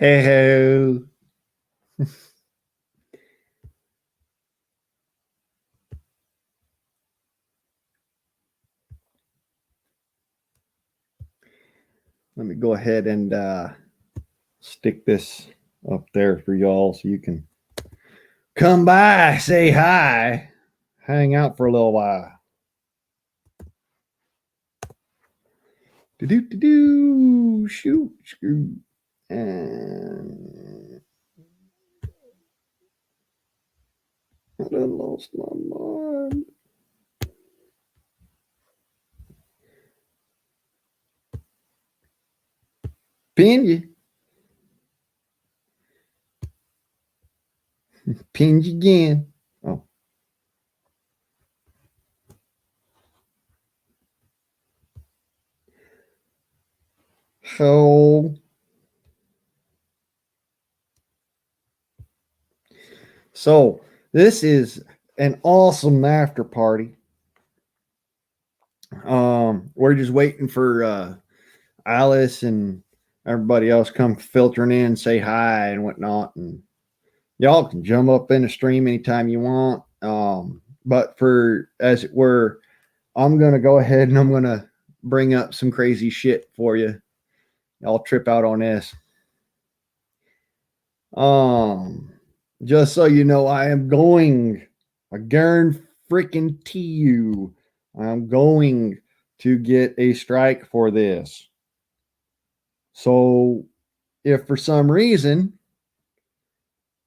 Hey. Let me go ahead and stick this up there for y'all so you can come by, say hi, hang out for a little while. Do shoot, screw, and I done lost my mind. Pin you. Pin you again. Oh. So this is an awesome after party. We're just waiting for Alice and everybody else come filtering in, say hi and whatnot, and y'all can jump up in the stream anytime you want. But for as it were, I'm gonna go ahead and I'm gonna bring up some crazy shit for you. Y'all trip out on this. Just so you know, I am going. I guarantee you, I'm going to get a strike for this. So, if for some reason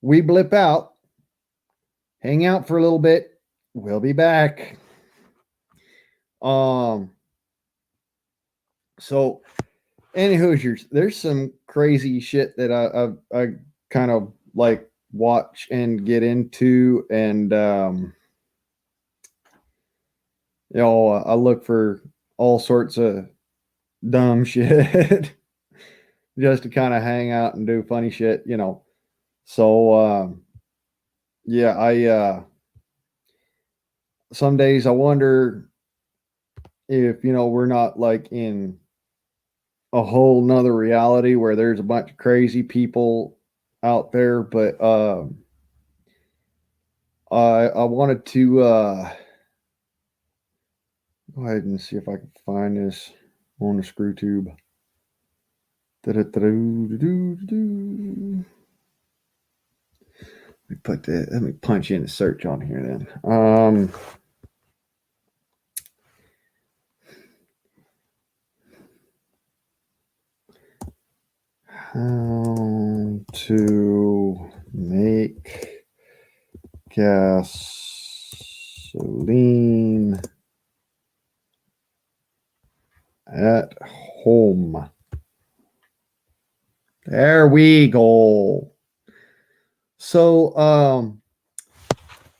we blip out, hang out for a little bit, we'll be back. So, anywho, there's some crazy shit that I kind of like watch and get into, and I look for all sorts of dumb shit just to kind of hang out and do funny shit, So yeah, I some days I wonder if we're not like in a whole nother reality where there's a bunch of crazy people out there, but I wanted to go ahead and see if I can find this on the screw tube. Let me punch in a search on here then. How to make gasoline at home. There we go. So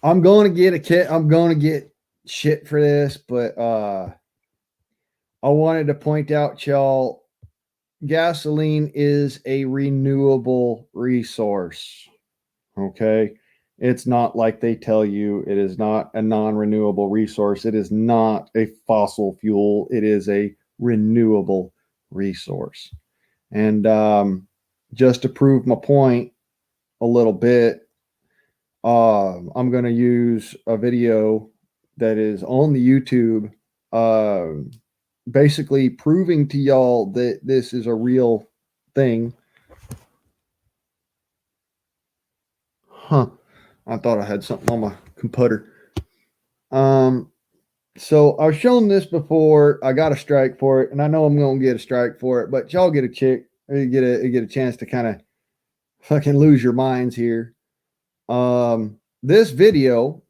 I'm going to get a kit. I'm going to get shit for this, but I wanted to point out, y'all, gasoline is a renewable resource. Okay. It's not like they tell you. It is not a non-renewable resource. It is not a fossil fuel. It is a renewable resource. And just to prove my point a little bit, I'm going to use a video that is on the YouTube, basically proving to y'all that this is a real thing. I thought I had something on my computer. So I've shown this before. I got a strike for it, and I know I'm going to get a strike for it, but y'all get a chance to kind of fucking lose your minds here. This video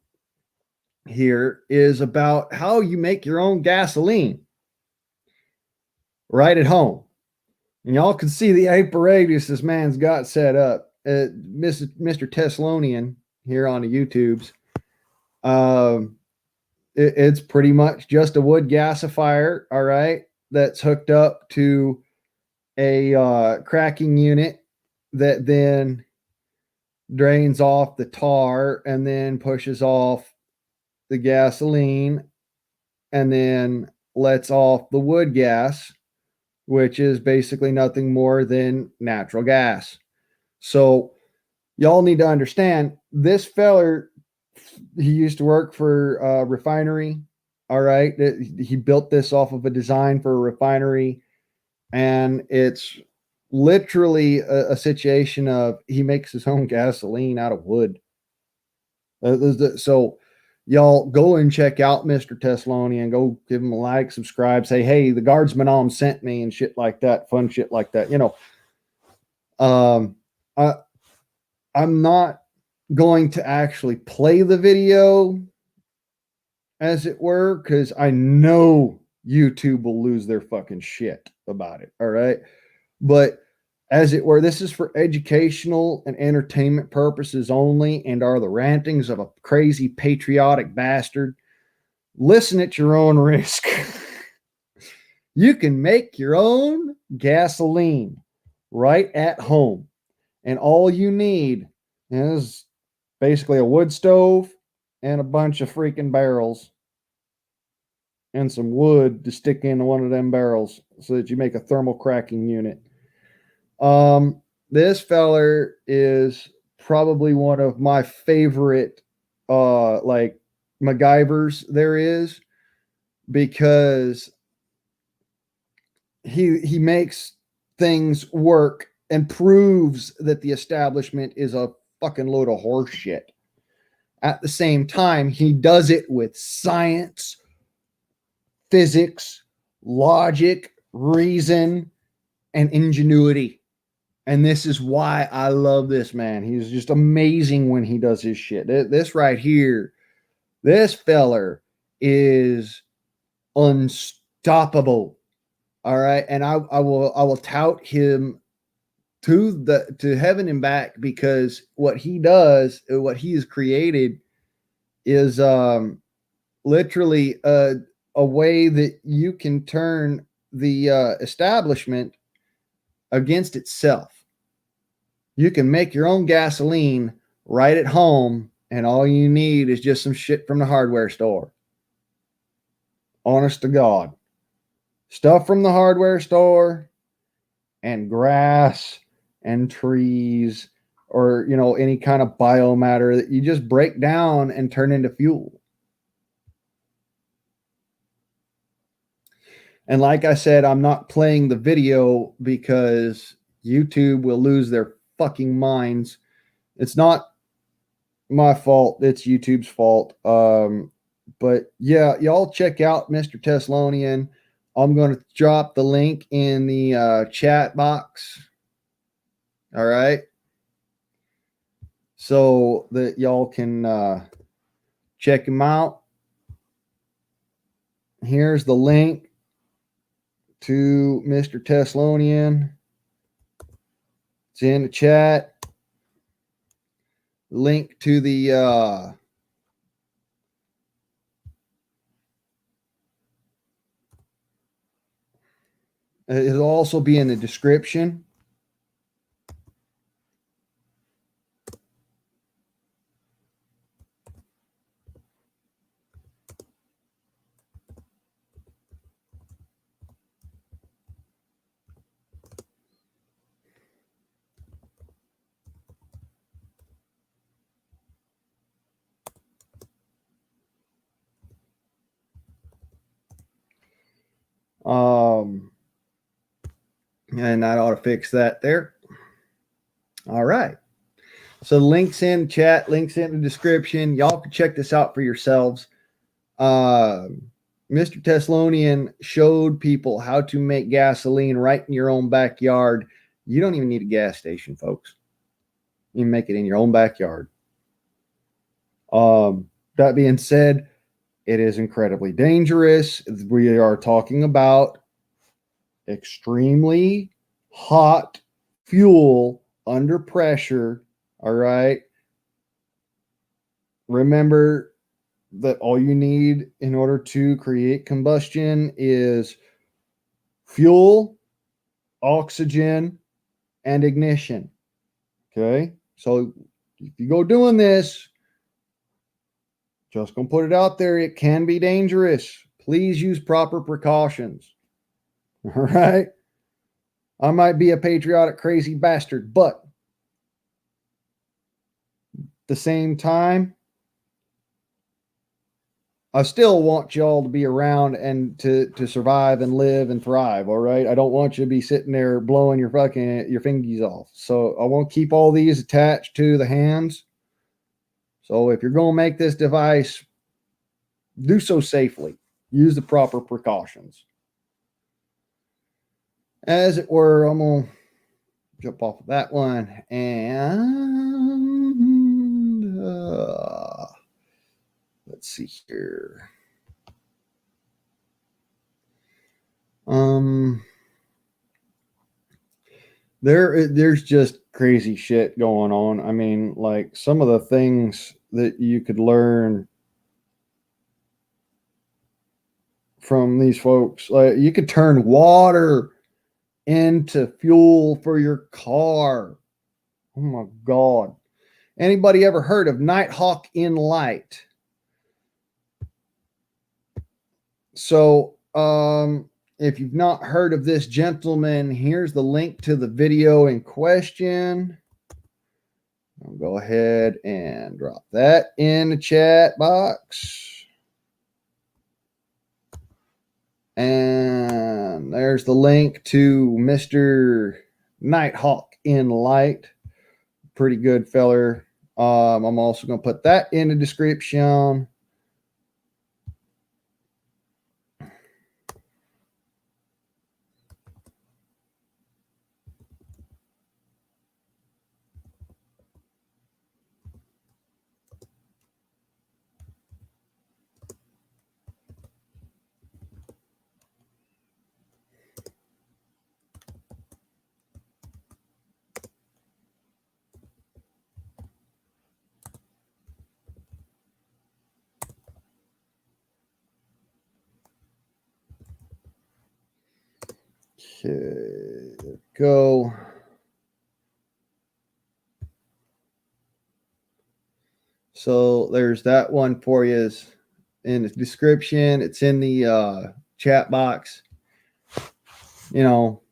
here is about how you make your own gasoline right at home. And y'all can see the apparatus this man's got set up. Mr. Teslonian here on the YouTubes. It's pretty much just a wood gasifier, all right, that's hooked up to a cracking unit that then drains off the tar and then pushes off the gasoline and then lets off the wood gas, which is basically nothing more than natural gas. So y'all need to understand this feller, he used to work for a refinery. All right. He built this off of a design for a refinery. And it's literally a situation of he makes his own gasoline out of wood. So y'all go and check out Mr. Teslonian. Go give him a like, subscribe, say, hey, the guardsman on sent me and shit like that, fun shit like that. You know, I'm not going to actually play the video, as it were, because I know YouTube will lose their fucking shit about it. All right. But as it were, this is for educational and entertainment purposes only, and are the rantings of a crazy patriotic bastard. Listen at your own risk. You can make your own gasoline right at home. And all you need is basically a wood stove and a bunch of freaking barrels and some wood to stick into one of them barrels so that you make a thermal cracking unit. This feller is probably one of my favorite, like MacGyvers there is, because he makes things work and proves that the establishment is a fucking load of horse shit. At the same time, he does it with science, physics, logic, reason, and ingenuity. And this is why I love this man. He's just amazing when he does his shit. This right here, this feller is unstoppable. All right. And I will tout him to heaven and back, because what he does, what he has created is literally a way that you can turn the establishment against itself. You can make your own gasoline right at home, and all you need is just some shit from the hardware store. Honest to God. Stuff from the hardware store and grass and trees, or, you know, any kind of biomatter that you just break down and turn into fuel. And like I said, I'm not playing the video because YouTube will lose their fucking minds. It's not my fault. It's YouTube's fault. But yeah, y'all check out Mr. Teslonian. I'm going to drop the link in the chat box. All right. So that y'all can check him out. Here's the link to Mr. Teslonian. It's in the chat. Link to the it'll also be in the description. And that ought to fix that there. All right. So links in chat, links in the description. Y'all can check this out for yourselves. Mr. Teslonian showed people how to make gasoline right in your own backyard. You don't even need a gas station, folks. You can make it in your own backyard. That being said, it is incredibly dangerous. We are talking about extremely hot fuel under pressure. All right. Remember that all you need in order to create combustion is fuel, oxygen, and ignition. Okay. So if you go doing this, just gonna put it out there, it can be dangerous. Please use proper precautions. All right. I might be a patriotic crazy bastard, but the same time, I still want y'all to be around and to survive and live and thrive. All right. I don't want you to be sitting there blowing your fingies off. So I want to keep all these attached to the hands. So if you're going to make this device, do so safely. Use the proper precautions. As it were, I'm going to jump off of that one and let's see here. There's just crazy shit going on. I mean, like some of the things that you could learn from these folks, like you could turn water into fuel for your car. Oh my God. Anybody ever heard of Nighthawk in light? So, if you've not heard of this gentleman, here's the link to the video in question. I'll go ahead and drop that in the chat box. And there's the link to Mr. Nighthawk in light. Pretty good feller. I'm also going to put that in the description. Okay, there we go. So there's that one for you in the description. It's in the chat box. You know,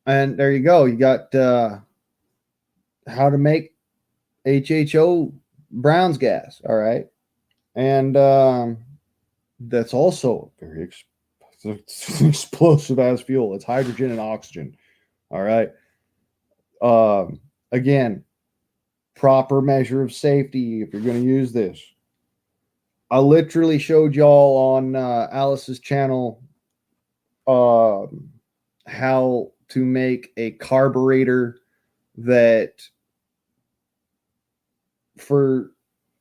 and there you go. You got how to make HHO Browns gas. All right. And that's also very explosive as fuel. It's hydrogen and oxygen. All right. Again, proper measure of safety if you're going to use this. I literally showed y'all on Alice's channel how to make a carburetor that, for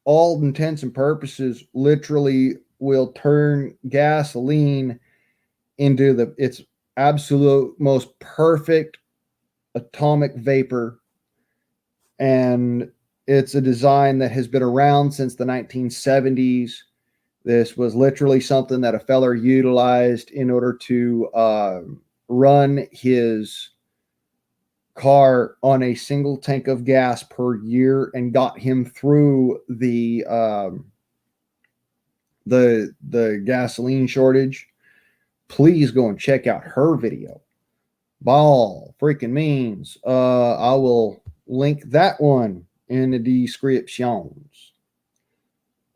all intents and purposes, literally will turn gasoline into its absolute most perfect atomic vapor. And it's a design that has been around since the 1970s. This was literally something that a feller utilized in order to run his car on a single tank of gas per year, and got him through the gasoline shortage. Please go and check out her video. Ball freaking means. I will link that one in the descriptions.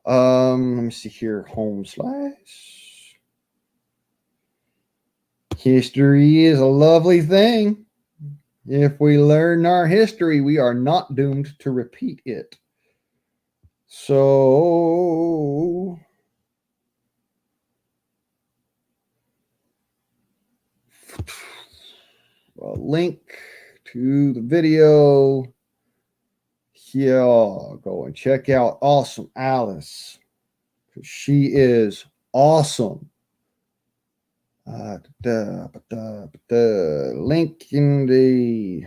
Let me see here. Home slash. History is a lovely thing. If we learn our history, we are not doomed to repeat it. So, a link to the video. Yeah, go and check out Awesome Alice, because she is awesome. The link in the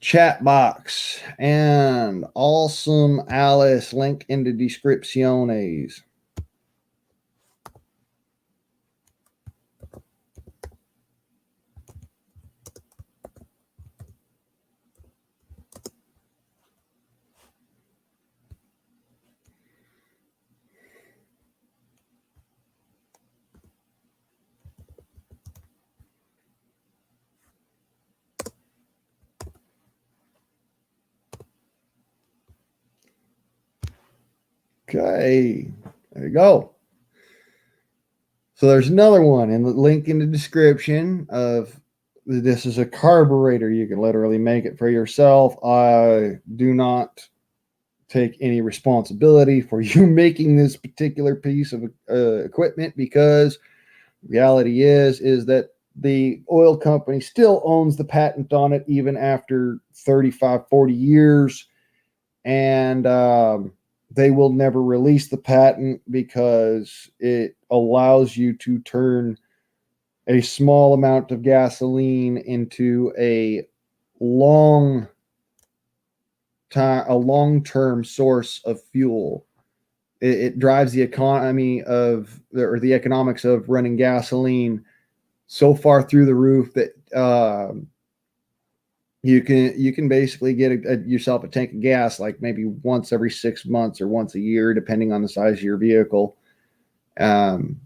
chat box, and Awesome Alice link in the descripciones. Okay, there you go. So there's another one in the link in the description of this is a carburetor. You can literally make it for yourself. I do not take any responsibility for you making this particular piece of equipment, because reality is that the oil company still owns the patent on it even after 35, 40 years. And they will never release the patent because it allows you to turn a small amount of gasoline into a long time, a long-term source of fuel. It drives the economy of, or the economics of running gasoline so far through the roof that you can basically get yourself a tank of gas like maybe once every 6 months or once a year, depending on the size of your vehicle. And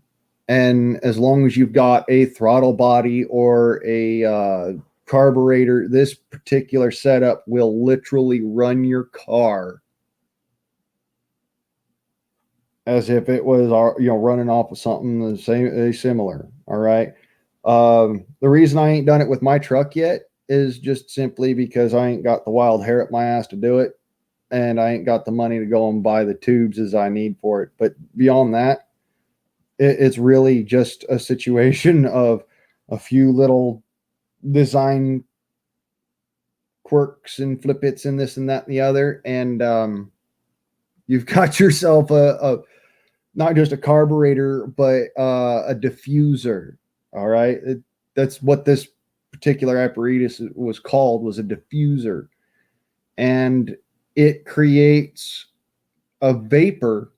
as long as you've got a throttle body or a carburetor, this particular setup will literally run your car as if it was, running off of something the same, similar. All right. The reason I ain't done it with my truck yet is just simply because I ain't got the wild hair up my ass to do it, and I ain't got the money to go and buy the tubes as I need for it. But beyond that, it's really just a situation of a few little design quirks and flippets and this and that and the other, and you've got yourself a not just a carburetor, but a diffuser. All right, that's what this particular apparatus was called, was a diffuser, and it creates a vapor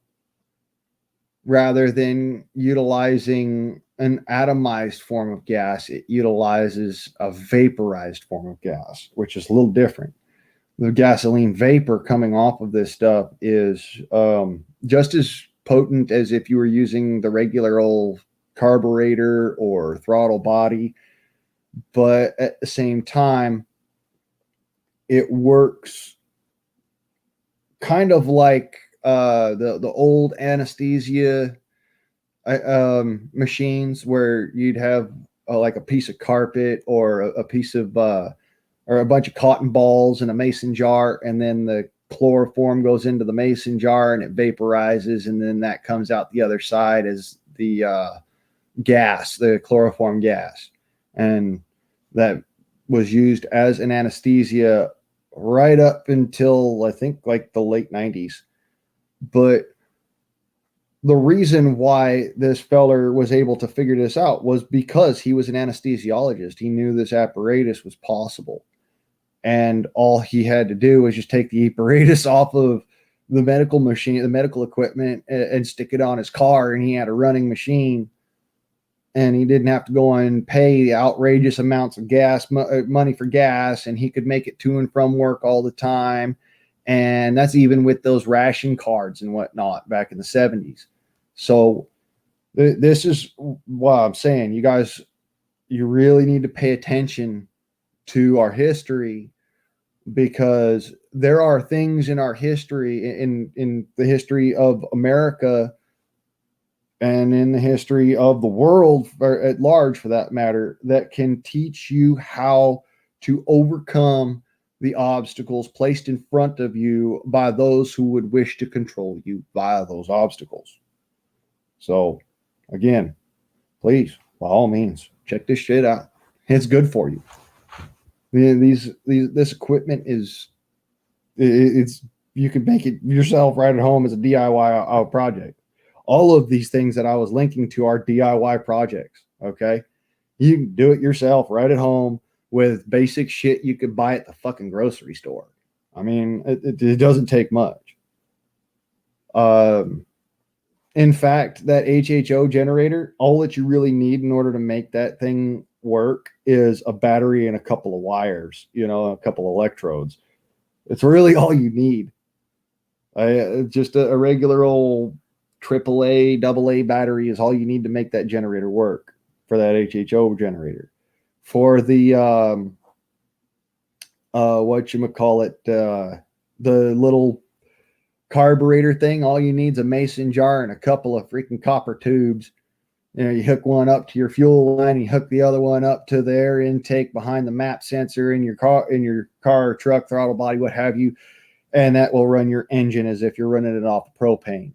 rather than utilizing an atomized form of gas. It utilizes a vaporized form of gas, which is a little different. The gasoline vapor coming off of this stuff is just as potent as if you were using the regular old carburetor or throttle body, but at the same time, it works kind of like the old anesthesia machines, where you'd have like a piece of carpet or a piece of or a bunch of cotton balls in a mason jar, and then the chloroform goes into the mason jar and it vaporizes, and then that comes out the other side as the gas, the chloroform gas. And that was used as an anesthesia right up until I think like the late 90s. But the reason why this feller was able to figure this out was because he was an anesthesiologist. He knew this apparatus was possible. And all he had to do was just take the apparatus off of the medical machine, the medical equipment, and stick it on his car, and he had a running machine. And he didn't have to go and pay outrageous amounts of gas, money for gas, and he could make it to and from work all the time. And that's even with those ration cards and whatnot back in the 70s. So this is what I'm saying. You guys, you really need to pay attention to our history, because there are things in our history, in the history of America and in the history of the world at large, for that matter, that can teach you how to overcome the obstacles placed in front of you by those who would wish to control you via those obstacles. So again, please, by all means, check this shit out. It's good for you. This equipment it's you can make it yourself right at home as a DIY project. All of these things that I was linking to are DIY projects. Okay, you can do it yourself right at home with basic shit you could buy at the fucking grocery store. I mean, it doesn't take much. In fact, that HHO generator, all that you really need in order to make that thing work is a battery and a couple of wires, a couple of electrodes. It's really all you need. Just a regular old AAA, AA battery is all you need to make that generator work, for that HHO generator. For the the little carburetor thing, all you need is a mason jar and a couple of freaking copper tubes. You know, you hook one up to your fuel line, you hook the other one up to the air intake behind the map sensor in your car, truck, throttle body, what have you, and that will run your engine as if you're running it off propane.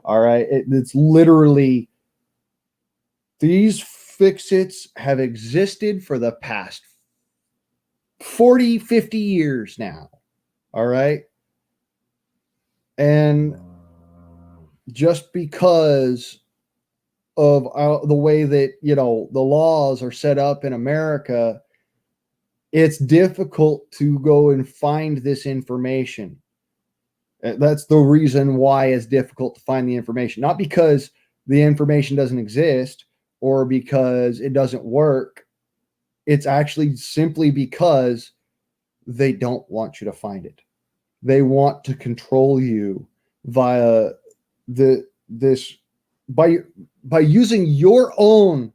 All right, it's literally, these fix-its have existed for the past 40, 50 years now. All right, and just because of the way that, you know, the laws are set up in America, it's difficult to go and find this information. That's the reason why it's difficult to find the information. Not because the information doesn't exist or because it doesn't work. It's actually simply because they don't want you to find it. They want to control you via by using your own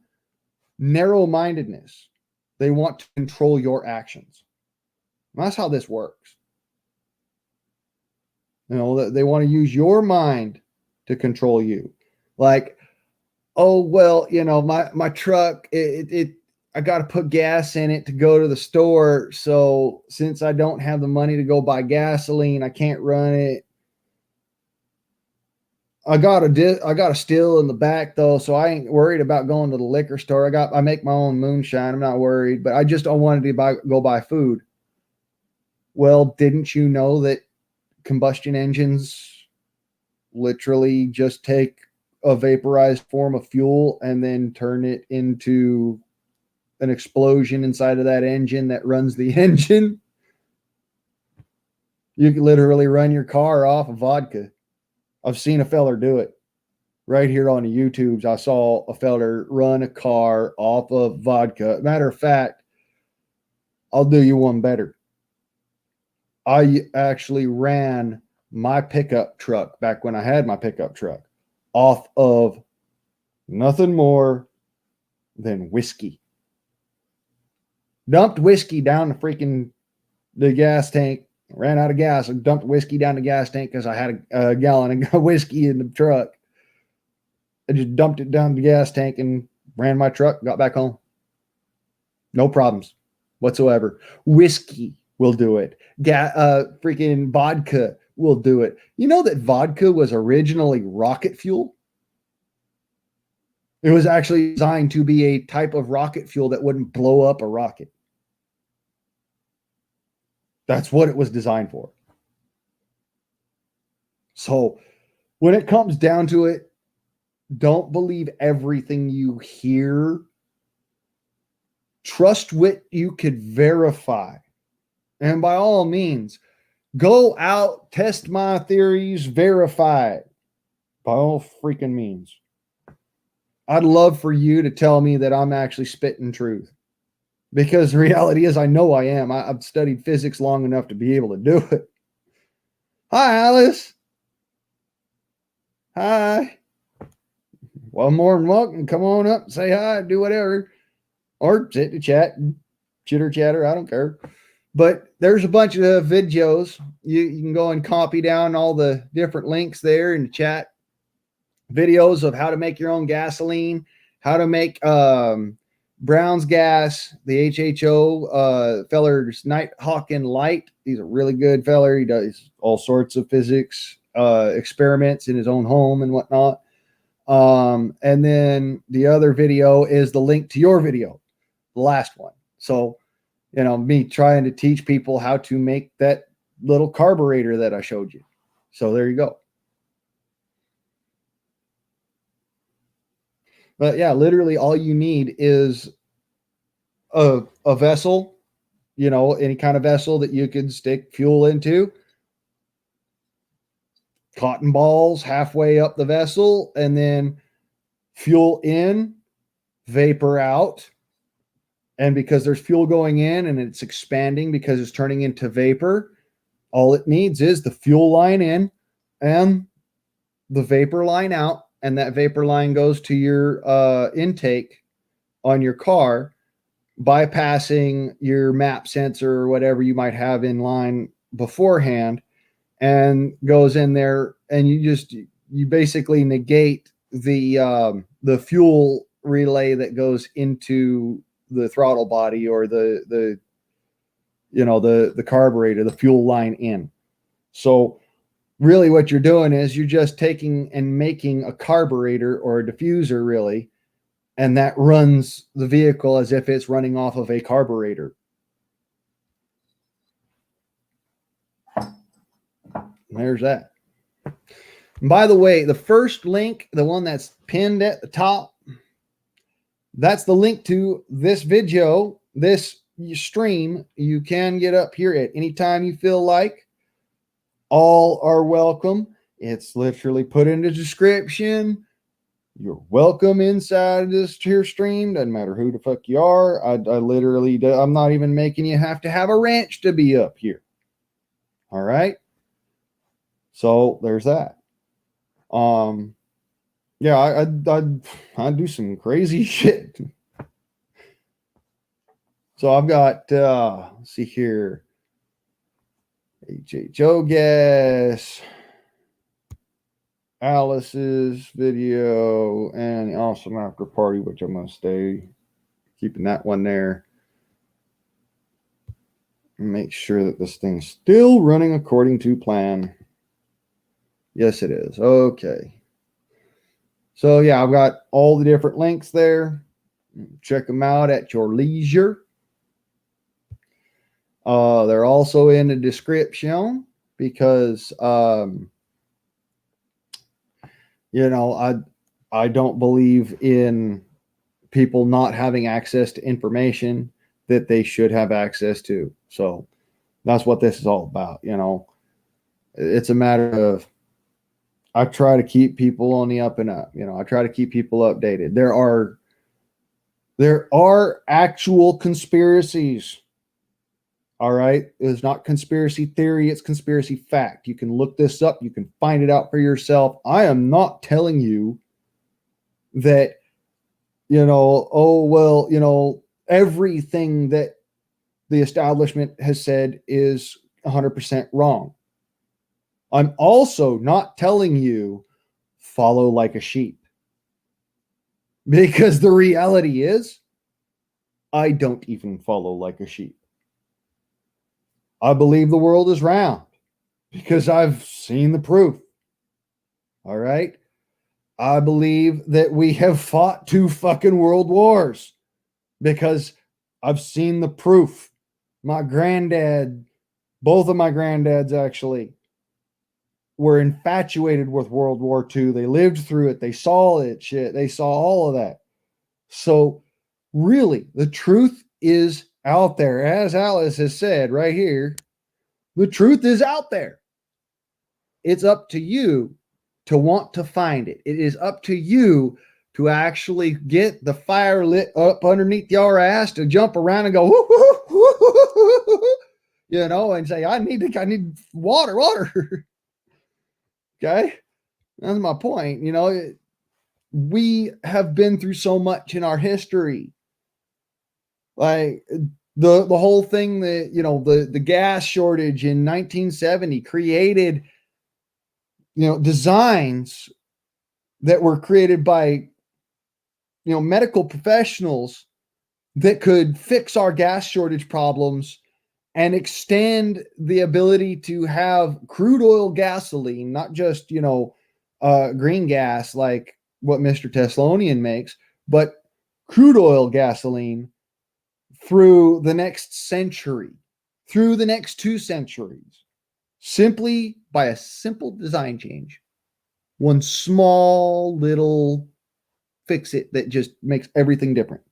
narrow-mindedness. They want to control your actions. And that's how this works. You know, they want to use your mind to control you. Like, oh, well, you know, my truck, I got to put gas in it to go to the store. So since I don't have the money to go buy gasoline, I can't run it. I got a still in the back though, so I ain't worried about going to the liquor store. I make my own moonshine. I'm not worried, but I just don't want to go buy food. Well, didn't you know that combustion engines literally just take a vaporized form of fuel and then turn it into an explosion inside of that engine that runs the engine? You can literally run your car off of vodka. I've seen a feller do it right here on the YouTubes. I saw a feller run a car off of vodka. Matter of fact, I'll do you one better. I actually ran my pickup truck back when I had my pickup truck off of nothing more than whiskey. Dumped whiskey down the gas tank. Ran out of gas and dumped whiskey down the gas tank because I had a gallon of whiskey in the truck. I just dumped it down the gas tank and ran my truck, got back home. No problems whatsoever. Whiskey will do it. Freaking vodka will do it. You know that vodka was originally rocket fuel? It was actually designed to be a type of rocket fuel that wouldn't blow up a rocket. That's what it was designed for. So when it comes down to it, don't believe everything you hear. Trust what you could verify. And by all means, go out, test my theories, verify it. By all freaking means. I'd love for you to tell me that I'm actually spitting truth. Because the reality is, I know I am. I've studied physics long enough to be able to do it. Hi, Alice. Hi. Well, more than welcome. Come on up, say hi, do whatever. Or sit to chat, chitter chatter. I don't care. But there's a bunch of videos. You can go and copy down all the different links there in the chat. Videos of how to make your own gasoline, how to make Browns Gas, the HHO feller's Nighthawk and Light. He's a really good feller. He does all sorts of physics experiments in his own home and whatnot. And then the other video is the link to your video, the last one. So, you know, me trying to teach people how to make that little carburetor that I showed you. So there you go. But yeah, literally all you need is a vessel, you know, any kind of vessel that you can stick fuel into, cotton balls halfway up the vessel, and then fuel in, vapor out. And because there's fuel going in and it's expanding because it's turning into vapor, all it needs is the fuel line in and the vapor line out. And that vapor line goes to your intake on your car, bypassing your map sensor or whatever you might have in line beforehand. and goes in there, and you basically negate the fuel relay that goes into the throttle body, or the carburetor, the fuel line in. So really what you're doing is you're just taking and making a carburetor or a diffuser, really, and that runs the vehicle as if it's running off of a carburetor. There's that. And by the way, the first link, the one that's pinned at the top, that's the link to this video, this stream. You can get up here at any time you feel like. All are welcome. It's literally put in the description. You're welcome inside this here stream. Doesn't matter who the fuck you are. I literally do. I'm not even making you have to have a ranch to be up here. All right. So there's that. Yeah, I do some crazy shit. So I've got, let's see here, HHO Gas, Alice's video, and Awesome After Party, which I'm going to stay keeping that one there. Make sure that this thing's still running according to plan. Yes, it is. Okay. So yeah, I've got all the different links there. Check them out at your leisure. They're also in the description because, I don't believe in people not having access to information that they should have access to. So that's what this is all about. It's a matter of, I try to keep people on the up and up. I try to keep people updated. There are actual conspiracies. All right. It's not conspiracy theory. It's conspiracy fact. You can look this up. You can find it out for yourself. I am not telling you that, everything that the establishment has said is 100% wrong. I'm also not telling you follow like a sheep, because the reality is I don't even follow like a sheep. I believe the world is round because I've seen the proof. All right. I believe that we have fought 2 fucking world wars because I've seen the proof. My granddad, both of my granddads actually, were infatuated with World War II. They lived through it. They saw it, shit. They saw all of that. So really, the truth is out there. As Alice has said right here, the truth is out there. It's up to you to want to find it. It is up to you to actually get the fire lit up underneath your ass, to jump around and go, whoo, whoo, whoo, whoo, whoo, and say, I need water. Okay. That's my point. We have been through so much in our history. Like the whole thing that, the gas shortage in 1970 created, designs that were created by, medical professionals that could fix our gas shortage problems and extend the ability to have crude oil gasoline, not just, green gas like what Mr. Teslonian makes, but crude oil gasoline through the next century, through the next 2 centuries, simply by a simple design change. One small little fix it that just makes everything different.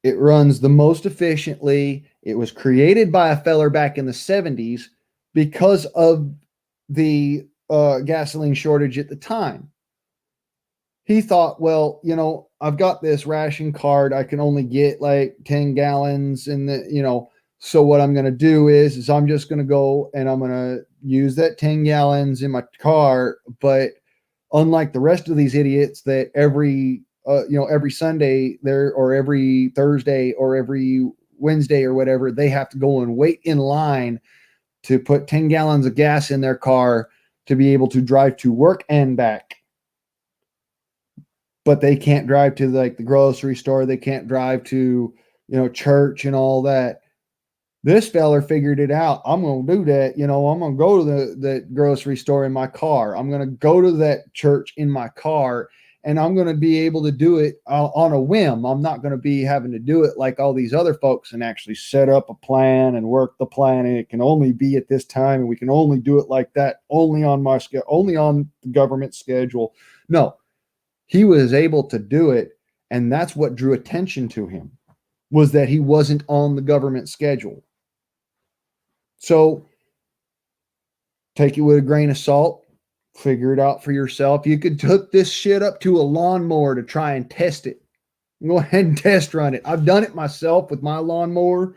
It runs the most efficiently. It was created by a feller back in the 70s because of the gasoline shortage at the time. He thought, well, I've got this ration card. I can only get like 10 gallons so what I'm going to do is I'm just going to go and I'm going to use that 10 gallons in my car. But unlike the rest of these idiots that every Sunday there, or every Thursday or every Wednesday or whatever, they have to go and wait in line to put 10 gallons of gas in their car to be able to drive to work and back. But they can't drive to like the grocery store. They can't drive to, church and all that. This feller figured it out. I'm going to do that. I'm going to go to the grocery store in my car. I'm going to go to that church in my car, and I'm going to be able to do it on a whim. I'm not going to be having to do it like all these other folks and actually set up a plan and work the plan. And it can only be at this time, and we can only do it like that, only on my schedule, only on the government schedule. No, he was able to do it. And that's what drew attention to him, was that he wasn't on the government schedule. So take it with a grain of salt, figure it out for yourself. You could hook this shit up to a lawnmower to try and test it. Go ahead and test run it. I've done it myself with my lawnmower.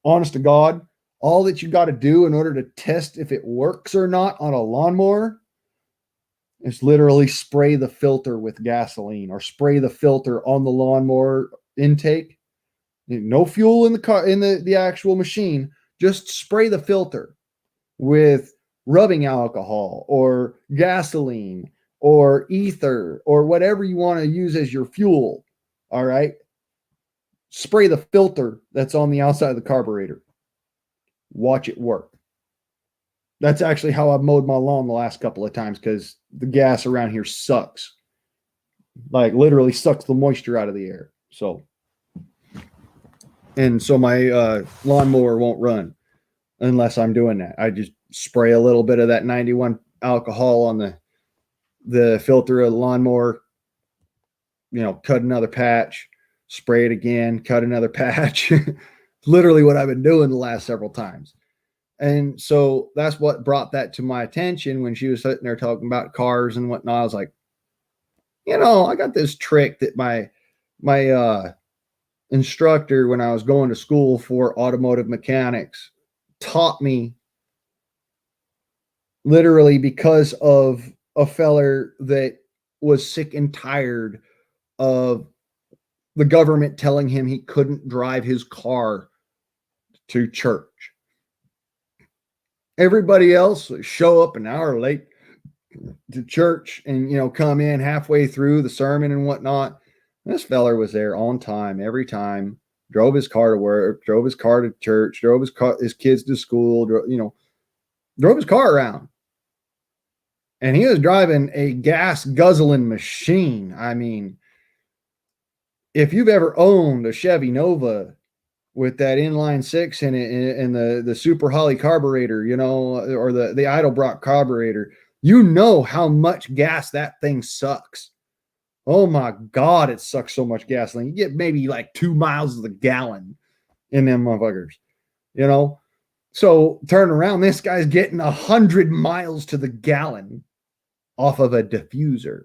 Honest to God, all that you got to do in order to test if it works or not on a lawnmower is literally spray the filter with gasoline or spray the filter on the lawnmower intake. No fuel in the car, in the actual machine. Just spray the filter with rubbing alcohol or gasoline or ether or whatever you want to use as your fuel. All right. Spray the filter that's on the outside of the carburetor. Watch it work. That's actually how I've mowed my lawn the last couple of times, because the gas around here sucks. Like literally sucks the moisture out of the air. So my lawnmower won't run unless I'm doing that. I just spray a little bit of that 91 alcohol on the filter of the lawnmower, cut another patch, spray it again, cut another patch. Literally what I've been doing the last several times. And so that's what brought that to my attention when she was sitting there talking about cars and whatnot. I was like, I got this trick that my instructor, when I was going to school for automotive mechanics, taught me, literally because of a feller that was sick and tired of the government telling him he couldn't drive his car to church. Everybody else would show up an hour late to church and, come in halfway through the sermon and whatnot. This feller was there on time every time, drove his car to work, drove his car to church, drove his kids to school, drove his car around. And he was driving a gas guzzling machine. I mean, if you've ever owned a Chevy Nova with that inline six in it and the Super Holly carburetor, or the Edelbrock carburetor, how much gas that thing sucks. Oh my God, it sucks so much gasoline. You get maybe like 2 miles to the gallon in them motherfuckers, So turn around, this guy's getting 100 miles to the gallon off of a diffuser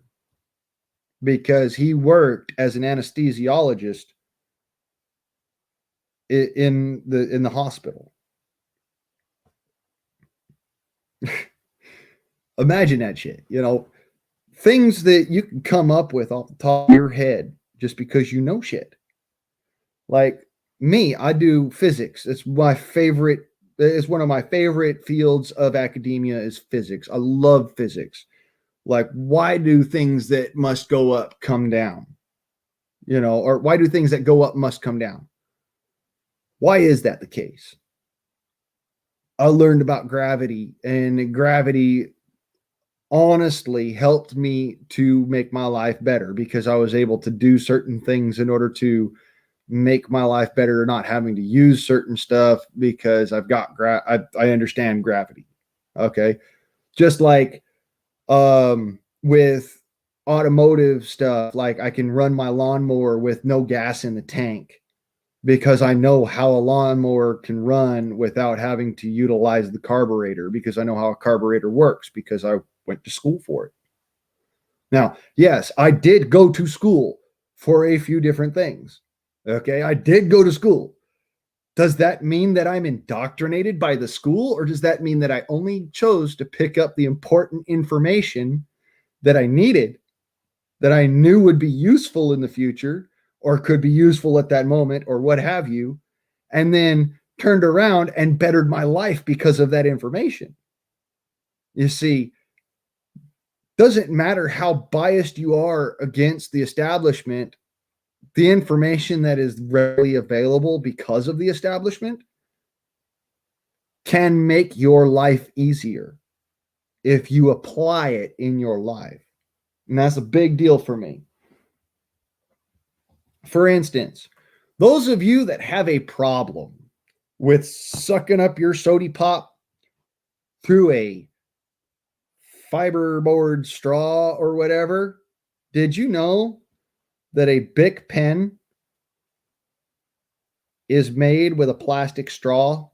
because he worked as an anesthesiologist in the hospital. Imagine that shit, things that you can come up with off the top of your head just because you know shit. Like me, I do physics. It's my favorite. It's one of my favorite fields of academia is physics. I love physics. Like, why do things that must go up come down? Or why do things that go up must come down? Why is that the case? I learned about gravity, and gravity honestly helped me to make my life better because I was able to do certain things in order to make my life better, not having to use certain stuff because I've got I understand gravity. Okay. Just like with automotive stuff, like I can run my lawnmower with no gas in the tank because I know how a lawnmower can run without having to utilize the carburetor, because I know how a carburetor works because I went to school for it. Now, yes, I did go to school for a few different things. Okay, I did go to school. Does that mean that I'm indoctrinated by the school, or does that mean that I only chose to pick up the important information that I needed, that I knew would be useful in the future or could be useful at that moment or what have you, and then turned around and bettered my life because of that information. You see, doesn't matter how biased you are against the establishment, the information that is readily available because of the establishment can make your life easier if you apply it in your life. And that's a big deal for me. For instance, those of you that have a problem with sucking up your sody pop through a fiberboard straw or whatever, did you know that a Bic pen is made with a plastic straw?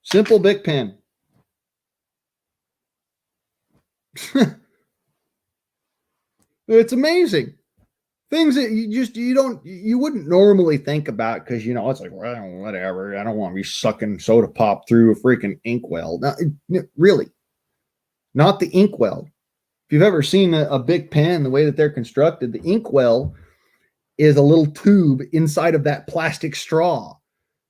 Simple Bic pen. It's amazing. Things that you wouldn't normally think about because, it's like, well, whatever. I don't want to be sucking soda pop through a freaking Inkwell. No, really, not the Inkwell. If you've ever seen a Bic pen, the way that they're constructed, the Inkwell is a little tube inside of that plastic straw.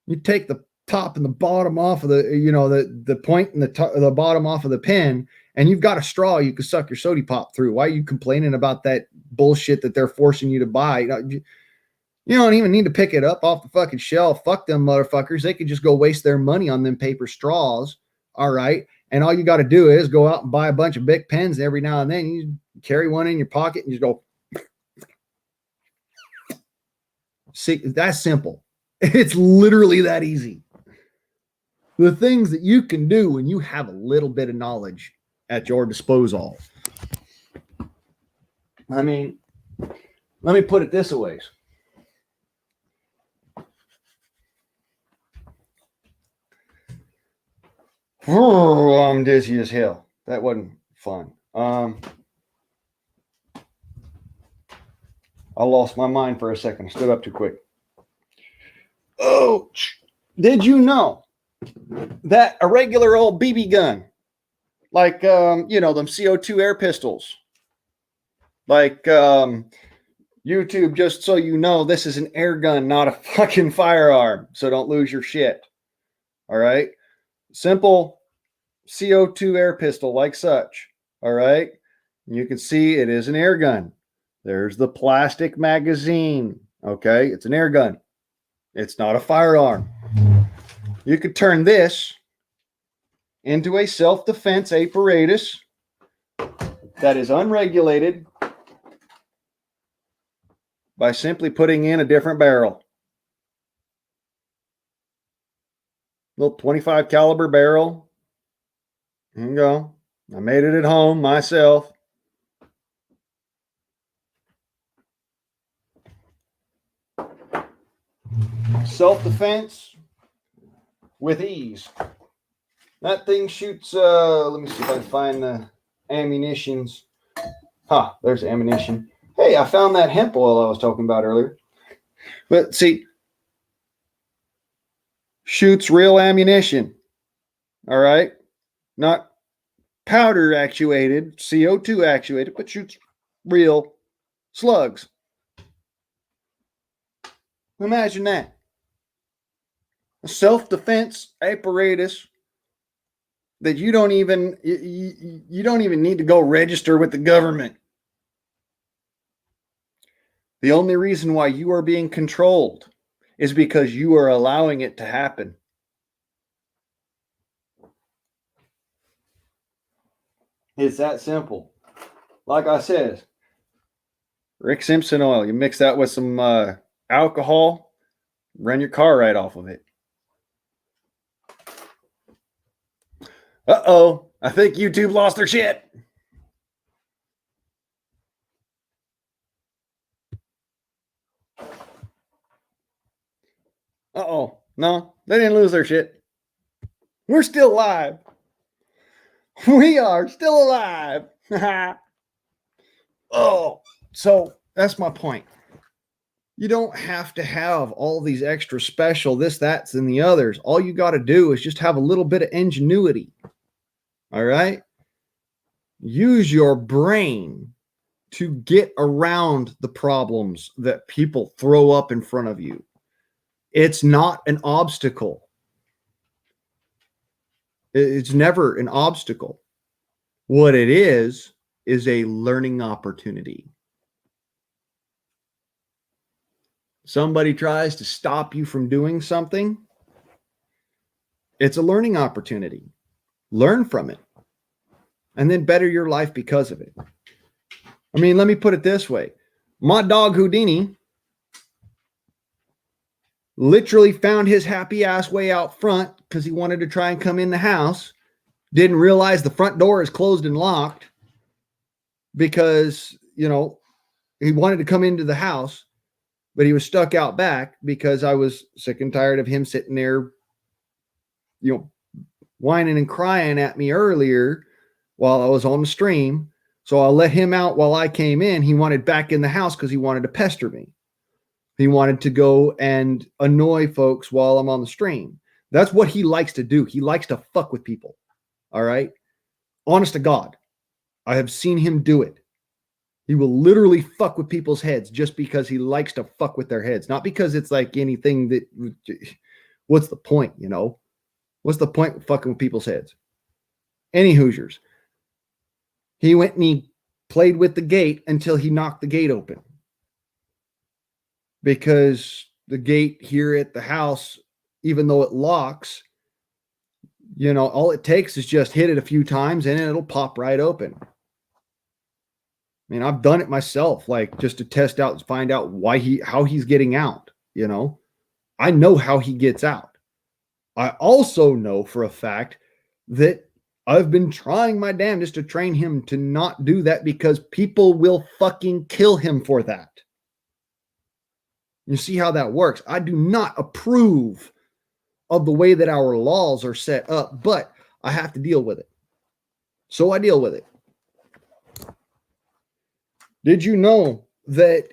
You take the top and the bottom off of the point and the bottom off of the pen, and you've got a straw you can suck your soda pop through. Why are you complaining about that bullshit that they're forcing you to buy? You don't even need to pick it up off the fucking shelf. Fuck them motherfuckers. They could just go waste their money on them paper straws. All right. And all you got to do is go out and buy a bunch of Bic pens every now and then. You carry one in your pocket and you just go. See, that's simple. It's literally that easy. The things that you can do when you have a little bit of knowledge at your disposal. I mean, let me put it this way. Oh, I'm dizzy as hell. That wasn't fun. I lost my mind for a second. I stood up too quick. Oh, did you know that a regular old BB gun, like, them CO2 air pistols, like, YouTube, just so you know, this is an air gun, not a fucking firearm. So don't lose your shit. All right. Simple CO2 air pistol like such. All right. You can see it is an air gun. There's the plastic magazine. Okay. It's an air gun. It's not a firearm. You could turn this into a self-defense apparatus that is unregulated by simply putting in a different barrel. Little 25 caliber barrel. There you go. I made it at home myself. Self-defense with ease. That thing shoots, let me see if I can find the ammunitions. There's ammunition. Hey, I found that hemp oil I was talking about earlier. But see, shoots real ammunition. All right? Not powder actuated, CO2 actuated, but shoots real slugs. Imagine that. A self-defense apparatus that you don't even need to go register with the government. The only reason why you are being controlled is because you are allowing it to happen. It's that simple. Like I said, Rick Simpson oil. You mix that with some alcohol, run your car right off of it. Uh-oh. I think YouTube lost their shit. Uh-oh. No, they didn't lose their shit. We're still live. We are still alive. Oh, so that's my point. You don't have to have all these extra special this, that's, and the others. All you got to do is just have a little bit of ingenuity. All right? Use your brain to get around the problems that people throw up in front of you. It's not an obstacle. It's never an obstacle. What it is a learning opportunity. Somebody tries to stop you from doing something, it's a learning opportunity. Learn from it and then better your life because of it. I mean, let me put it this way. My dog Houdini literally found his happy ass way out front because he wanted to try and come in the house. Didn't realize the front door is closed and locked because, you know, he wanted to come into the house, but he was stuck out back because I was sick and tired of him sitting there, you know, whining and crying at me earlier while I was on the stream. So I let him out while I came in. He wanted back in the house because he wanted to pester me. He wanted to go and annoy folks while I'm on the stream. That's what he likes to do. He likes to fuck with people. All right. Honest to God, I have seen him do it. He will literally fuck with people's heads just because he likes to fuck with their heads. Not because it's like anything that, what's the point, you know? What's the point of fucking with people's heads? Any Hoosiers. He went and he played with the gate until he knocked the gate open. Because the gate here at the house, even though it locks, you know, all it takes is just hit it a few times and it'll pop right open. I mean, I've done it myself, like just to test out, find out how he's getting out, you know. I know how he gets out. I also know for a fact that I've been trying my damnedest to train him to not do that because people will fucking kill him for that. You see how that works. I do not approve of the way that our laws are set up, but I have to deal with it. So I deal with it. Did you know that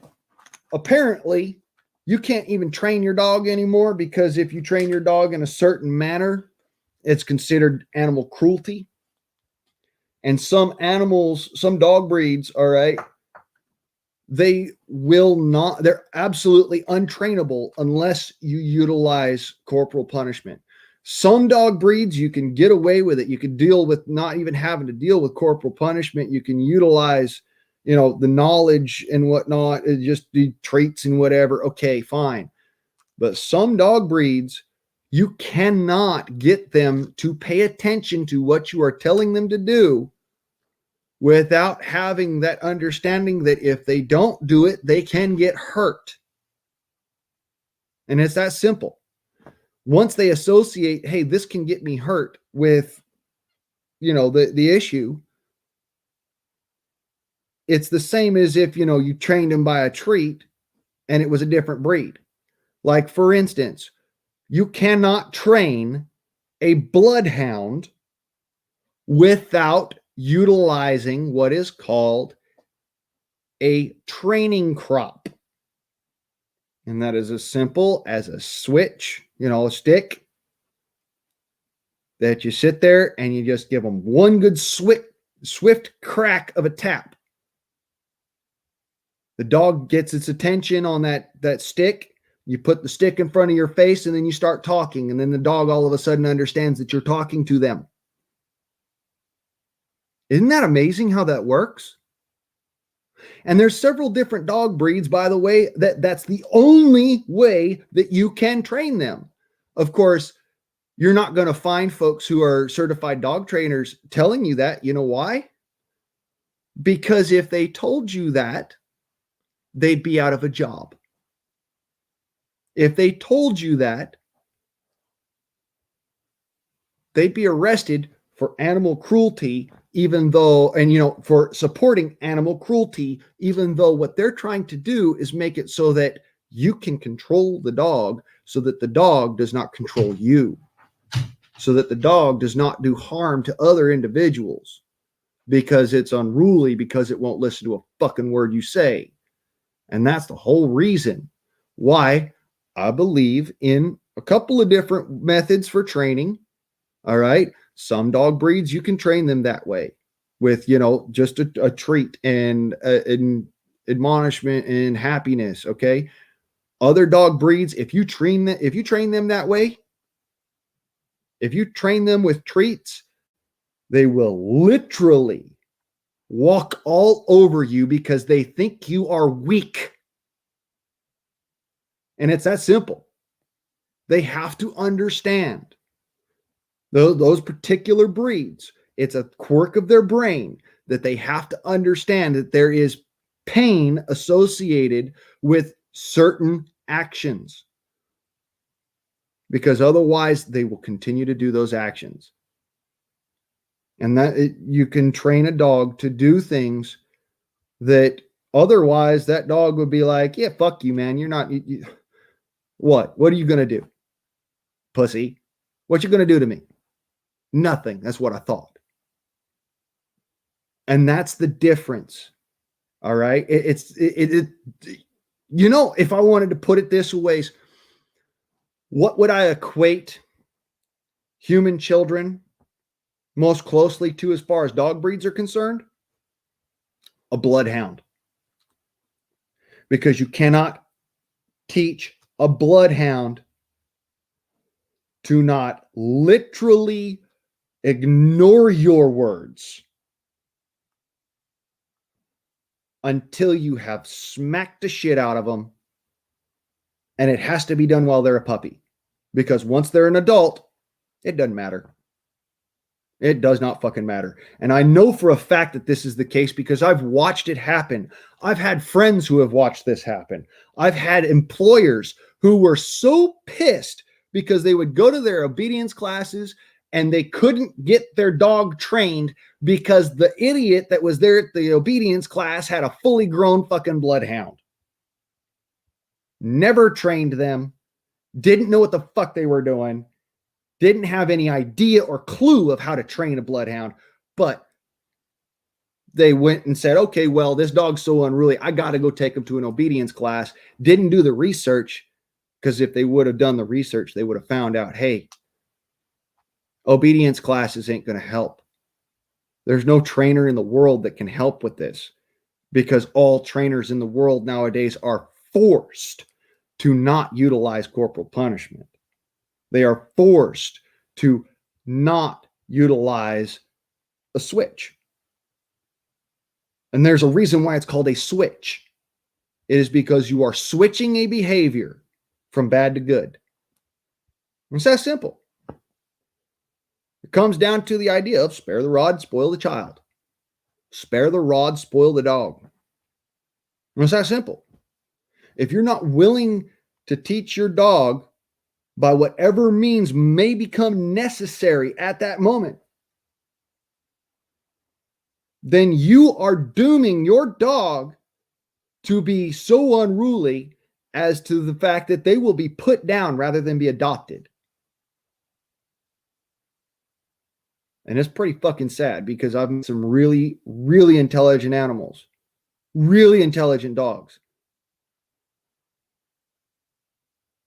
apparently you can't even train your dog anymore because if you train your dog in a certain manner, it's considered animal cruelty? And some animals, some dog breeds, all right, they're absolutely untrainable unless you utilize corporal punishment. Some dog breeds, you can get away with it. You can deal with not even having to deal with corporal punishment. You can utilize, you know, the knowledge and whatnot, just the traits and whatever. Okay, fine. But some dog breeds, you cannot get them to pay attention to what you are telling them to do without having that understanding that if they don't do it, they can get hurt. And it's that simple. Once they associate, hey, this can get me hurt with, you know, the issue, it's the same as if, you know, you trained them by a treat and it was a different breed. Like, for instance, you cannot train a bloodhound without utilizing what is called a training crop. And that is as simple as a switch, you know, a stick that you sit there and you just give them one good swift crack of a tap. The dog gets its attention on that stick. You put the stick in front of your face and then you start talking. And then the dog all of a sudden understands that you're talking to them. Isn't that amazing how that works? And there's several different dog breeds, by the way, that's the only way that you can train them. Of course, you're not going to find folks who are certified dog trainers telling you that. You know why? Because if they told you that, they'd be out of a job. If they told you that, they'd be arrested for animal cruelty, even though, and you know, for supporting animal cruelty, even though what they're trying to do is make it so that you can control the dog so that the dog does not control you, so that the dog does not do harm to other individuals because it's unruly, because it won't listen to a fucking word you say. And that's the whole reason why I believe in a couple of different methods for training. All right. Some dog breeds, you can train them that way. with, just a treat and admonishment and happiness. Okay. Other dog breeds, if you train them that way, if you train them with treats, they will literally walk all over you because they think you are weak. And it's that simple. They have to understand those particular breeds. It's a quirk of their brain that they have to understand that there is pain associated with certain actions, because otherwise they will continue to do those actions. And that you can train a dog to do things that otherwise that dog would be like, yeah, fuck you, man. You're not, what are you going to do? Pussy. What you going to do to me? Nothing. That's what I thought. And that's the difference. All right. If I wanted to put it this way, what would I equate human children most closely to as far as dog breeds are concerned? A bloodhound. Because you cannot teach a bloodhound to not literally ignore your words until you have smacked the shit out of them. And it has to be done while they're a puppy. Because once they're an adult, it doesn't matter. It does not fucking matter. And I know for a fact that this is the case because I've watched it happen. I've had friends who have watched this happen. I've had employers who were so pissed because they would go to their obedience classes and they couldn't get their dog trained because the idiot that was there at the obedience class had a fully grown fucking bloodhound. Never trained them, didn't know what the fuck they were doing, didn't have any idea or clue of how to train a bloodhound, but they went and said, okay, well, this dog's so unruly, I got to go take him to an obedience class. Didn't do the research, because if they would have done the research, they would have found out, hey, obedience classes ain't going to help. There's no trainer in the world that can help with this, because all trainers in the world nowadays are forced to not utilize corporal punishment. They are forced to not utilize a switch. And there's a reason why it's called a switch. It is because you are switching a behavior from bad to good. It's that simple. It comes down to the idea of spare the rod, spoil the child. Spare the rod, spoil the dog. It's that simple. If you're not willing to teach your dog by whatever means may become necessary at that moment, then you are dooming your dog to be so unruly as to the fact that they will be put down rather than be adopted. And it's pretty fucking sad because I've met some really, really intelligent animals, really intelligent dogs.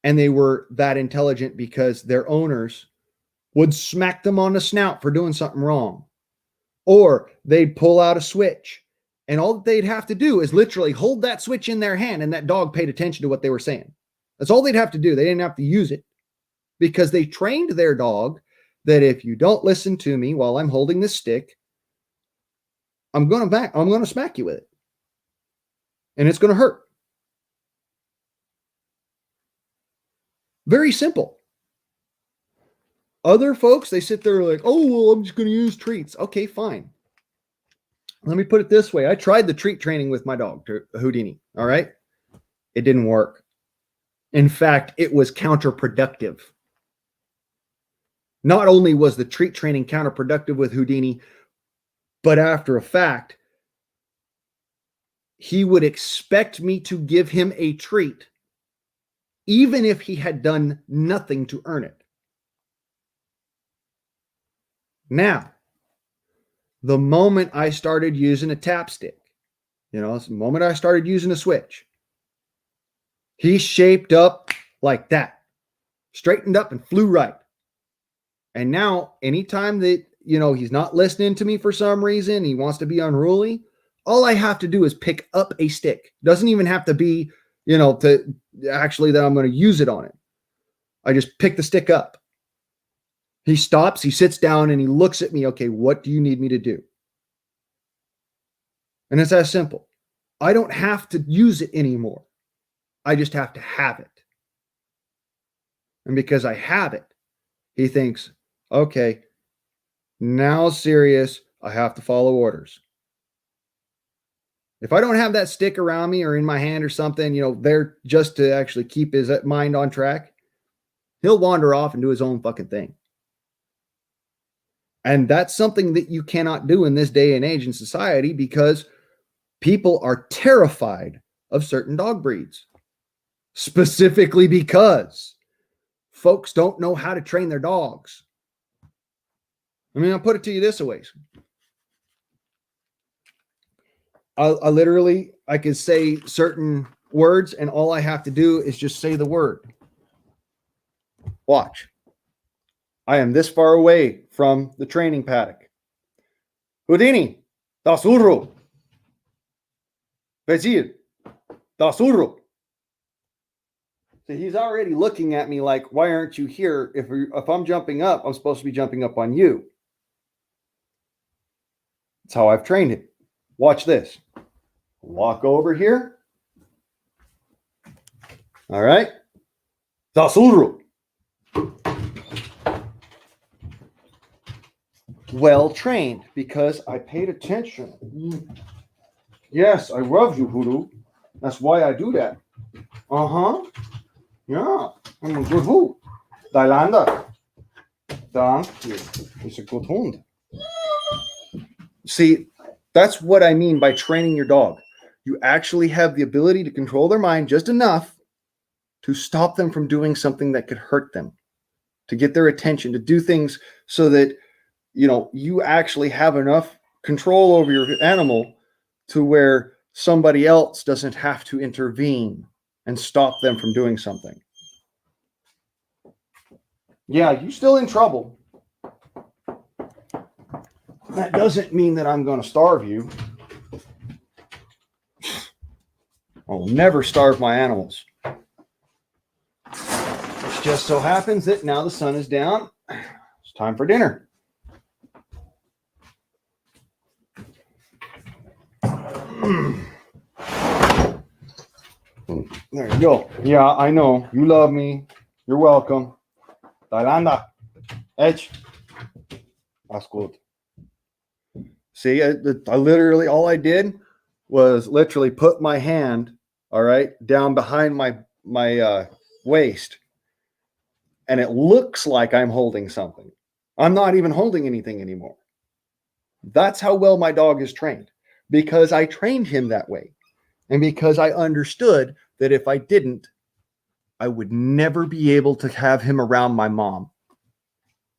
And they were that intelligent because their owners would smack them on the snout for doing something wrong. Or they'd pull out a switch. And all that they'd have to do is literally hold that switch in their hand, and that dog paid attention to what they were saying. That's all they'd have to do. They didn't have to use it because they trained their dog that if you don't listen to me while I'm holding this stick, I'm going to smack you with it. And it's going to hurt. Very simple. Other folks, they sit there like, oh, well, I'm just going to use treats. Okay, fine. Let me put it this way. I tried the treat training with my dog, Houdini. All right. It didn't work. In fact, it was counterproductive. Not only was the treat training counterproductive with Houdini, but after a fact, he would expect me to give him a treat even if he had done nothing to earn it. Now, the moment I started using a tap stick, the moment I started using a switch, he shaped up like that, straightened up and flew right. And now, anytime that he's not listening to me for some reason, he wants to be unruly, all I have to do is pick up a stick. Doesn't even have to be, to actually that I'm going to use it on it. I just pick the stick up. He stops, he sits down, and he looks at me. Okay, what do you need me to do? And it's that simple. I don't have to use it anymore. I just have to have it. And because I have it, he thinks, okay, now serious, I have to follow orders. If I don't have that stick around me or in my hand or something, there just to actually keep his mind on track, he'll wander off and do his own fucking thing. And that's something that you cannot do in this day and age in society because people are terrified of certain dog breeds. Specifically because folks don't know how to train their dogs. I mean, I'll put it to you this way. I literally, I can say certain words and all I have to do is just say the word. Watch. I am this far away from the training paddock. Houdini, da surro. Vezir, da surro. So he's already looking at me like, why aren't you here? If I'm jumping up, I'm supposed to be jumping up on you. That's how I've trained him. Watch this. Walk over here. All right. Da surro. Well trained because I paid attention. Yes, I love you, Hoodoo. That's why I do that. Yeah, I'm a good hoot. Thailander. Thank you. He's a good hund. See, that's what I mean by training your dog. You actually have the ability to control their mind just enough to stop them from doing something that could hurt them, to get their attention, to do things so that you actually have enough control over your animal to where somebody else doesn't have to intervene and stop them from doing something. Yeah, you're still in trouble. That doesn't mean that I'm going to starve you. I'll never starve my animals. It just so happens that now the sun is down. It's time for dinner. There you go. Yeah, I know. You love me. You're welcome. Thailanda. Edge. That's good. See, I literally, all I did was literally put my hand, all right, down behind my waist. And it looks like I'm holding something. I'm not even holding anything anymore. That's how well my dog is trained. Because I trained him that way. And because I understood that if I didn't, I would never be able to have him around my mom.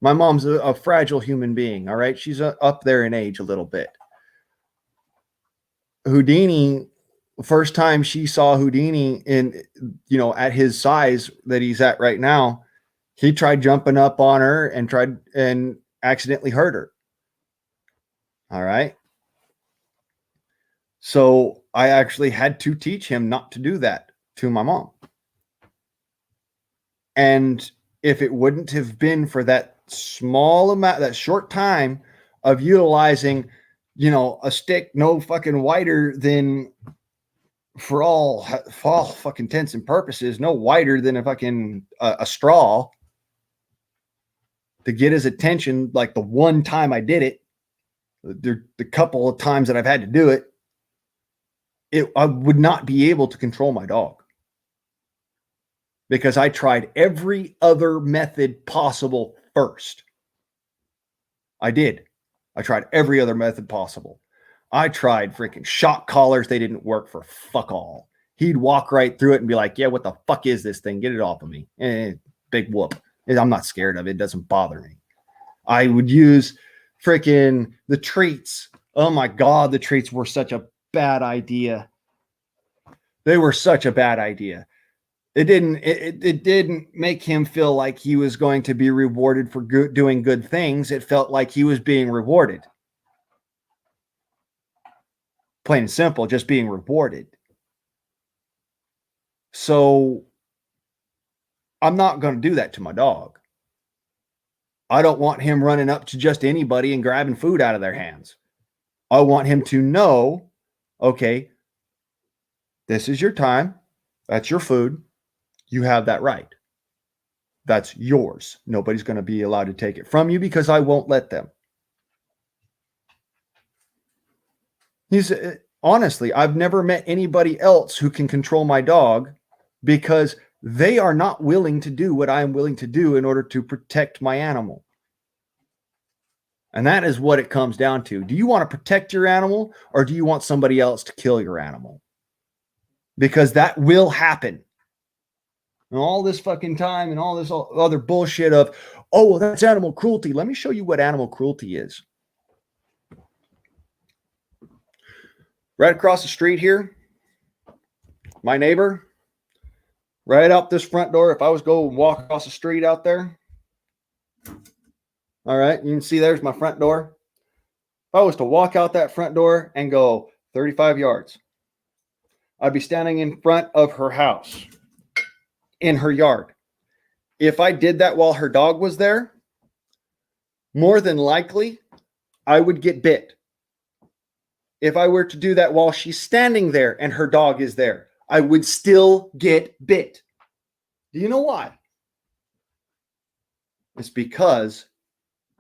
My mom's a fragile human being, all right? She's up there in age a little bit. Houdini, first time she saw Houdini at his size that he's at right now, he tried jumping up on her and accidentally hurt her. All right? So I actually had to teach him not to do that to my mom. And if it wouldn't have been for that small amount, that short time of utilizing, a stick no fucking wider than, for all fucking intents and purposes, no wider than a straw, to get his attention, like the one time I did it, the couple of times that I've had to do it, I would not be able to control my dog. Because I tried every other method possible first. I did. I tried every other method possible. I tried freaking shock collars. They didn't work for fuck all. He'd walk right through it and be like, yeah, what the fuck is this thing? Get it off of me. Big whoop. I'm not scared of it. It doesn't bother me. I would use freaking the treats. Oh my God, the treats were such a bad idea. They were such a bad idea. It didn't make him feel like he was going to be rewarded for doing good things. It felt like he was being rewarded. Plain and simple, just being rewarded. So I'm not going to do that to my dog. I don't want him running up to just anybody and grabbing food out of their hands. I want him to know, okay, this is your time. That's your food. You have that right. That's yours. Nobody's going to be allowed to take it from you because I won't let them. Honestly, I've never met anybody else who can control my dog because they are not willing to do what I am willing to do in order to protect my animal. And that is what it comes down to. Do you want to protect your animal or do you want somebody else to kill your animal? Because that will happen. And all this fucking time and all this other bullshit of, oh, well, that's animal cruelty. Let me show you what animal cruelty is. Right across the street here, my neighbor, right out this front door, if I was going to walk across the street out there, all right, you can see there's my front door. If I was to walk out that front door and go 35 yards, I'd be standing in front of her house, in her yard. If I did that while her dog was there, more than likely, I would get bit. If I were to do that while she's standing there and her dog is there, I would still get bit. Do you know why? It's because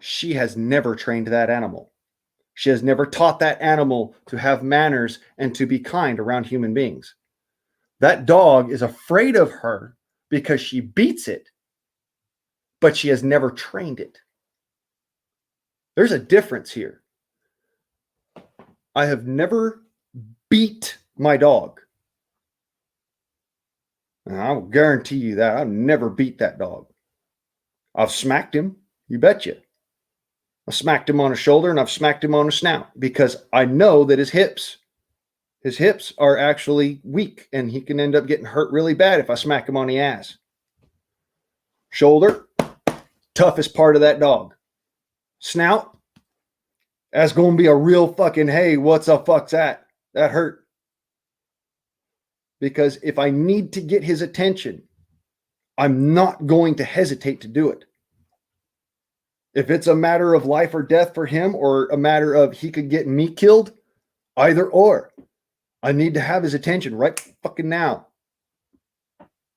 she has never trained that animal. She has never taught that animal to have manners and to be kind around human beings. That dog is afraid of her because she beats it, but she has never trained it. There's a difference here. I have never beat my dog. And I will guarantee you that I've never beat that dog. I've smacked him, you betcha. I smacked him on a shoulder and I've smacked him on a snout because I know that his hips are actually weak and he can end up getting hurt really bad if I smack him on the ass. Shoulder, toughest part of that dog. Snout, that's going to be a real fucking, hey, what's the fuck's that? That hurt. Because if I need to get his attention, I'm not going to hesitate to do it. If it's a matter of life or death for him or a matter of he could get me killed, either or. I need to have his attention right fucking now.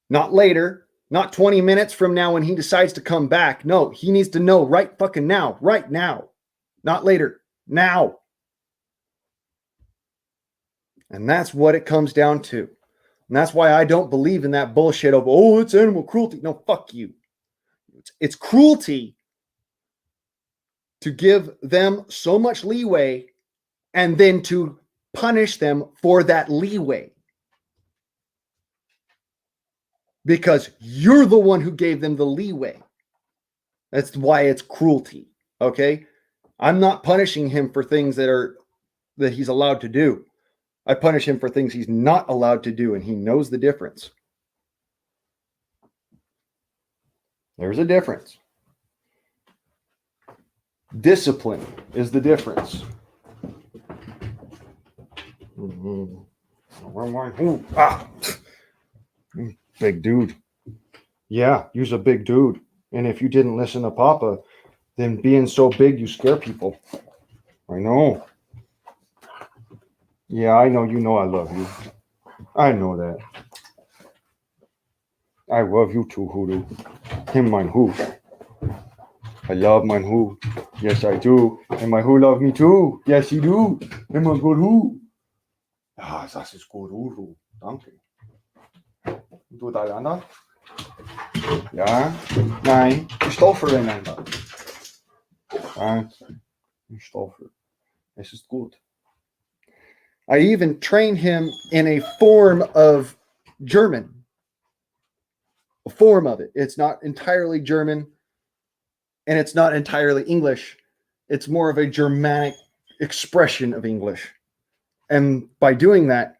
Not later, not 20 minutes from now when he decides to come back. No, he needs to know right fucking now, right now. Not later, now. And that's what it comes down to. And that's why I don't believe in that bullshit of, oh, it's animal cruelty. No, fuck you. It's cruelty to give them so much leeway and then to punish them for that leeway. Because you're the one who gave them the leeway. That's why it's cruelty. Okay? I'm not punishing him for things that he's allowed to do. I punish him for things he's not allowed to do, and he knows the difference. There's a difference. Discipline is the difference. Big dude. Yeah, you're a big dude. And if you didn't listen to Papa, then being so big, you scare people. I know. Yeah, I know. You know I love you. I know that. I love you too, Hoodoo. Him, mein Hoo. I love mein Hoo. Yes, I do. And my Hoo love me too. Yes, he do. Him a good Hoo. Ah, das ist gut, Hoodoo. Danke. Du Diana? Ja? Nein, ich stoffe einander. Nein, ich stoffe. Es ist gut. I even train him in a form of German. A form of it. It's not entirely German and it's not entirely English. It's more of a Germanic expression of English. And by doing that,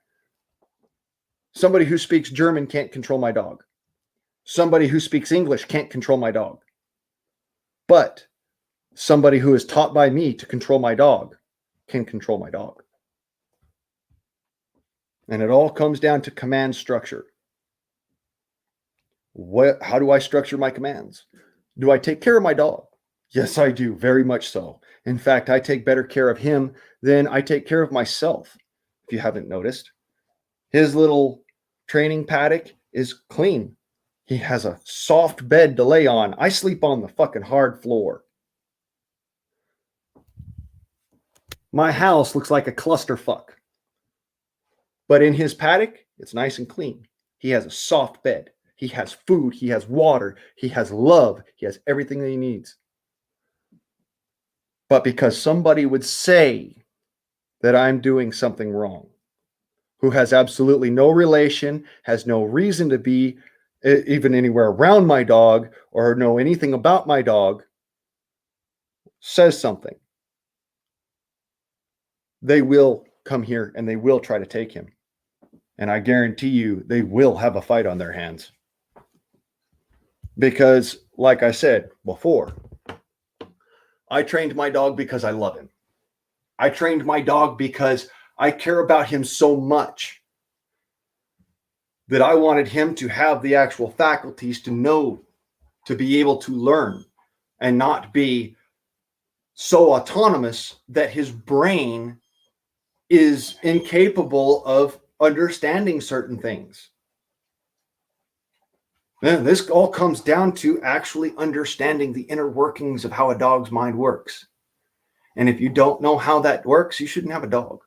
somebody who speaks German can't control my dog. Somebody who speaks English can't control my dog. But somebody who is taught by me to control my dog can control my dog. And it all comes down to command structure. How do I structure my commands? Do I take care of my dog? Yes, I do, very much so. In fact, I take better care of him than I take care of myself, if you haven't noticed. His little training paddock is clean. He has a soft bed to lay on. I sleep on the fucking hard floor. My house looks like a clusterfuck. But in his paddock, it's nice and clean. He has a soft bed. He has food. He has water. He has love. He has everything that he needs. But because somebody would say that I'm doing something wrong, who has absolutely no relation, has no reason to be even anywhere around my dog or know anything about my dog, says something, they will come here and they will try to take him. And I guarantee you, they will have a fight on their hands. Because, like I said before, I trained my dog because I love him. I trained my dog because I care about him so much that I wanted him to have the actual faculties to know, to be able to learn, and not be so autonomous that his brain is incapable of understanding certain things. And this all comes down to actually understanding the inner workings of how a dog's mind works. And if you don't know how that works, you shouldn't have a dog.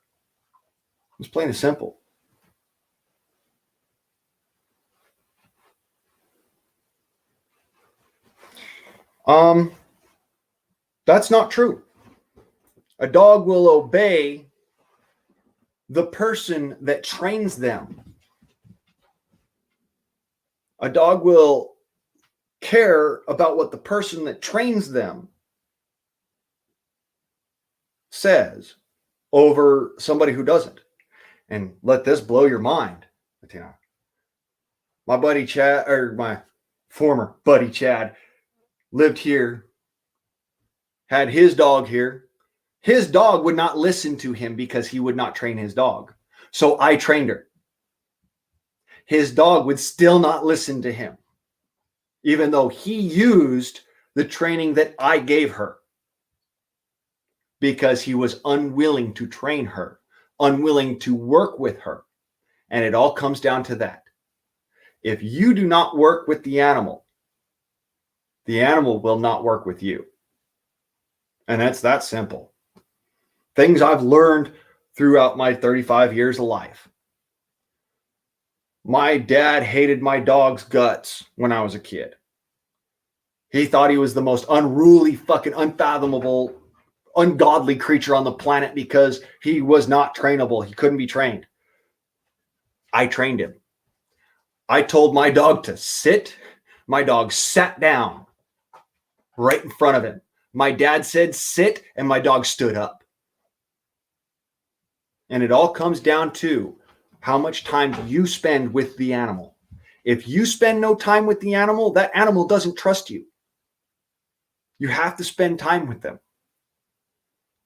It's plain and simple. That's not true. A dog will obey the person that trains them. A dog will care about what the person that trains them says over somebody who doesn't. And let this blow your mind. My buddy Chad, or my former buddy Chad, lived here, had his dog here. His dog would not listen to him because he would not train his dog. So I trained her. His dog would still not listen to him, even though he used the training that I gave her, because he was unwilling to train her, unwilling to work with her. And it all comes down to that. If you do not work with the animal will not work with you. And that's that simple. Things I've learned throughout my 35 years of life. My dad hated my dog's guts when I was a kid. He thought he was the most unruly, fucking unfathomable, ungodly creature on the planet because he was not trainable. He couldn't be trained. I trained him. I told my dog to sit. My dog sat down right in front of him. My dad said sit, and my dog stood up. And it all comes down to how much time do you spend with the animal. If you spend no time with the animal, that animal doesn't trust you. You have to spend time with them.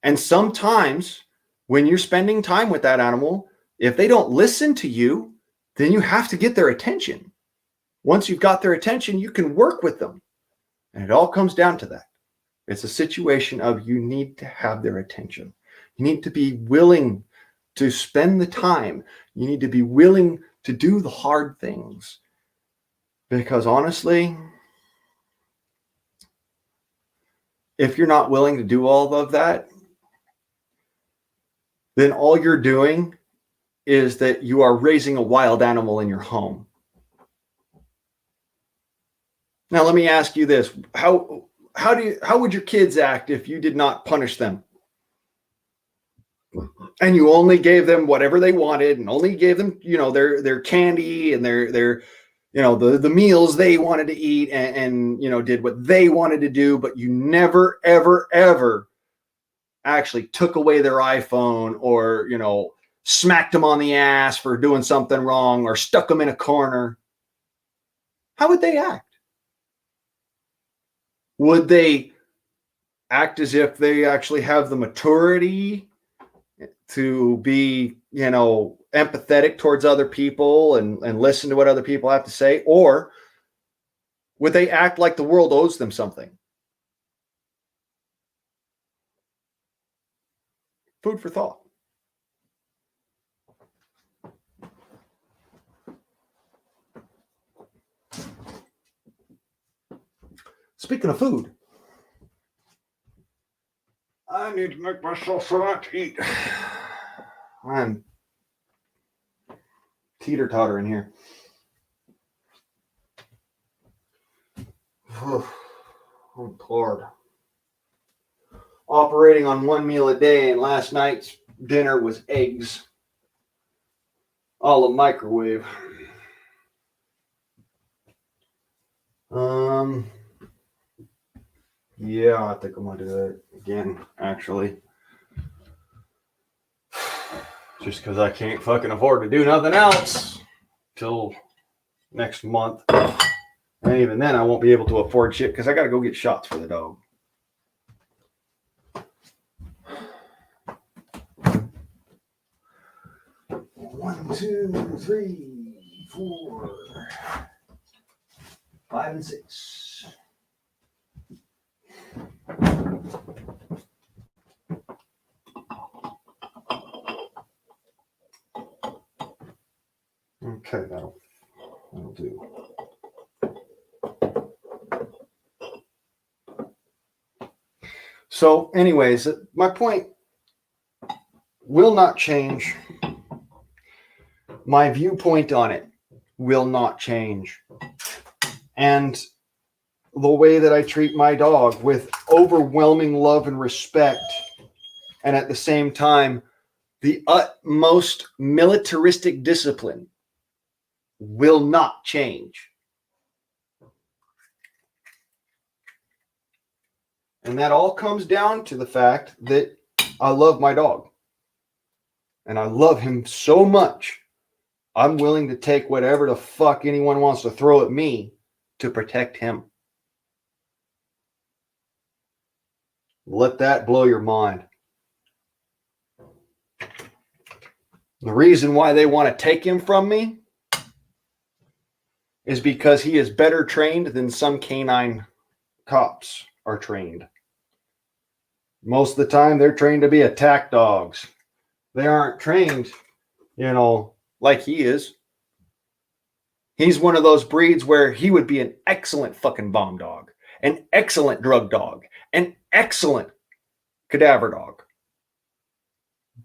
And sometimes when you're spending time with that animal, if they don't listen to you, then you have to get their attention. Once you've got their attention, you can work with them. And it all comes down to that. It's a situation of you need to have their attention. You need to be willing to spend the time. You need to be willing to do the hard things. Because honestly, if you're not willing to do all of that, then all you're doing is that you are raising a wild animal in your home. Now, let me ask you this. How would your kids act if you did not punish them? And you only gave them whatever they wanted and only gave them, their candy and their the meals they wanted to eat and did what they wanted to do, but you never, ever, ever actually took away their iPhone or, smacked them on the ass for doing something wrong or stuck them in a corner. how would they act? Would they act as if they actually have the maturity to be, empathetic towards other people and listen to what other people have to say? Or would they act like the world owes them something? Food for thought. Speaking of food, I need to make myself something to eat. I'm teeter-totter in here. Oh, Lord. Operating on one meal a day, and last night's dinner was eggs. All a microwave. Yeah, I think I'm gonna do that again, actually. Just because I can't fucking afford to do nothing else till next month. And even then, I won't be able to afford shit because I gotta go get shots for the dog. One, two, three, 4, 5, and 6. Okay, that'll do. So, anyways, my point will not change. My viewpoint on it will not change. And the way that I treat my dog with overwhelming love and respect, and at the same time, the utmost militaristic discipline will not change. And that all comes down to the fact that I love my dog. And I love him so much, I'm willing to take whatever the fuck anyone wants to throw at me to protect him. Let that blow your mind. The reason why they want to take him from me is because he is better trained than some canine cops are trained. Most of the time, they're trained to be attack dogs. They aren't trained, like he is. He's one of those breeds where he would be an excellent fucking bomb dog, an excellent drug dog, an excellent cadaver dog.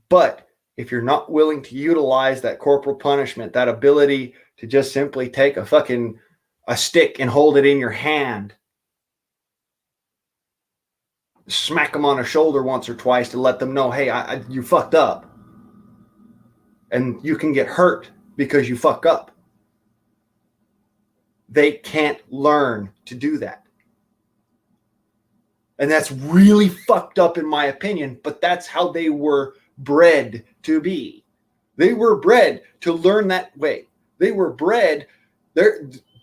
But if you're not willing to utilize that corporal punishment, that ability to just simply take a stick and hold it in your hand, smack them on the shoulder once or twice to let them know, hey, you fucked up. And you can get hurt because you fuck up. They can't learn to do that. And that's really fucked up in my opinion, but that's how they were bred to be. They were bred to learn that way. They were bred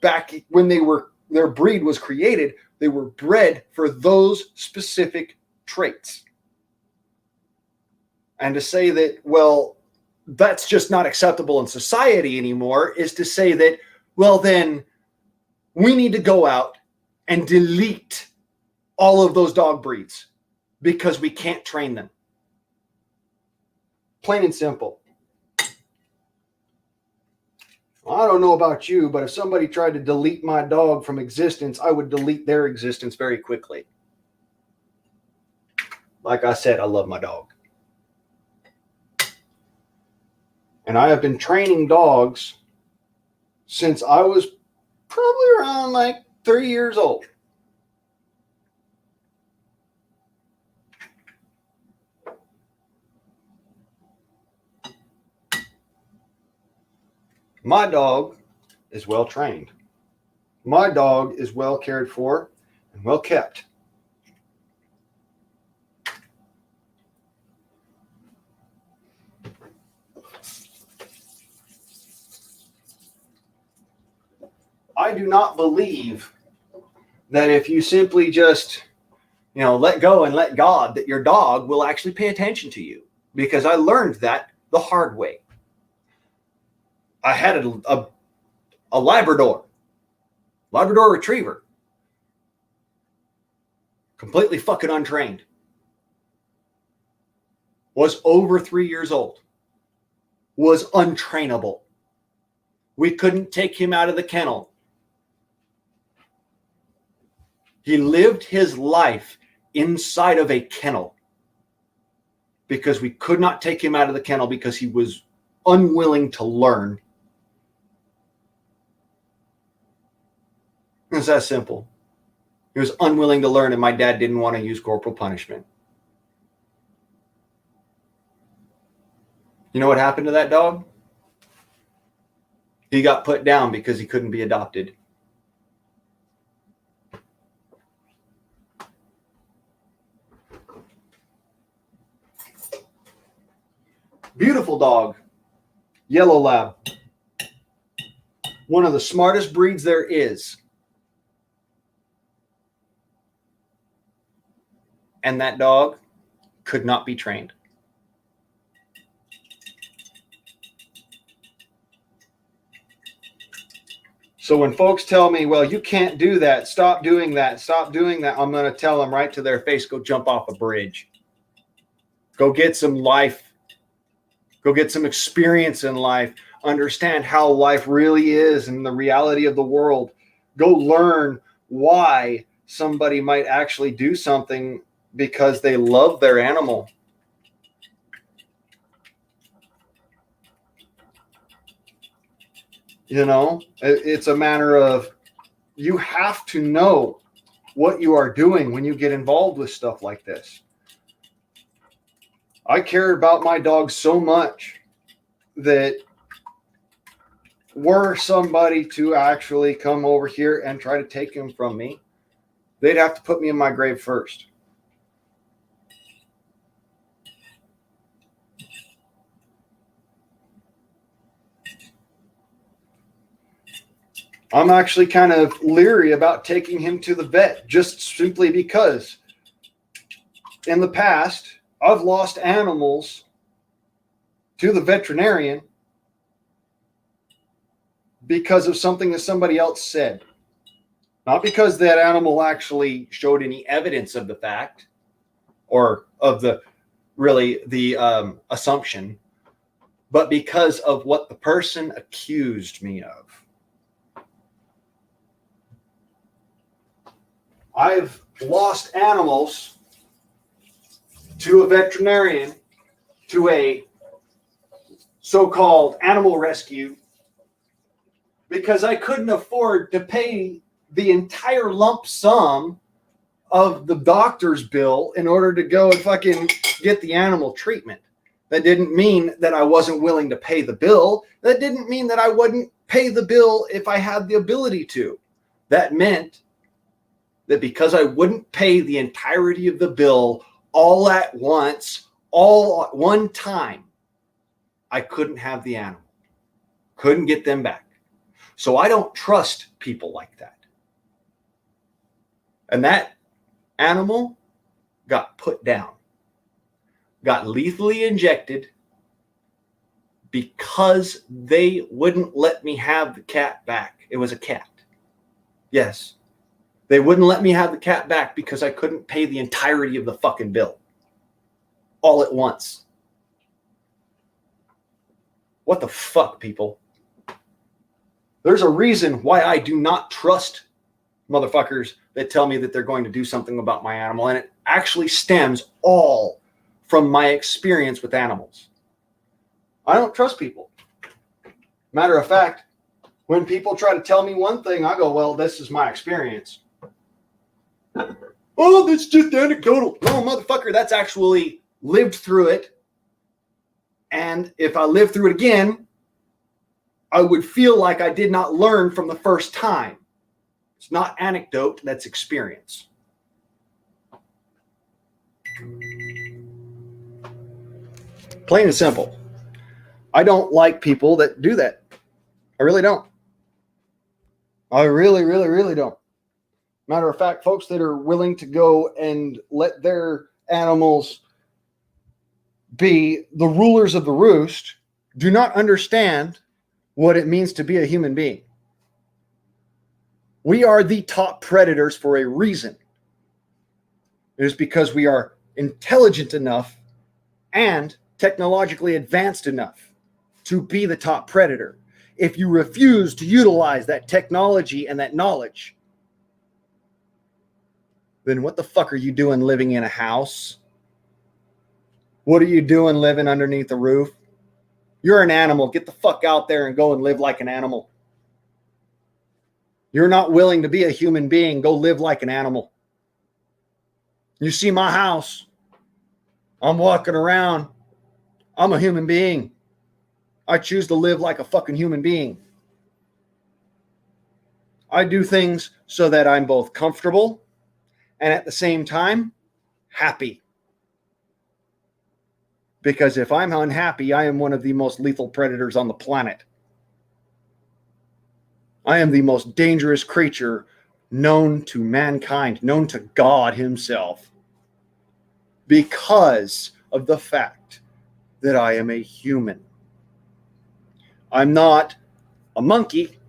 back when their breed was created, they were bred for those specific traits. And to say that, well, that's just not acceptable in society anymore is to say that, well, then we need to go out and delete all of those dog breeds because we can't train them. Plain and simple. I don't know about you, but if somebody tried to delete my dog from existence, I would delete their existence very quickly. Like I said, I love my dog. And I have been training dogs since I was probably around like 3 years old. My dog is well trained. My dog is well cared for and well kept. I do not believe that if you simply just, let go and let God, that your dog will actually pay attention to you. Because I learned that the hard way. I had a Labrador retriever. Completely fucking untrained. Was over 3 years old. Was untrainable. We couldn't take him out of the kennel. He lived his life inside of a kennel because we could not take him out of the kennel because he was unwilling to learn. It's that simple. He was unwilling to learn, and my dad didn't want to use corporal punishment. You know what happened to that dog? He got put down because he couldn't be adopted. Beautiful dog. Yellow lab. One of the smartest breeds there is. And that dog could not be trained. So when folks tell me, well, you can't do that, stop doing that, I'm going to tell them right to their face, go jump off a bridge. Go get some life. Go get some experience in life. Understand how life really is and the reality of the world. Go learn why somebody might actually do something because they love their animal. It's a matter of you have to know what you are doing when you get involved with stuff like this. I care about my dog so much that were somebody to actually come over here and try to take him from me, they'd have to put me in my grave first. I'm actually kind of leery about taking him to the vet just simply because in the past, I've lost animals to the veterinarian because of something that somebody else said. Not because that animal actually showed any evidence of the fact or of the assumption, but because of what the person accused me of. I've lost animals to a veterinarian, to a so-called animal rescue, because I couldn't afford to pay the entire lump sum of the doctor's bill in order to go and fucking get the animal treatment. That didn't mean that I wasn't willing to pay the bill. That didn't mean that I wouldn't pay the bill if I had the ability to. That meant that because I wouldn't pay the entirety of the bill all at once, all at one time, I couldn't have the animal. Couldn't get them back. So I don't trust people like that. And that animal got put down, got lethally injected because they wouldn't let me have the cat back. It was a cat. Yes. They wouldn't let me have the cat back because I couldn't pay the entirety of the fucking bill all at once. What the fuck, people? There's a reason why I do not trust motherfuckers that tell me that they're going to do something about my animal, and it actually stems all from my experience with animals. I don't trust people. Matter of fact, when people try to tell me one thing, I go, well, this is my experience. Oh, that's just anecdotal. No, motherfucker, that's actually lived through it. And if I lived through it again, I would feel like I did not learn from the first time. It's not anecdote, that's experience. Plain and simple. I don't like people that do that. I really don't. I really, really, really don't. Matter of fact, folks that are willing to go and let their animals be the rulers of the roost do not understand what it means to be a human being. We are the top predators for a reason. It is because we are intelligent enough and technologically advanced enough to be the top predator. If you refuse to utilize that technology and that knowledge, then what the fuck are you doing living in a house? What are you doing living underneath a roof? You're an animal. Get the fuck out there and go and live like an animal. You're not willing to be a human being. Go live like an animal. You see my house. I'm walking around. I'm a human being. I choose to live like a fucking human being. I do things so that I'm both comfortable and at the same time happy. Because if I'm unhappy, I am one of the most lethal predators on the planet. I am the most dangerous creature known to mankind, known to God himself, because of the fact that I am a human. I'm not a monkey,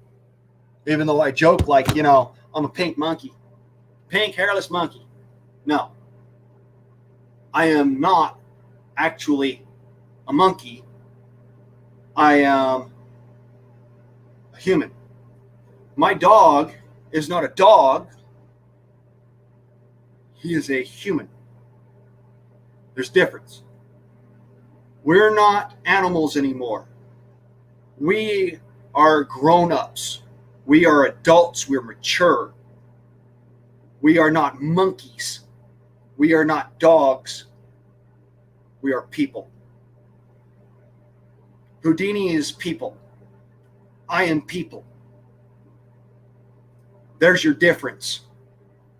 even though I joke like, you know, I'm a pink monkey, pink hairless monkey. No, I am not actually a monkey. I am a human. My dog is not a dog. He is a human. There's difference. We're not animals anymore. We are grown-ups. We are adults. We're mature. We are not monkeys. We are not dogs. We are people. Houdini is people. I am people. There's your difference.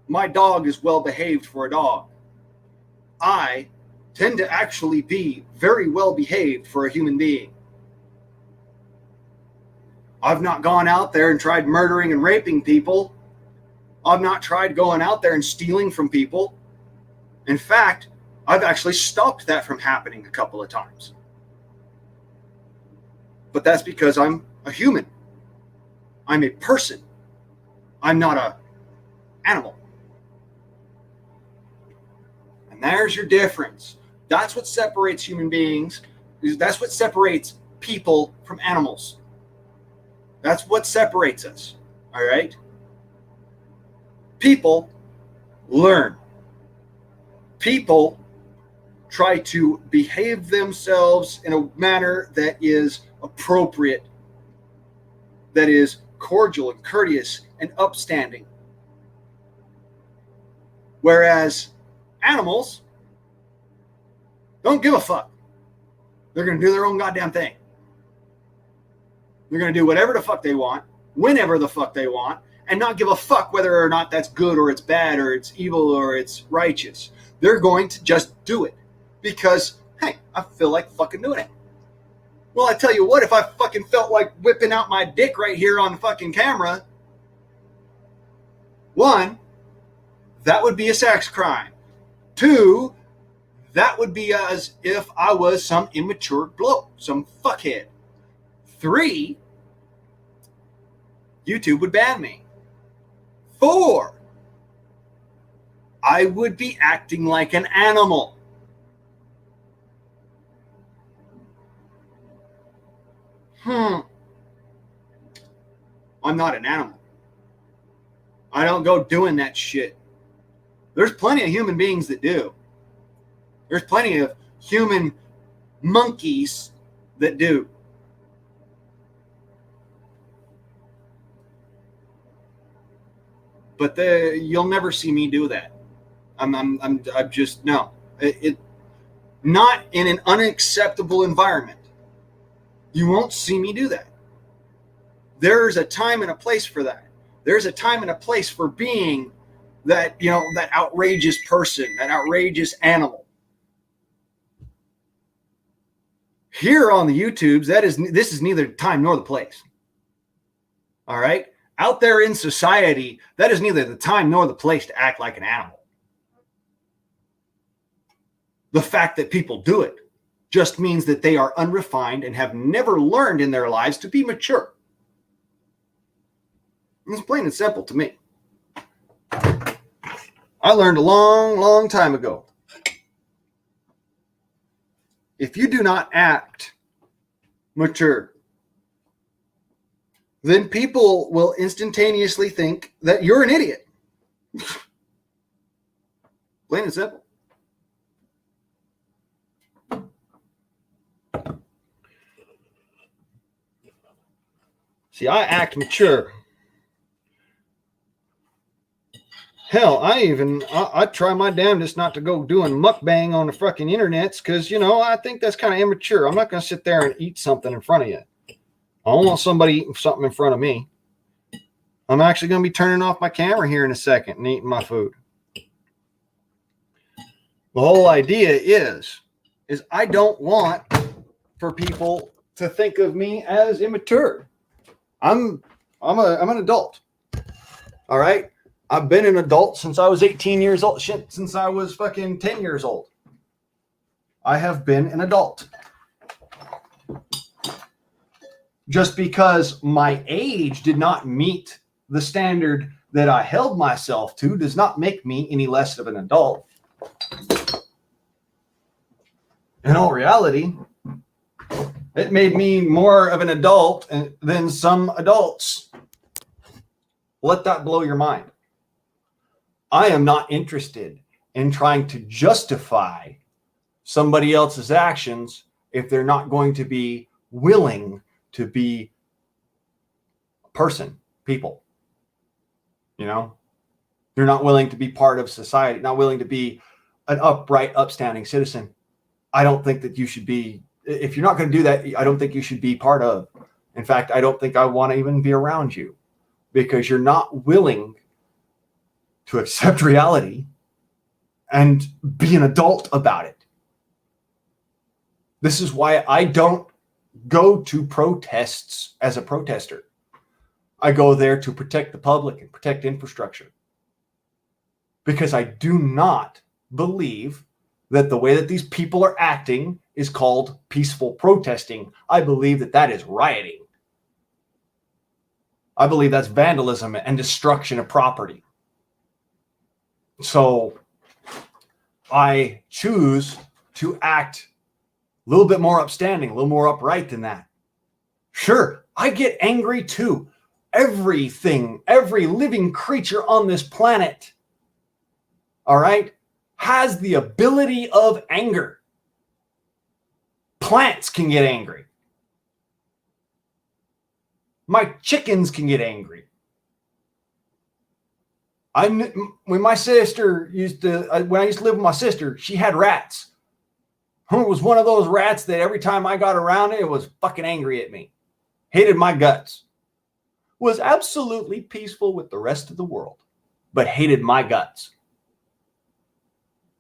My dog is well behaved for a dog. I tend to actually be very well behaved for a human being. I've not gone out there and tried murdering and raping people. I've not tried going out there and stealing from people. In fact, I've actually stopped that from happening a couple of times. But that's because I'm a human. I'm a person. I'm not an animal. And there's your difference. That's what separates human beings. That's what separates people from animals. That's what separates us. All right? People learn. People try to behave themselves in a manner that is appropriate, that is cordial and courteous and upstanding. Whereas animals don't give a fuck. They're going to do their own goddamn thing. They're going to do whatever the fuck they want, whenever the fuck they want, and not give a fuck whether or not that's good or it's bad or it's evil or it's righteous. They're going to just do it because, hey, I feel like fucking doing it. Well, I tell you what, if I fucking felt like whipping out my dick right here on the fucking camera, one, that would be a sex crime. Two, that would be as if I was some immature bloke, some fuckhead. Three, YouTube would ban me. Four, I would be acting like an animal. I'm not an animal. I don't go doing that shit. There's plenty of human beings that do. There's plenty of human monkeys that do. But you'll never see me do that. I'm just no. It not in an unacceptable environment. You won't see me do that. There's a time and a place for that. There's a time and a place for being that, you know, that outrageous person, that outrageous animal. Here on the YouTubes, this is neither the time nor the place. All right? Out there in society, that is neither the time nor the place to act like an animal. The fact that people do it just means that they are unrefined and have never learned in their lives to be mature. It's plain and simple to me. I learned a long, long time ago. If you do not act mature, then people will instantaneously think that you're an idiot. Plain and simple. See, I act mature. Hell, I try my damnedest not to go doing mukbang on the fucking internets because, I think that's kind of immature. I'm not going to sit there and eat something in front of you. I don't want somebody eating something in front of me. I'm actually going to be turning off my camera here in a second and eating my food. The whole idea is I don't want for people to think of me as immature. I'm an adult. All right. I've been an adult since I was 18 years old. Shit, since I was fucking 10 years old. I have been an adult. Just because my age did not meet the standard that I held myself to does not make me any less of an adult. In all reality, it made me more of an adult than some adults. Let that blow your mind. I am not interested in trying to justify somebody else's actions if they're not going to be willing to be a person, people. They're not willing to be part of society, not willing to be an upright, upstanding citizen. I don't think that you should be, if you're not going to do that, I don't think you should be part of. In fact, I don't think I want to even be around you because you're not willing to accept reality and be an adult about it. This is why I don't go to protests as a protester. I go there to protect the public and protect infrastructure. Because I do not believe that the way that these people are acting is called peaceful protesting. I believe that that is rioting. I believe that's vandalism and destruction of property. So I choose to act a little bit more upstanding, a little more upright than that. Sure, I get angry too. Everything, every living creature on this planet, all right, has the ability of anger. Plants can get angry. My chickens can get angry. When I used to live with my sister, she had rats. It was one of those rats that every time I got around it was fucking angry at me. Hated my guts. Was absolutely peaceful with the rest of the world, but hated my guts.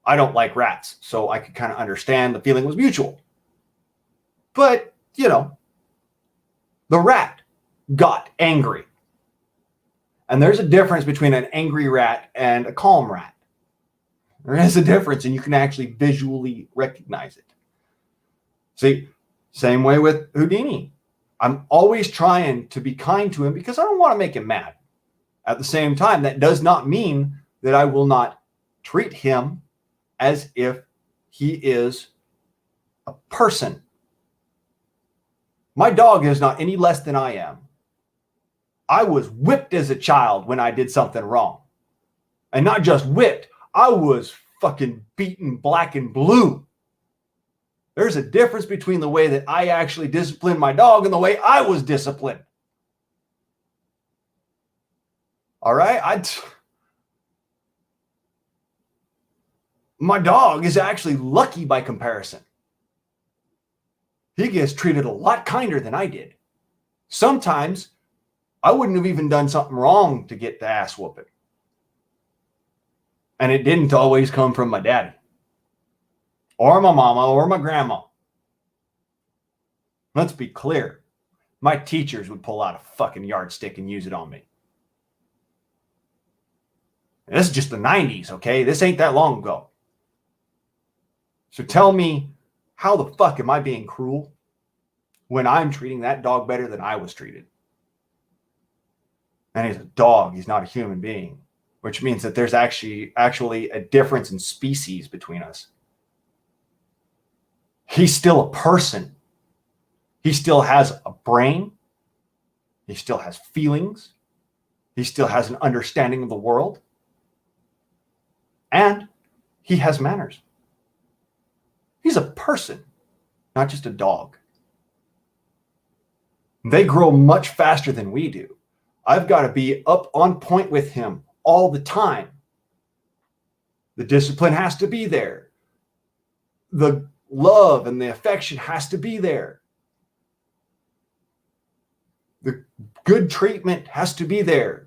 I don't like rats, so I could kind of understand the feeling was mutual. But, the rat got angry. And there's a difference between an angry rat and a calm rat. There is a difference, and you can actually visually recognize it. See, same way with Houdini. I'm always trying to be kind to him because I don't want to make him mad. At the same time, that does not mean that I will not treat him as if he is a person. My dog is not any less than I am. I was whipped as a child when I did something wrong. And not just whipped, I was fucking beaten black and blue. There's a difference between the way that I actually disciplined my dog and the way I was disciplined. All right? My dog is actually lucky by comparison. He gets treated a lot kinder than I did. Sometimes I wouldn't have even done something wrong to get the ass whooping. And it didn't always come from my daddy or my mama or my grandma. Let's be clear. My teachers would pull out a fucking yardstick and use it on me. This is just the 90s, okay? This ain't that long ago. So tell me, how the fuck am I being cruel when I'm treating that dog better than I was treated? And he's a dog. He's not a human being, which means that there's actually a difference in species between us. He's still a person. He still has a brain. He still has feelings. He still has an understanding of the world. And he has manners. He's a person, not just a dog. They grow much faster than we do. I've got to be up on point with him all the time. The discipline has to be there. The love and the affection has to be there. The good treatment has to be there.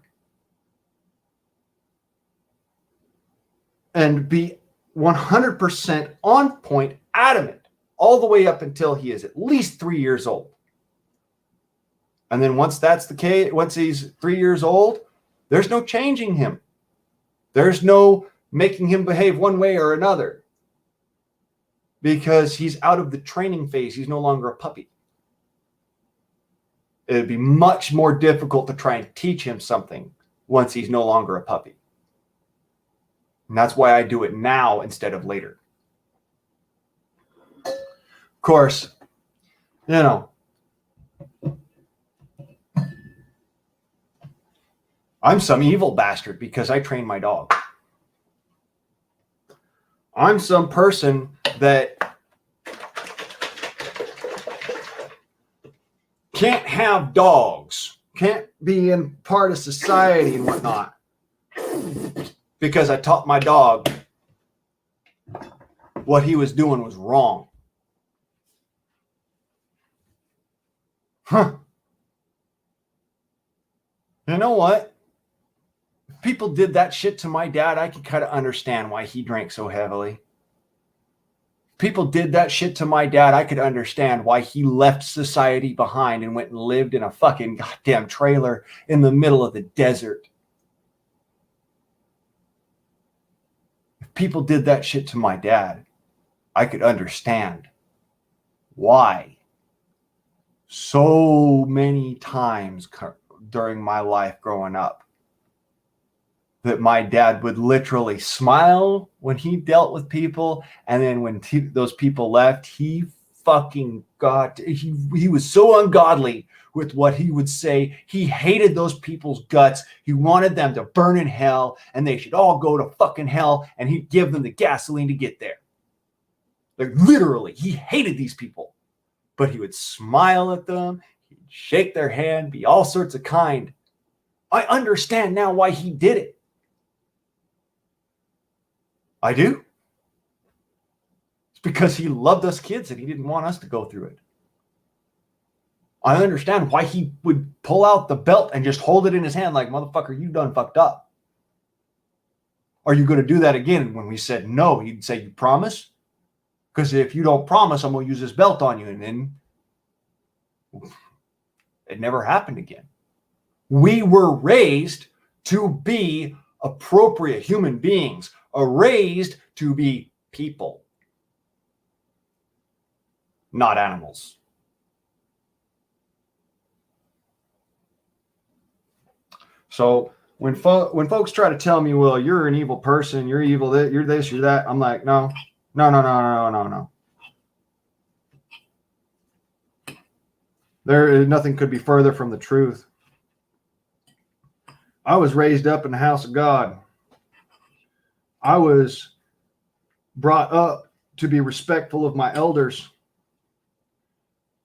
And be 100% on point, adamant, all the way up until he is at least 3 years old. And then once that's the case, once he's 3 years old, there's no changing him. There's no making him behave one way or another, because he's out of the training phase. He's no longer a puppy. It'd be much more difficult to try and teach him something once he's no longer a puppy. And that's why I do it now instead of later. Of course, you know, I'm some evil bastard because I train my dog. I'm some person that can't have dogs, can't be in part of society and whatnot, because I taught my dog what he was doing was wrong. Huh. You know what? If people did that shit to my dad, I could kind of understand why he drank so heavily. If people did that shit to my dad, I could understand why he left society behind and went and lived in a fucking goddamn trailer in the middle of the desert. People did that shit to my dad, I could understand why so many times during my life growing up that my dad would literally smile when he dealt with people, and then when those people left, he fucking he was so ungodly with what he would say. He hated those people's guts. He wanted them to burn in hell, and they should all go to fucking hell, and he'd give them the gasoline to get there. Like, literally, he hated these people. But he would smile at them, he'd shake their hand, be all sorts of kind. I understand now why he did it. I do. It's because he loved us kids and he didn't want us to go through it. I understand why he would pull out the belt and just hold it in his hand like, motherfucker, you done fucked up. Are you going to do that again? And when we said no, he'd say, you promise? Because if you don't promise, I'm going to use this belt on you. And then it never happened again. We were raised to be appropriate human beings, raised to be people, not animals. So when folks try to tell me, well, you're an evil person, you're evil, you're this, you're that, I'm like, no. Nothing could be further from the truth. I was raised up in the house of God. I was brought up to be respectful of my elders.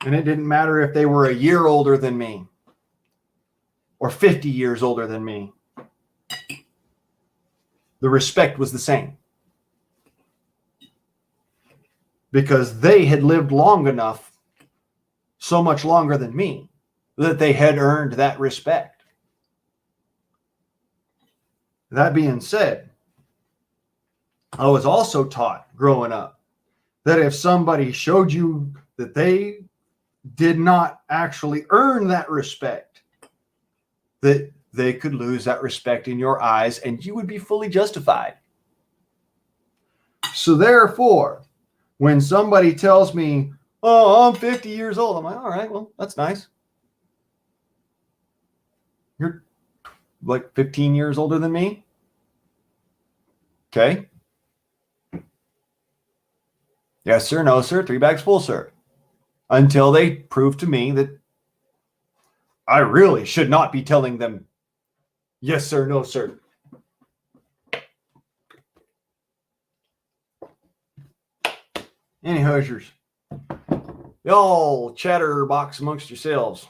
And it didn't matter if they were a year older than me or 50 years older than me. The respect was the same. Because they had lived long enough, so much longer than me, that they had earned that respect. That being said, I was also taught growing up that if somebody showed you that they did not actually earn that respect, that they could lose that respect in your eyes and you would be fully justified. So therefore, when somebody tells me, oh, I'm 50 years old, I'm like, all right, well, that's nice. You're like 15 years older than me? Okay. Yes, sir. No, sir. 3 bags full, sir. Until they prove to me that I really should not be telling them, yes, sir. No, sir. Any Hoosiers, y'all chatterbox amongst yourselves.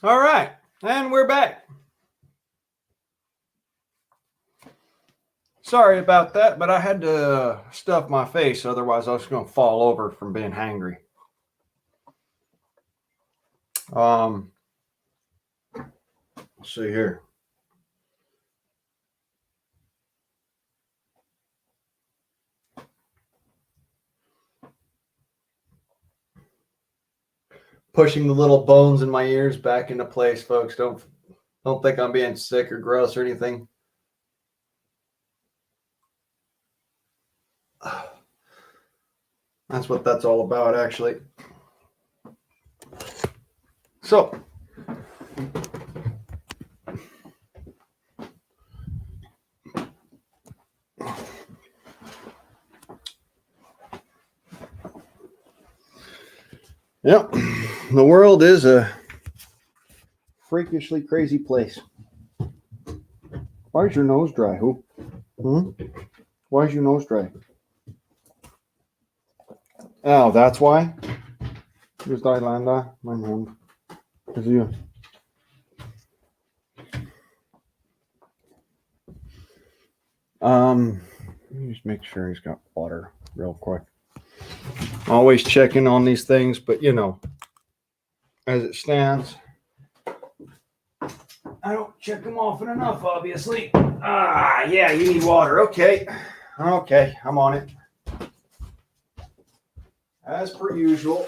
All right, and we're back. Sorry about that, but I had to stuff my face, otherwise I was going to fall over from being hangry. Let's see here. Pushing the little bones in my ears back into place, folks. Don't think I'm being sick or gross or anything. That's what that's all about, actually. So, yep, the world is a freakishly crazy place. Why is your nose dry? Who? Why is your nose dry? Oh, that's why? Just Islanda, mein Hund. Is you? Let me just make sure he's got water real quick. Always checking on these things, but you know, as it stands, I don't check them often enough, obviously. Yeah, you need water. Okay, I'm on it. As per usual.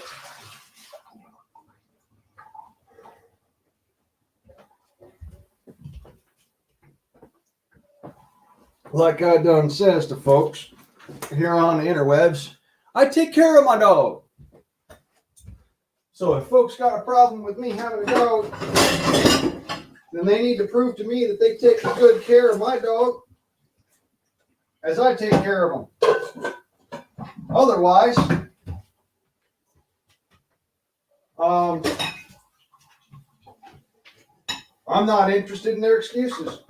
Like I done says to folks here on the interwebs, I take care of my dog. So if folks got a problem with me having a dog, then they need to prove to me that they take good care of my dog as I take care of them. Otherwise, I'm not interested in their excuses.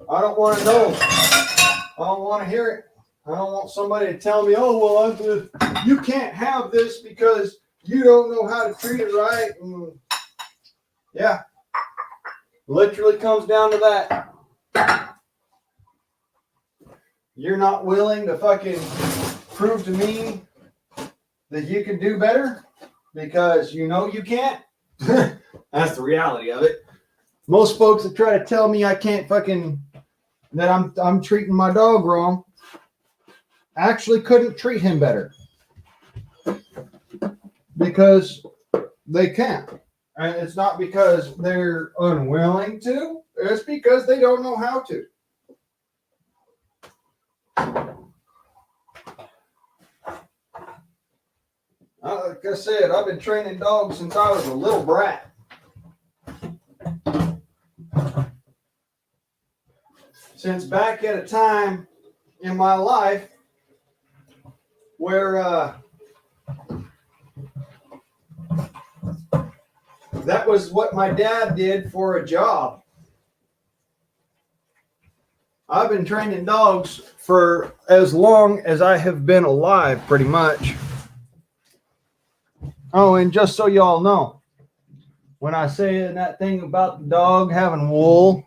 I don't want to know. I don't want to hear it. I don't want somebody to tell me, oh, well, you can't have this because you don't know how to treat it right. And yeah, literally comes down to that. You're not willing to fucking prove to me that you can do better because you know you can't. That's the reality of it. Most folks that try to tell me I can't fucking, that I'm treating my dog wrong, actually couldn't treat him better because they can't. And it's not because they're unwilling to, it's because they don't know how to. Like I said, I've been training dogs since I was a little brat. Since back at a time in my life where that was what my dad did for a job. I've been training dogs for as long as I have been alive, pretty much. Oh, and just so y'all know, when I say that thing about the dog having wool,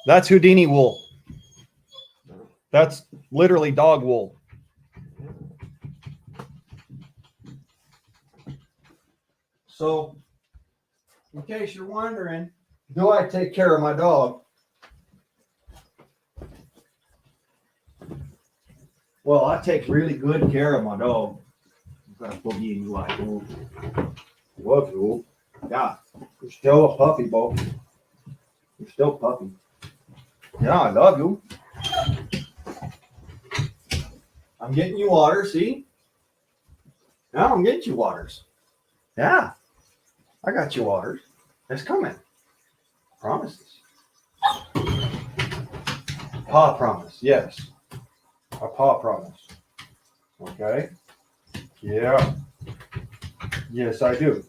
that's Houdini wool. That's literally dog wool. So, in case you're wondering, do I take care of my dog? Well, I take really good care of my dog. What you? Yeah, you're still a puppy, boy. You're still a puppy. Yeah, I love you. I'm getting you water, see? Now I'm getting you waters. Yeah, I got you waters. It's coming. Promises. Paw promise, yes. A paw promise. Okay? Yeah. Yes, I do.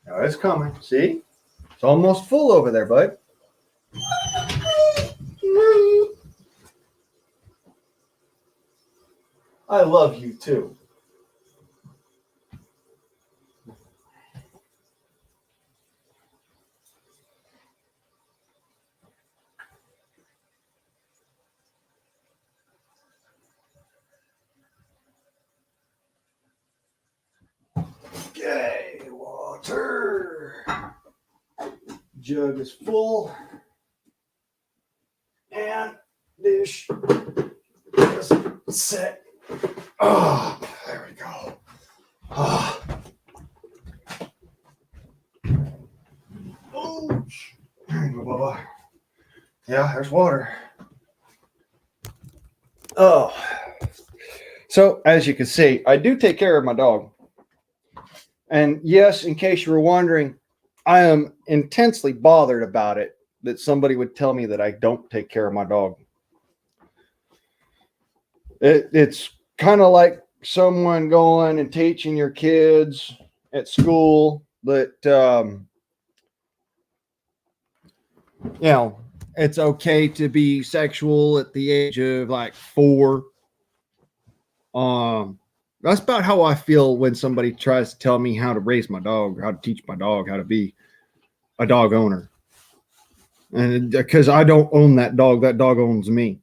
Now it's coming. See? It's almost full over there, bud. I love you too. water. Jug is full. And dish is set. Oh, there we go. Oh. Oh, there you go, Bubba. Yeah, there's water. Oh. So, as you can see, I do take care of my dog. And yes, in case you were wondering, I am intensely bothered about it that somebody would tell me that I don't take care of my dog. It's kind of like someone going and teaching your kids at school that, you know, it's okay to be sexual at the age of like 4. That's about how I feel when somebody tries to tell me how to raise my dog, how to teach my dog, how to be a dog owner. And because I don't own that dog owns me.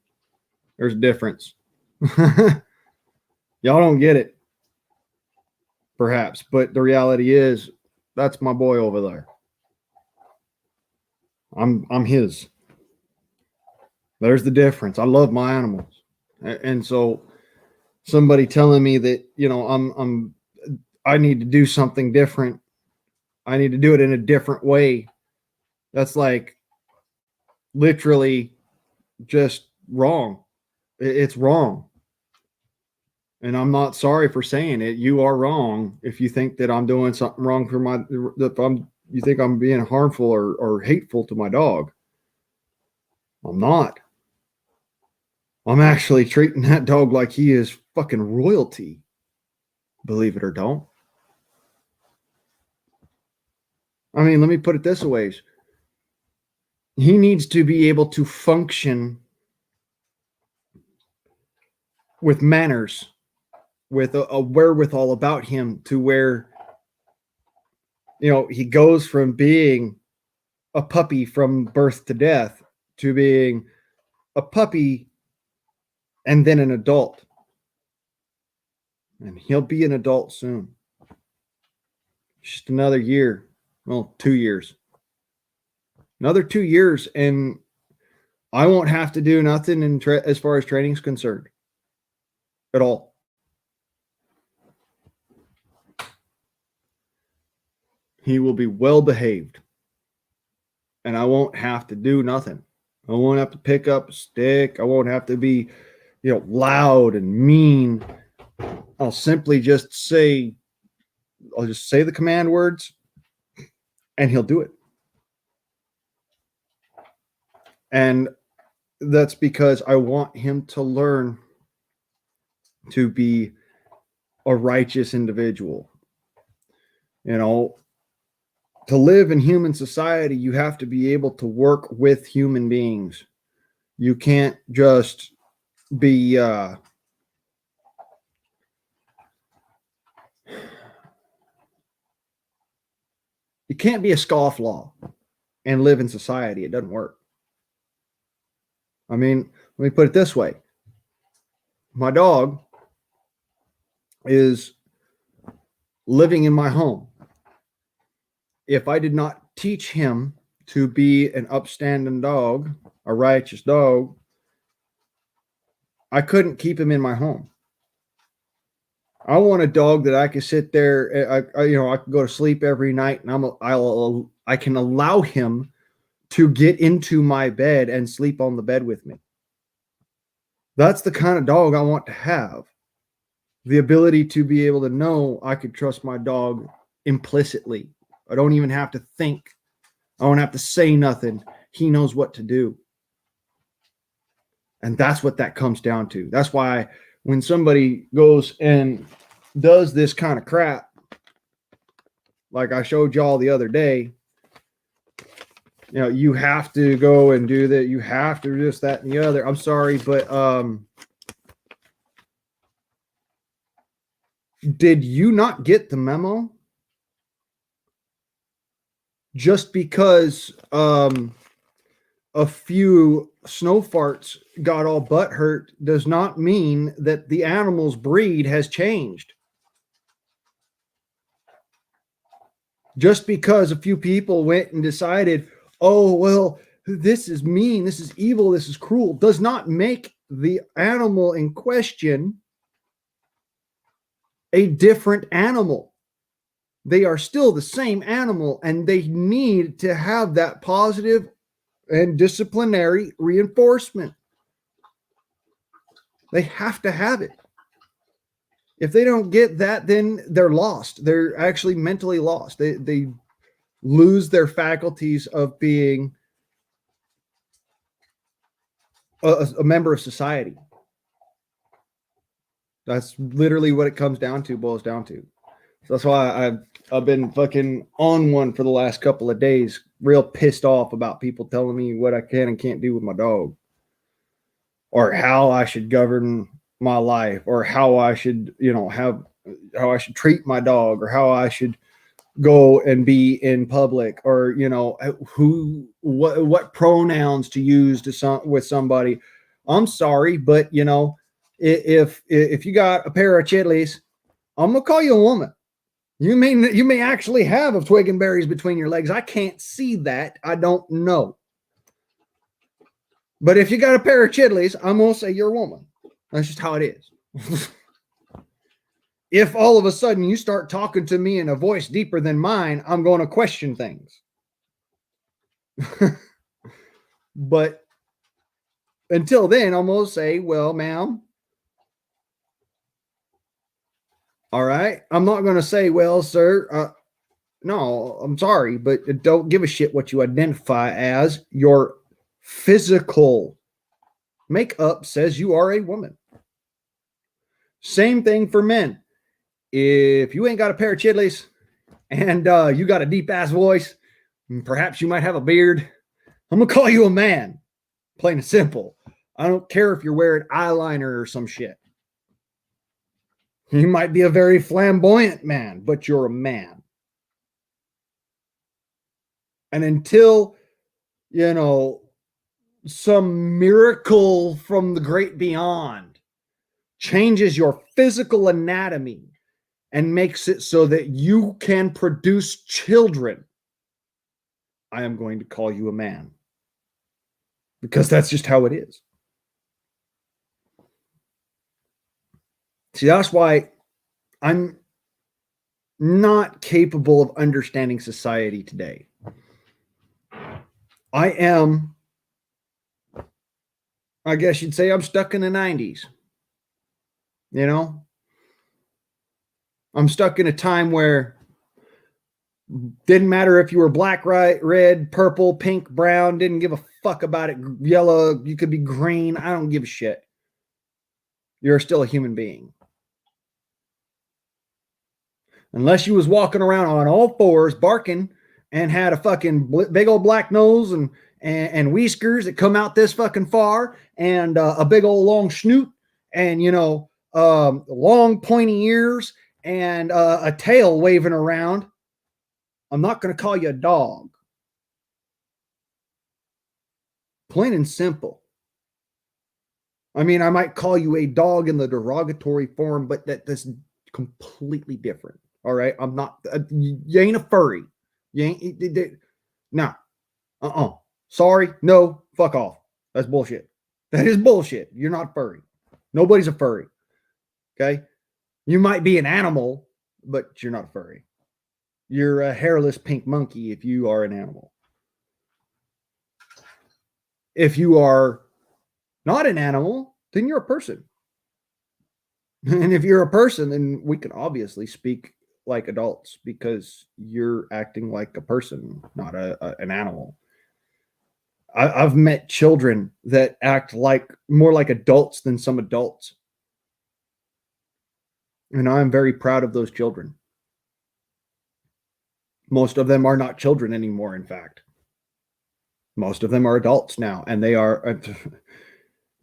There's a difference. Y'all don't get it, perhaps, but the reality is that's my boy over there. I'm his. There's the difference. I love my animals. And so somebody telling me that, you know, I need to do something different. I need to do it in a different way. That's like literally just wrong. It's wrong. And I'm not sorry for saying it. You are wrong if you think that I'm doing something wrong for you think I'm being harmful or hateful to my dog. I'm not. I'm actually treating that dog like he is fucking royalty. Believe it or don't. I mean, let me put it this way. He needs to be able to function with manners, with a wherewithal about him to where, you know, he goes from being a puppy from birth to death to being a puppy and then an adult. And he'll be an adult soon. Just another year. Well, 2 years. Another 2 years, and I won't have to do nothing as far as training is concerned at all. He will be well behaved, and I won't have to do nothing. I won't have to pick up a stick. I won't have to be, you know, loud and mean. I'll simply just say the command words, and he'll do it. And that's because I want him to learn to be a righteous individual. You know, to live in human society, you have to be able to work with human beings. You can't just be you can't be a scofflaw and live in society. It doesn't work. I mean, let me put it this way. My dog is living in my home. If I did not teach him to be an upstanding dog, a righteous dog, I couldn't keep him in my home. I want a dog that I can sit there. I can go to sleep every night, and I can allow him to get into my bed and sleep on the bed with me. That's the kind of dog I want to have. The ability to be able to know I could trust my dog implicitly. I don't even have to think. I don't have to say nothing. He knows what to do. And that's what that comes down to. That's why when somebody goes and does this kind of crap, like I showed y'all the other day, you know, you have to go and do that. You have to do this, that, and the other. I'm sorry, but did you not get the memo? Just because a few snow farts got all butthurt does not mean that the animal's breed has changed. Just because a few people went and decided, oh, well, this is mean, this is evil, this is cruel, does not make the animal in question a different animal. They are still the same animal, and they need to have that positive and disciplinary reinforcement. They have to have it. If they don't get that, then they're lost. They're actually mentally lost. They lose their faculties of being a member of society. That's literally what it boils down to. So that's why I've been fucking on one for the last couple of days, real pissed off about people telling me what I can and can't do with my dog, or how I should govern my life, or how I should, how I should treat my dog, or how I should go and be in public, or what pronouns to use with somebody. I'm sorry, but if you got a pair of chitlins, I'm gonna call you a woman. You may actually have a twig and berries between your legs. I can't see that. I don't know. But if you got a pair of chitlins, I'm gonna say you're a woman. That's just how it is. If all of a sudden you start talking to me in a voice deeper than mine, I'm going to question things. But until then, I'm going to say, well, ma'am. All right. I'm not going to say, well, sir. No, I'm sorry, but don't give a shit what you identify as. Your physical makeup says you are a woman. Same thing for men. If you ain't got a pair of chitlins and you got a deep ass voice, and perhaps you might have a beard, I'm gonna call you a man. Plain and simple. I don't care if you're wearing eyeliner or some shit. You might be a very flamboyant man, but you're a man. And until, some miracle from the great beyond changes your physical anatomy and makes it so that you can produce children, I am going to call you a man. Because that's just how it is. See, that's why I'm not capable of understanding society today. I guess you'd say I'm stuck in the 90s. I'm stuck in a time where didn't matter if you were black, red, purple, pink, brown, didn't give a fuck about it. Yellow, you could be green. I don't give a shit. You're still a human being. Unless you was walking around on all fours, barking, and had a fucking big old black nose and whiskers that come out this fucking far, and a big old long snoot, and long pointy ears, and a tail waving around, I'm not going to call you a dog. Plain and simple. I mean, I might call you a dog in the derogatory form, but that's completely different. All right. I'm not, you ain't a furry. You ain't, no. Sorry. No, fuck off. That's bullshit. That is bullshit. You're not furry. Nobody's a furry. Okay. You might be an animal, but you're not furry. You're a hairless pink monkey if you are an animal. If you are not an animal, then you're a person. And if you're a person, then we can obviously speak like adults because you're acting like a person, not an animal. I've met children that act more like adults than some adults. And I'm very proud of those children. Most of them are not children anymore, in fact. Most of them are adults now, and they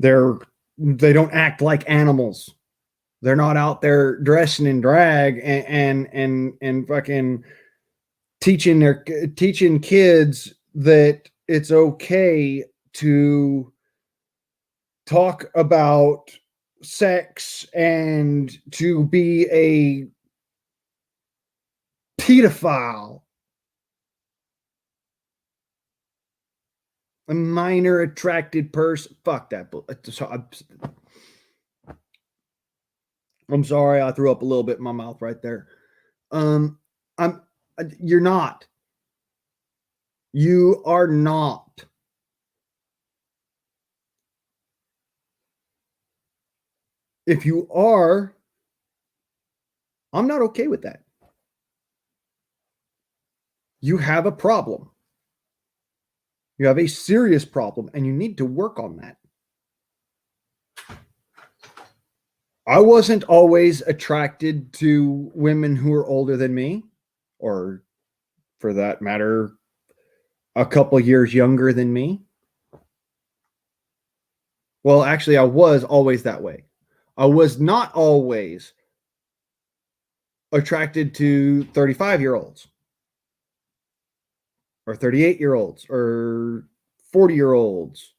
don't act like animals. They're not out there dressing in drag and fucking teaching kids that it's okay to talk about sex and to be a pedophile A minor attracted person. Fuck that. I'm sorry. I threw up a little bit in my mouth right there. You're not. You are not. If you are, I'm not okay with that. You have a problem. You have a serious problem, and you need to work on that. I wasn't always attracted to women who are older than me, or for that matter, a couple years younger than me. Well, actually, I was always that way. I was not always attracted to 35-year-olds or 38-year-olds or 40-year-olds.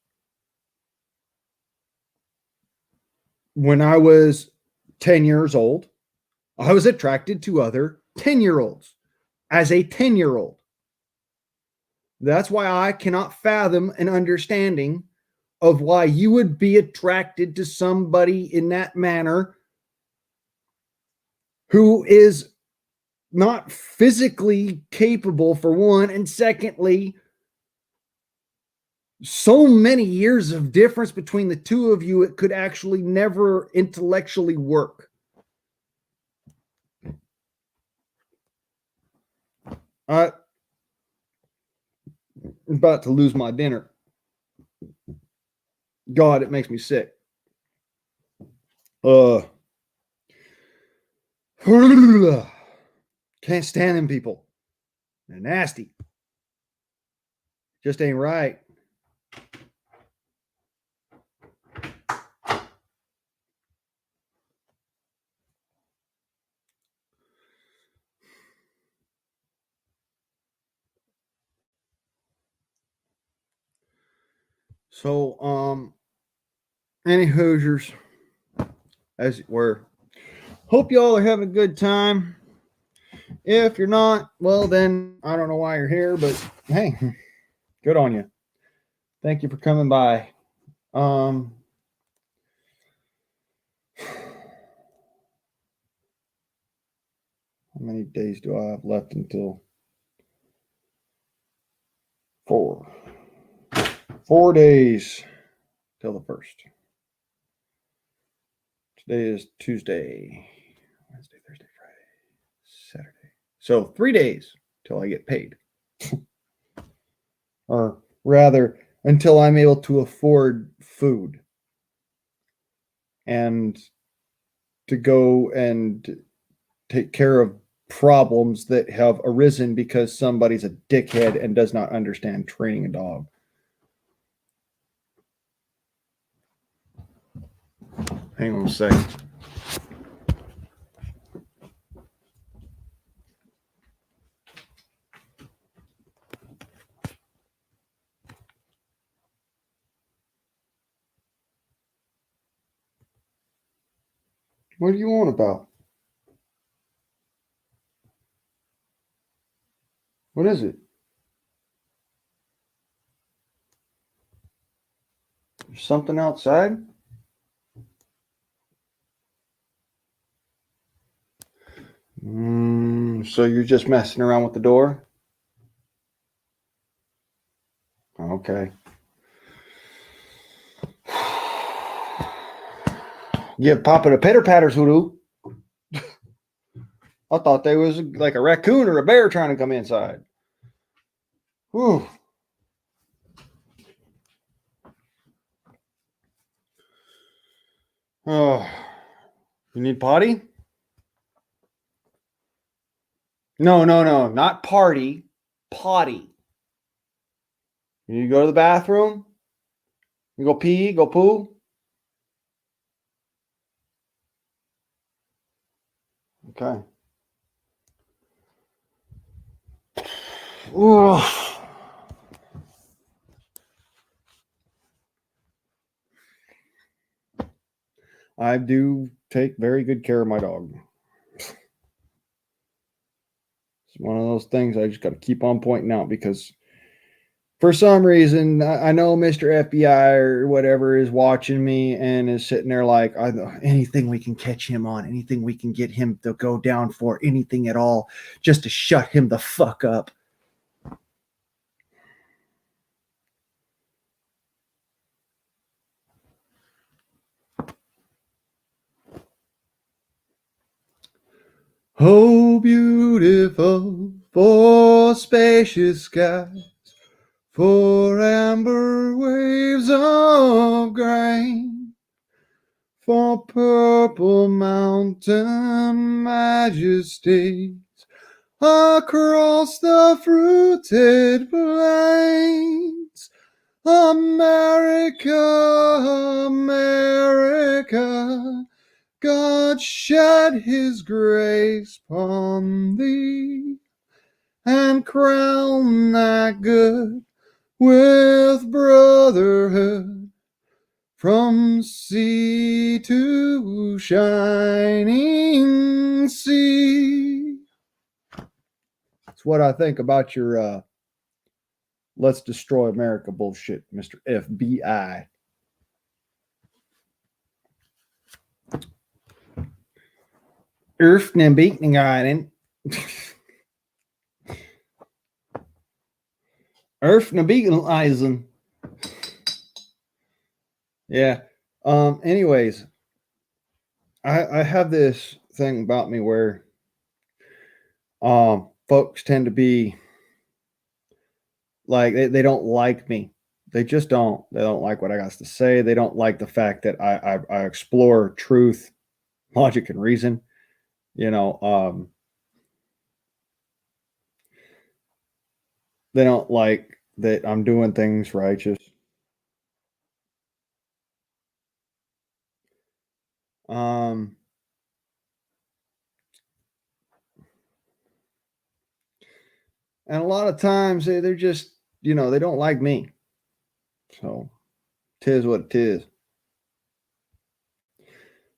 When I was 10 years old, I was attracted to other 10-year-olds as a 10-year-old. That's why I cannot fathom an understanding of why you would be attracted to somebody in that manner who is not physically capable, for one, and secondly, so many years of difference between the two of you, it could actually never intellectually work. I'm about to lose my dinner. God, it makes me sick. Can't stand them people. They're nasty. Just ain't right. So, any Hoosiers, as it were. Hope y'all are having a good time. If you're not, well, then I don't know why you're here, but hey, good on you. Thank you for coming by. How many days do I have left until 4? 4 days till the 1st. Today is Tuesday, Wednesday, Thursday, Friday, Saturday. So 3 days till I get paid. Or rather, until I'm able to afford food and to go and take care of problems that have arisen because somebody's a dickhead and does not understand training a dog. Hang on a second. What do you want about? What is it? There's something outside? So you're just messing around with the door? Okay. Yeah, Papa the pitter patters, Hoodoo. I thought there was like a raccoon or a bear trying to come inside. Whew. Oh, you need potty? No, not party, potty. You go to the bathroom? You go pee, go poo? Okay. Ooh. I do take very good care of my dog. It's one of those things I just got to keep on pointing out because for some reason, I know Mr. FBI or whatever is watching me and is sitting there like, anything we can catch him on, anything we can get him to go down for, anything at all, just to shut him the fuck up. Oh, beautiful for spacious skies, for amber waves of grain, for purple mountain majesties across the fruited plains. America, America, God shed his grace upon thee, and crown that good with brotherhood, from sea to shining sea. That's what I think about your let's destroy America bullshit, Mr. FBI. Earthnen Beekningen. Earthnen Beekningen. Yeah. Anyways, I have this thing about me where folks tend to be like they don't like me. They just don't. They don't like what I got to say. They don't like the fact that I explore truth, logic, and reason. You know, they don't like that I'm doing things righteous. And a lot of times they're just, they don't like me. So, 'tis what it is.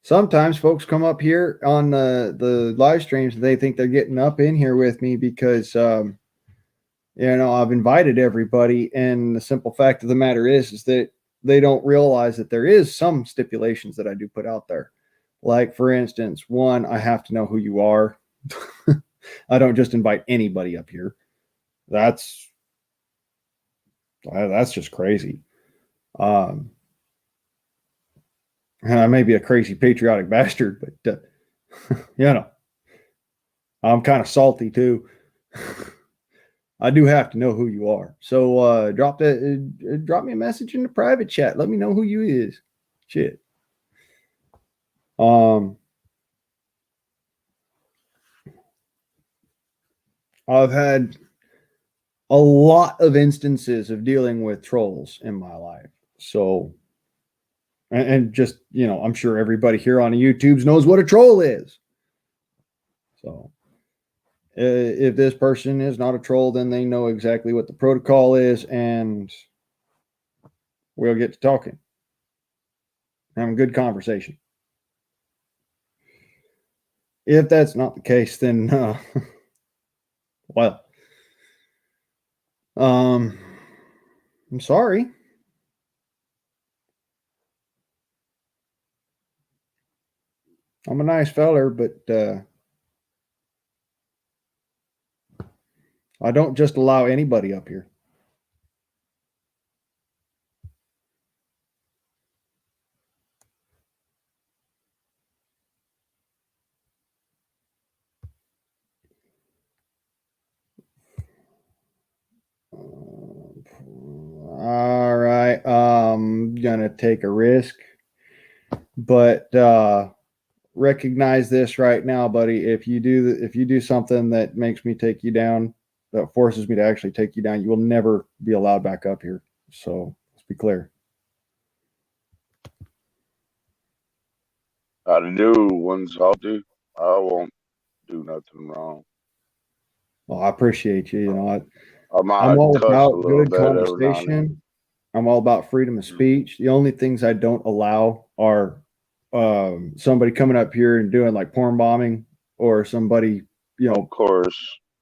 Sometimes folks come up here on the live streams and they think they're getting up in here with me because, I've invited everybody. And the simple fact of the matter is that they don't realize that there is some stipulations that I do put out there. Like, for instance, one, I have to know who you are. I don't just invite anybody up here. That's just crazy. And I may be a crazy patriotic bastard, but I'm kind of salty too. I do have to know who you are. So drop me a message in the private chat. Let me know who you is. Shit. I've had a lot of instances of dealing with trolls in my life. So, and just, I'm sure everybody here on the YouTubes knows what a troll is. So, if this person is not a troll, then they know exactly what the protocol is, and we'll get to talking. Having a good conversation. If that's not the case, then, well, I'm sorry. I'm a nice feller, but I don't just allow anybody up here. All right. I'm gonna take a risk, but recognize this right now, buddy. If you do something that makes me take you down, that forces me to actually take you down, you will never be allowed back up here. So let's be clear. How to do when salty. I won't do nothing wrong. Well, I appreciate you. I'm all about good bit conversation. I'm all about freedom of speech. The only things I don't allow are somebody coming up here and doing like porn bombing, or somebody, of course,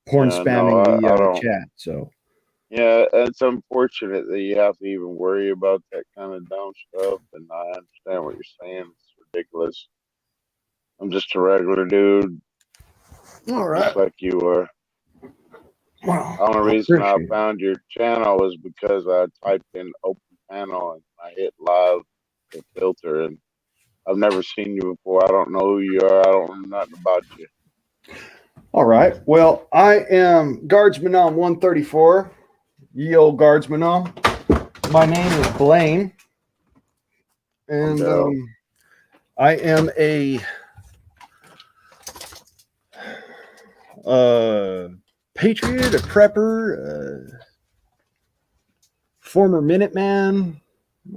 porn spamming the chat. So, Yeah, it's unfortunate that you have to even worry about that kind of dumb stuff. And I understand what you're saying. It's ridiculous. I'm just a regular dude, All just right. like you are. Well, The only I reason I appreciate it. found your channel was because I typed in open panel and I hit live the filter, and I've never seen you before. I don't know who you are. I don't know nothing about you. All right. Well, I am Guardsman on 134. Ye old Guardsman on. My name is Blaine, and No. I am a patriot, a prepper, former Minuteman.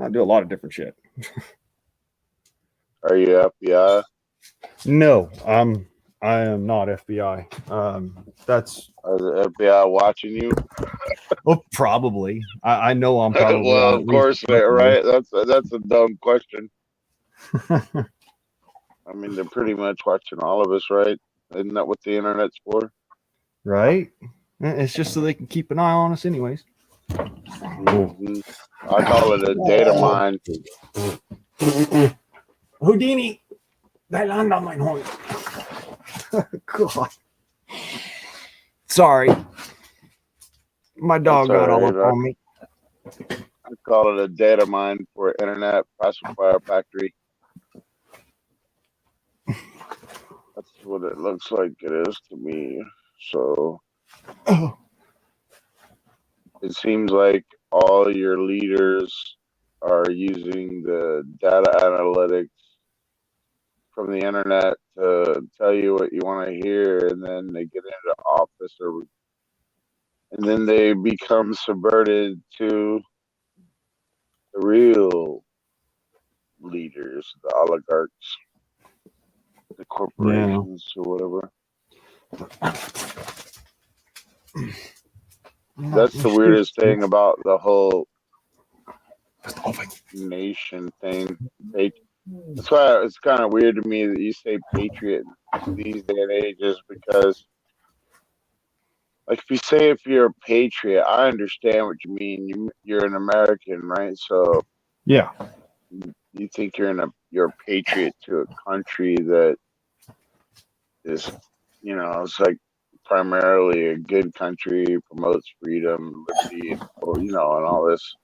I do a lot of different shit. Are you FBI? No, I am not FBI. That's Are the FBI watching you? probably. I know I'm probably Well, on of at least course, a couple right? That's a dumb question. I mean, they're pretty much watching all of us, right? Isn't that what the internet's for? right? It's just so they can keep an eye on us, anyways. Hmm. I call it a data mine. Houdini, they land on my horn. God. Sorry. My dog That's got all all up right. on me. I call it a data mine for internet pacifier factory. That's what it looks like it is to me. So Oh. it seems like all your leaders are using the data analytics from the internet to tell you what you want to hear, and then they get into office, and then they become subverted to the real leaders, the oligarchs, the Yeah. corporations, or whatever. That's the weirdest thing about the whole nation thing. That's why it's kind of weird to me that you say patriot these day and ages, because like if you're a patriot, I understand what you mean. You're an American, right? So Yeah. you think you're a patriot to a country that is, it's like primarily a good country, promotes freedom, liberty, and and all this.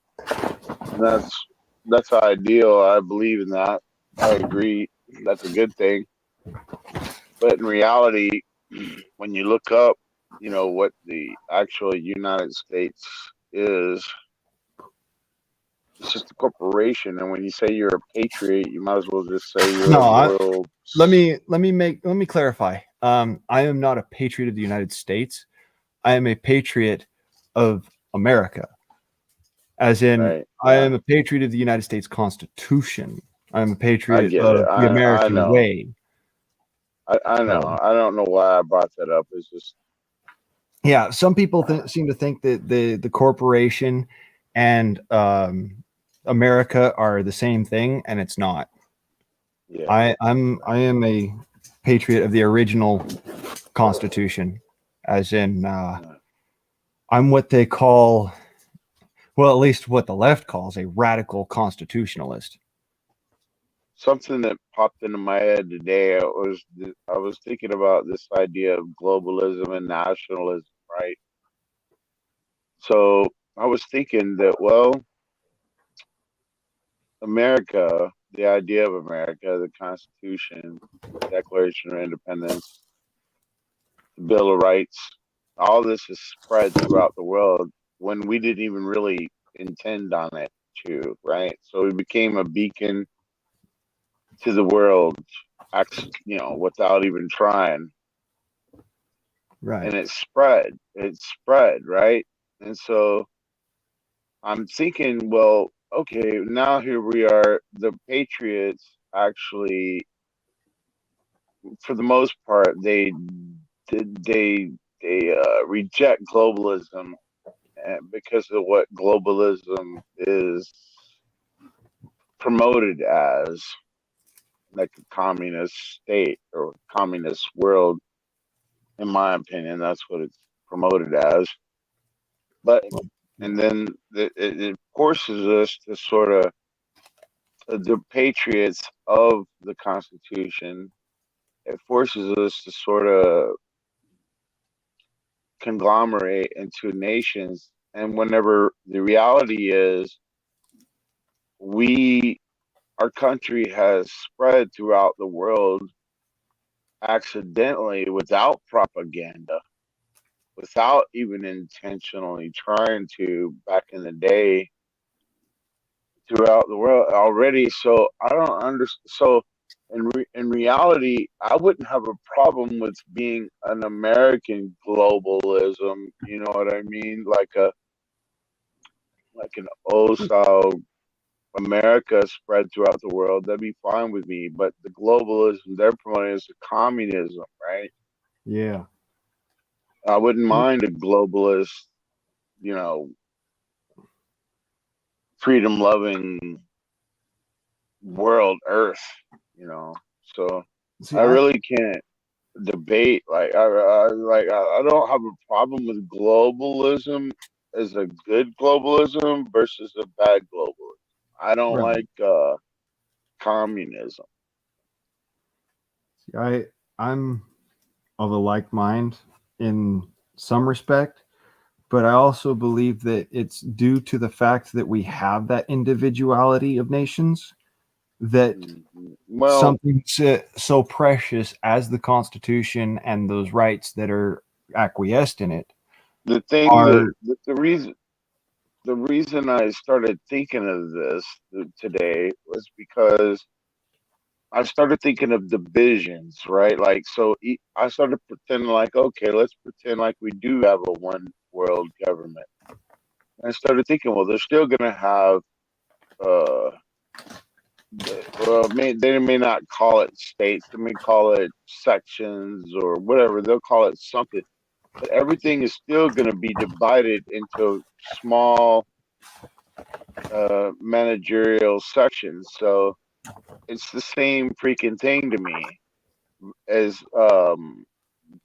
And that's ideal. I believe in that. I agree. That's a good thing. But in reality, when you look up, what the actual United States is, it's just a corporation. And when you say you're a patriot, you might as well just say you're a loyal. Let me clarify. I am not a patriot of the United States. I am a patriot of America. As in, Right? I Yeah, am a patriot of the United States Constitution. I am a I patriot get it. of the I American know. way. I know. I don't know why I brought that up. It's just Yeah, some people seem to think that the corporation and America are the same thing, and it's not. yeah. I am a patriot of the original Constitution, as in I'm what they call, well, at least what the left calls a radical constitutionalist. Something that popped into my head today I was thinking about this idea of globalism and nationalism, right? So I was thinking that, well, America, the idea of America, the Constitution, Declaration of Independence, the Bill of Rights, all this is spread throughout the world when we didn't even really intend on it to, right? So we became a beacon to the world, without even trying. Right. And it spread, right? And so I'm thinking, well, okay, now here we are. The Patriots actually, for the most part, they reject globalism because of what globalism is promoted as, like a communist state or communist world. In my opinion, that's what it's promoted as. But And then it forces us to sort of, the patriots of the Constitution, it forces us to sort of conglomerate into nations. And whenever the reality is, our country has spread throughout the world accidentally without propaganda, without even intentionally trying to back in the day throughout the world already. So I don't understand. So in reality, I wouldn't have a problem with being an American globalism. You know what I mean? Like an old style America spread throughout the world. That'd be fine with me. But the globalism they're promoting is the communism, right? Yeah. I wouldn't mind a globalist, you know, freedom loving world earth, you know. So See, I really can't debate I don't have a problem with globalism as a good globalism versus a bad globalism. I don't right. like communism. I'm of a like mind in some respect, but I also believe that it's due to the fact that we have that individuality of nations that Well, something so precious as the Constitution and those rights that are acquiesced in it the thing that are the reason I started thinking of this today was because I started thinking of divisions, right? Like, so I started pretending like, okay, let's pretend like we do have a one world government. And I started thinking, well, they're still going to have, uh, they may not call it states, they may call it sections or whatever. They'll call it something, but everything is still going to be divided into small managerial sections. So it's the same freaking thing to me as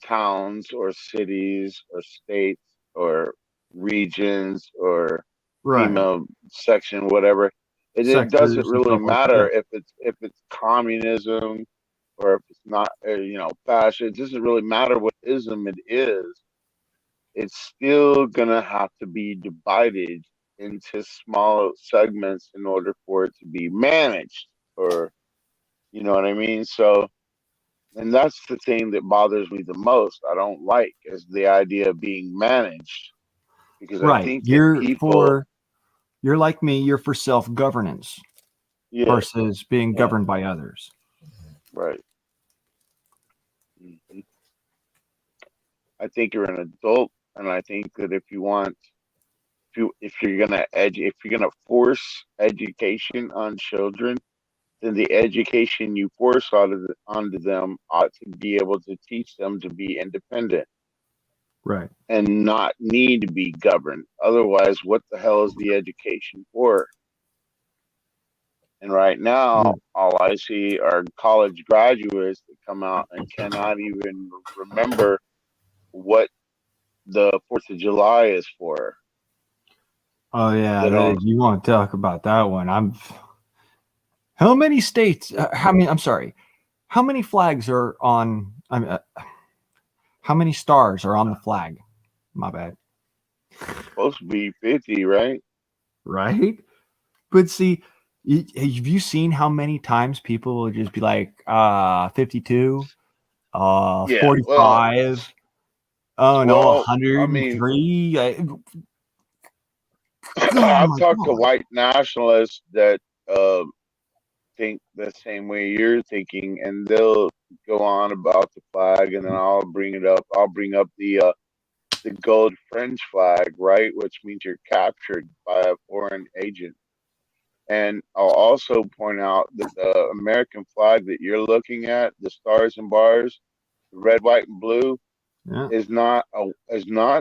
towns or cities or states or regions or right section, whatever. It doesn't sectors and really stuff like that. matter if it's communism or if it's not, fascism. It doesn't really matter what ism it is. It's still gonna have to be divided into small segments in order for it to be managed, or you know what I mean. So, and that's the thing that bothers me the most. I don't like is the idea of being managed, because I Right. think that people, You're like me, you're for self-governance yeah, versus being yeah, governed by others. right. Mhm. I think you're an adult, and I think that if you're if you're gonna force education on children, then the education you force onto them ought to be able to teach them to be independent Right. and not need to be governed. Otherwise, what the hell is the education for? And right Yeah. now, all I see are college graduates that come out and cannot even remember what the 4th of July is for. Oh yeah, They don't. you want to talk about that one. How many states how many I'm sorry. How many flags are on how many stars are on the flag? My bad. Supposed to be 50, right? Right? But see, have you seen how many times people will just be like 52, Yeah. 45, oh no, I mean, 103. Oh I've my talked to god. white nationalists that uh, think the same way you're thinking, and they'll go on about the flag, and then I'll bring it up. I'll bring up the gold French flag, right, which means you're captured by a foreign agent. And I'll also point out that the American flag that you're looking at, the stars and bars, red, white, and blue, Yeah. is not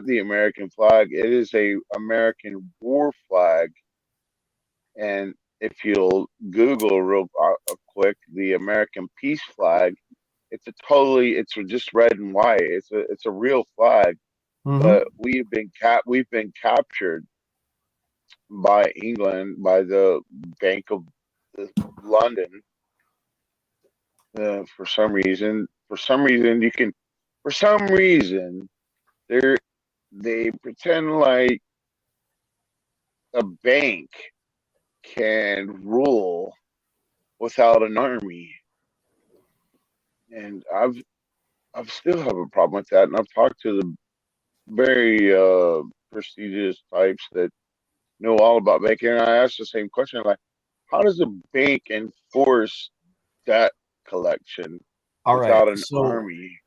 the American flag. It is a American war flag. And if you'll Google real quick, the American peace flag, it's just red and white. It's a real flag, Mm-hmm. but we've been captured by England, by the Bank of London. For some reason, they pretend like a bank can rule without an army, and I've still have a problem with that. And I've talked to the very prestigious types that know all about banking. And I asked the same question, like, how does a bank enforce debt collection All right. without an So army?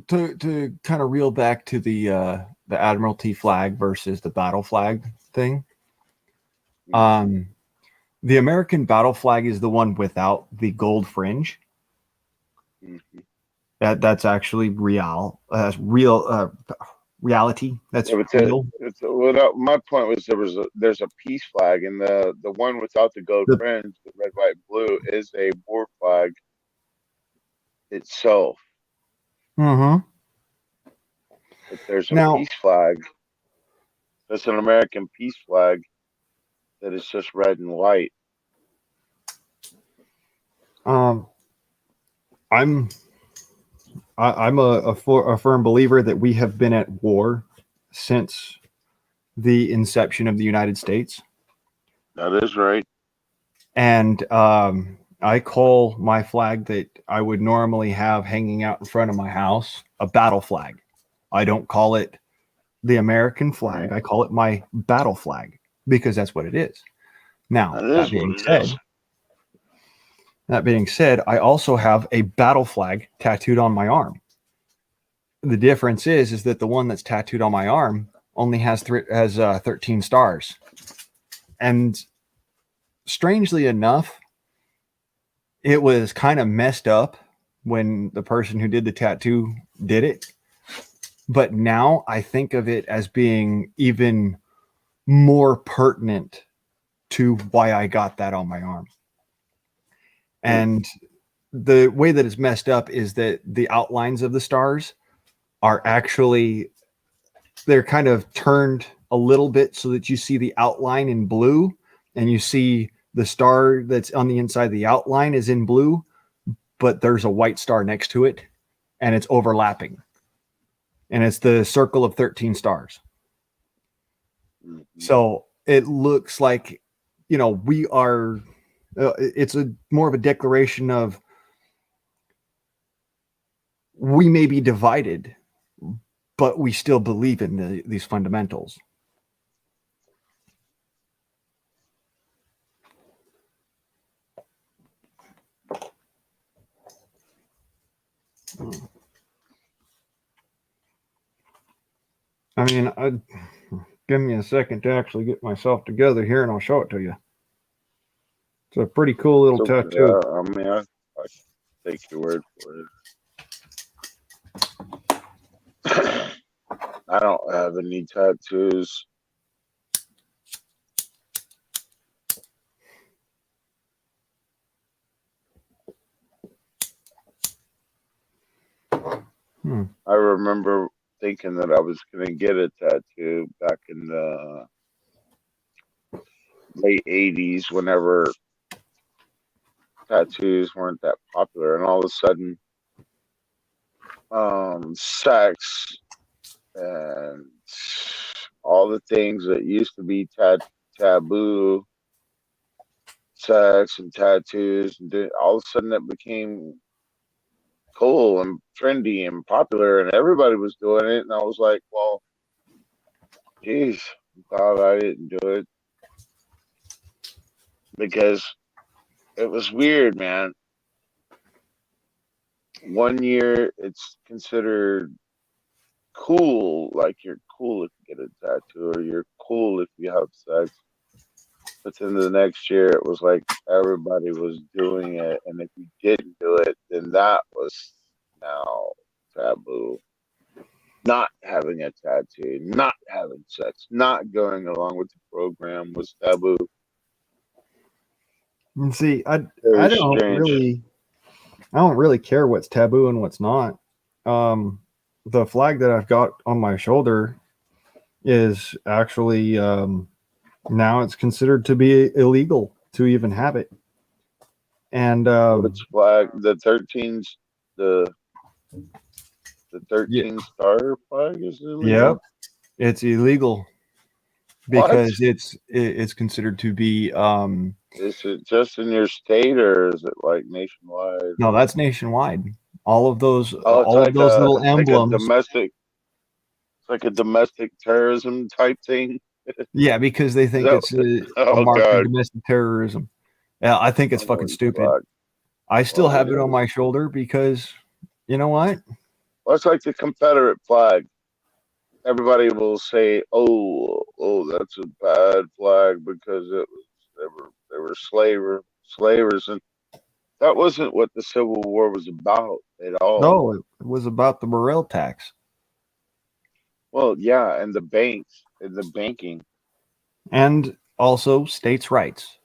to kind of reel back to the Admiralty flag versus the battle flag thing. The American battle flag is the one without the gold fringe. Mm-hmm. That's actually reality. That's real. My point was there's a peace flag, and the one without the gold fringe, the red, white, blue, is a war flag itself. Mm-hmm. But there's a peace flag. That's an American peace flag that is just red and white. I'm a firm believer that we have been at war since the inception of the United States. That is right. And I call my flag that I would normally have hanging out in front of my house a battle flag. I don't call it the American flag. I call it my battle flag because that's what it is. Now, that being said, I also have a battle flag tattooed on my arm. The difference is that the one that's tattooed on my arm only has 13 stars. And strangely enough, it was kind of messed up when the person who did the tattoo did it. But now I think of it as being even more pertinent to why I got that on my arm. And the way that it's messed up is that the outlines of the stars are actually, they're kind of turned a little bit so that you see the outline in blue, and you see the star that's on the inside of the outline is in blue, but there's a white star next to it, and it's overlapping. And it's the circle of 13 stars. So it looks like, we are, it's more of a declaration of we may be divided, but we still believe in these fundamentals. I mean, give me a second to actually get myself together here, and I'll show it to you. It's a pretty cool little tattoo. I mean, I take your word for it. I don't have any tattoos. I remember thinking that I was going to get a tattoo back in the late 80s, whenever tattoos weren't that popular, and all of a sudden sex and all the things that used to be taboo, sex and tattoos, and all of a sudden it became cool and trendy and popular, and everybody was doing it. And I was like, well, geez, I'm glad I didn't do it, because it was weird, man. One year it's considered cool, like you're cool if you get a tattoo, or you're cool if you have sex. But then the next year it was like everybody was doing it, and if you didn't do it, then that was now taboo. Not having a tattoo, not having sex, not going along with the program was taboo. And see, I don't really care what's taboo and what's not. The flag that I've got on my shoulder is actually Now it's considered to be illegal to even have it. And Which flag? The the yeah, 13 star flag is yeah, illegal. it's illegal What? because it's considered to be Is it just in your state or is it like nationwide? no, that's nationwide. Oh, All of those little emblems. it's like a domestic terrorism type thing. Yeah, because they think So, it's a oh mark of God, domestic terrorism. Yeah, I think it's fucking holy stupid. fuck! I still Well, have it on my shoulder because you know what? well, it's like the Confederate flag. Everybody will say, "Oh, that's a bad flag because they were slavers," and that wasn't what the Civil War was about at all. No, it was about the Morel tax Well, yeah, and the banks and the banking. and also states' rights.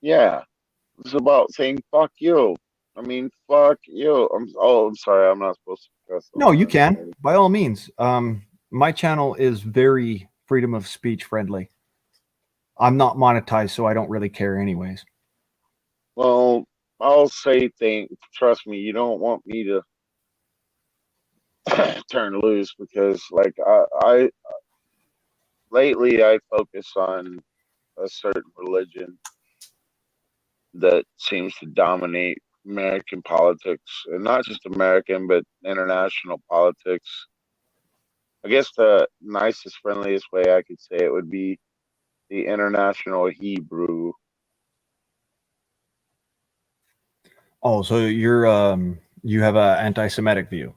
Yeah, it's about saying "fuck you." I mean, "fuck you." I'm sorry. I'm not supposed to cuss on No, you there. can by all means. My channel is very freedom of speech friendly. I'm not monetized, so I don't really care, anyways. Well, I'll say things. Trust me, you don't want me to turn loose because, like, I lately I focus on a certain religion that seems to dominate American politics, and not just American, but international politics. I guess the nicest, friendliest way I could say it would be the international Hebrew. Oh, so you have a anti-Semitic view,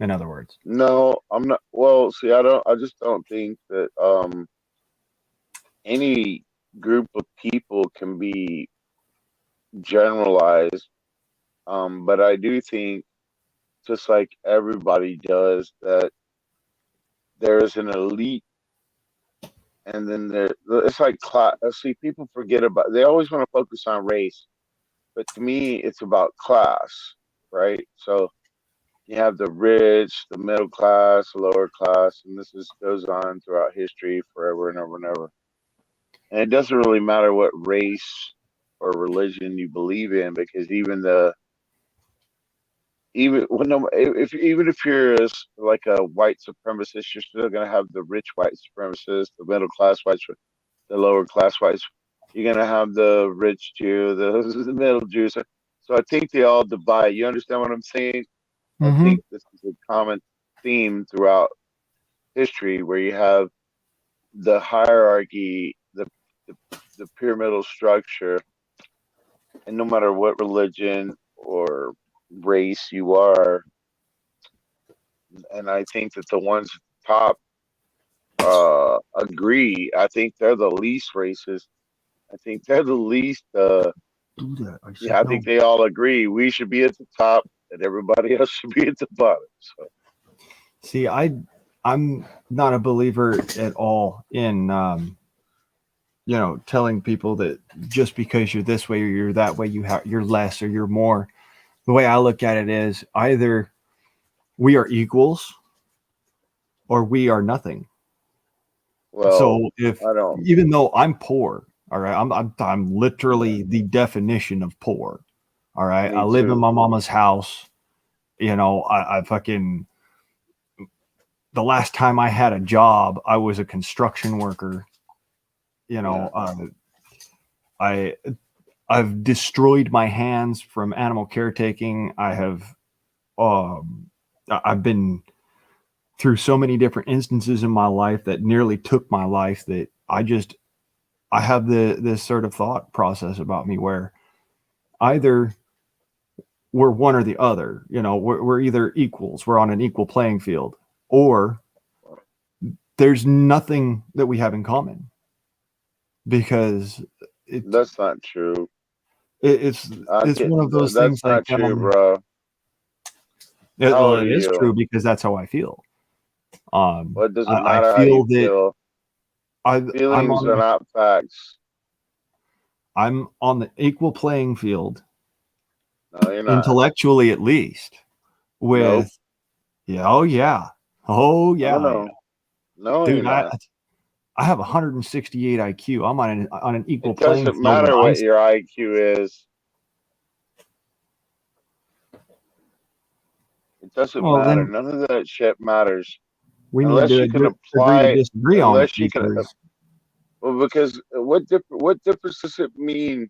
in other words. No, I'm not. Well, see, I don't. I just don't think that any group of people can be generalized. But I do think, just like everybody does, that there is an elite, and then it's like class. See, people forget about. They always want to focus on race, but to me, it's about class, right? So you have the rich, the middle class, the lower class, and this is goes on throughout history forever and ever and ever. And it doesn't really matter what race or religion you believe in, because even when even if you're like a white supremacist, you're still gonna have the rich white supremacists, the middle class whites, the lower class whites. You're gonna have the rich Jew, the middle Jew. So I think they all divide. You understand what I'm saying? I Mm-hmm. think this is a common theme throughout history where you have the hierarchy, the, the pyramidal structure, and no matter what religion or race you are, and I think that the ones at the top agree. I think they're the least racist. I think they're the least. Do that. I said Yeah, I no. think they all agree we should be at the top, and everybody else should be at the bottom. So See, I'm not a believer at all in telling people that just because you're this way or you're that way, you're less or you're more. The way I look at it is either we are equals or we are nothing. well, So if I don't. even though I'm poor, all right, I'm literally the definition of poor. All right, I Me live in too. my mama's house. I fucking the last time I had a job, I was a construction worker. You know, Yeah. I I've destroyed my hands from animal caretaking. I've been through so many different instances in my life that nearly took my life that I have this sort of thought process about me where either we're one or the other. We're either equals, we're on an equal playing field, or there's nothing that we have in common because That's not true. it's one of those That's things like not true, bro. How well, old are it is you? true because that's how I feel. Well, it doesn't I matter how you feel that feel. I I'm Feelings are on not facts. I'm on the equal playing field, No, you're not. intellectually at least, Nope. with yeah, oh yeah, oh No, yeah, I am. no. No, you're Dude. not. I have 168 IQ. I'm on an equal It playing doesn't field. matter what your IQ is. It doesn't matter. Then None of that shit matters. we need Unless to you can agree to apply, disagree on it. unless you can, well, because what difference does it mean?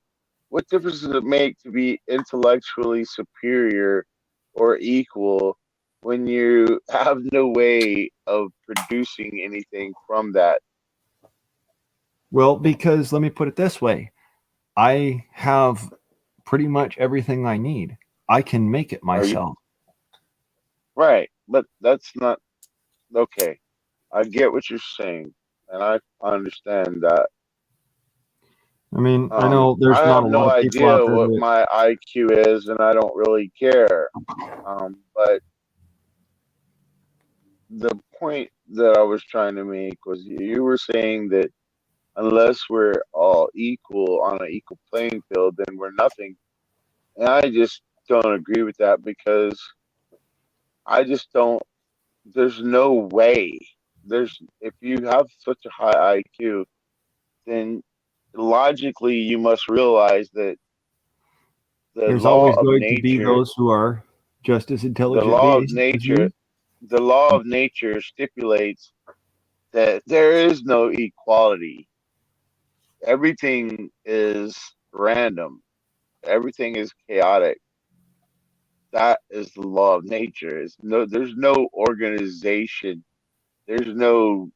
What difference does it make to be intellectually superior or equal when you have no way of producing anything from that? Well, because let me put it this way. I have pretty much everything I need. I can make it myself. Right, but that's not okay. I get what you're saying, and I understand that. I mean, I know there's I not have a no lot of people out idea there what that, my IQ is, and I don't really care. But the point that I was trying to make was you were saying that unless we're all equal on an equal playing field, then we're nothing. And I just don't agree with that because I just don't. There's no way. If you have such a high IQ, then logically you must realize that the there's law always of going to be nature, those who are just as the intelligent law of as nature, you. the law of nature stipulates that there is no equality. Everything is random. Everything is chaotic. That is the law of nature. There's no organization. There's no,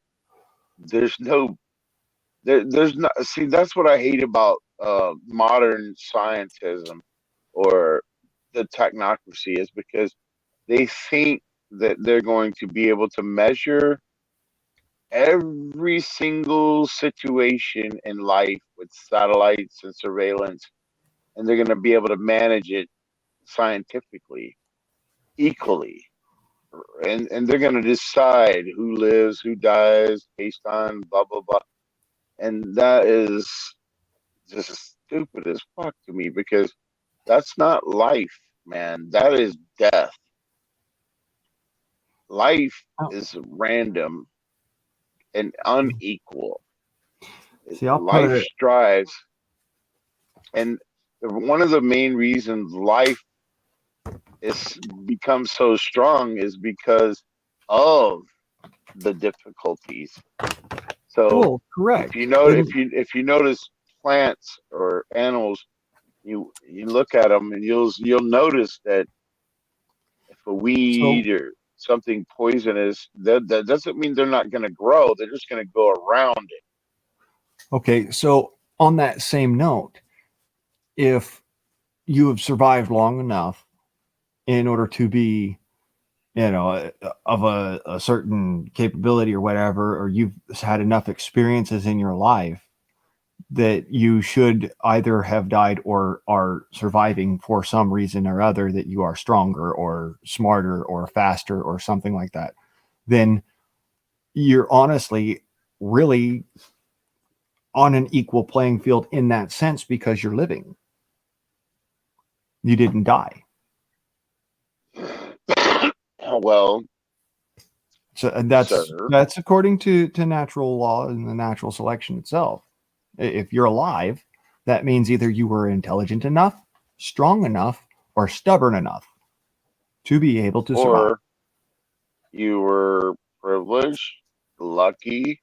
there's no, there's not. See, that's what I hate about modern scientism or the technocracy is because they think that they're going to be able to measure every single situation in life with satellites and surveillance, and they're going to be able to manage it scientifically, equally. And they're going to decide who lives, who dies based on blah, blah, blah. And that is just stupid as fuck to me because that's not life, man. That is death. Life is random and unequal. See, I'll put Life it. strives, and one of the main reasons life is becomes so strong is because of the difficulties. So Correct. if you notice plants or animals, you look at them and you'll notice that if a weed or something poisonous, that doesn't mean they're not going to grow. They're just going to go around it. Okay, so on that same note, if you have survived long enough in order to be, of a certain capability or whatever, or you've had enough experiences in your life that you should either have died or are surviving for some reason or other, that you are stronger or smarter or faster or something like that, then you're honestly really on an equal playing field in that sense because you're living. You didn't die. Well, So and that's according to natural law and the natural selection itself. If you're alive, that means either you were intelligent enough, strong enough, or stubborn enough to be able to survive. Or you were privileged, lucky,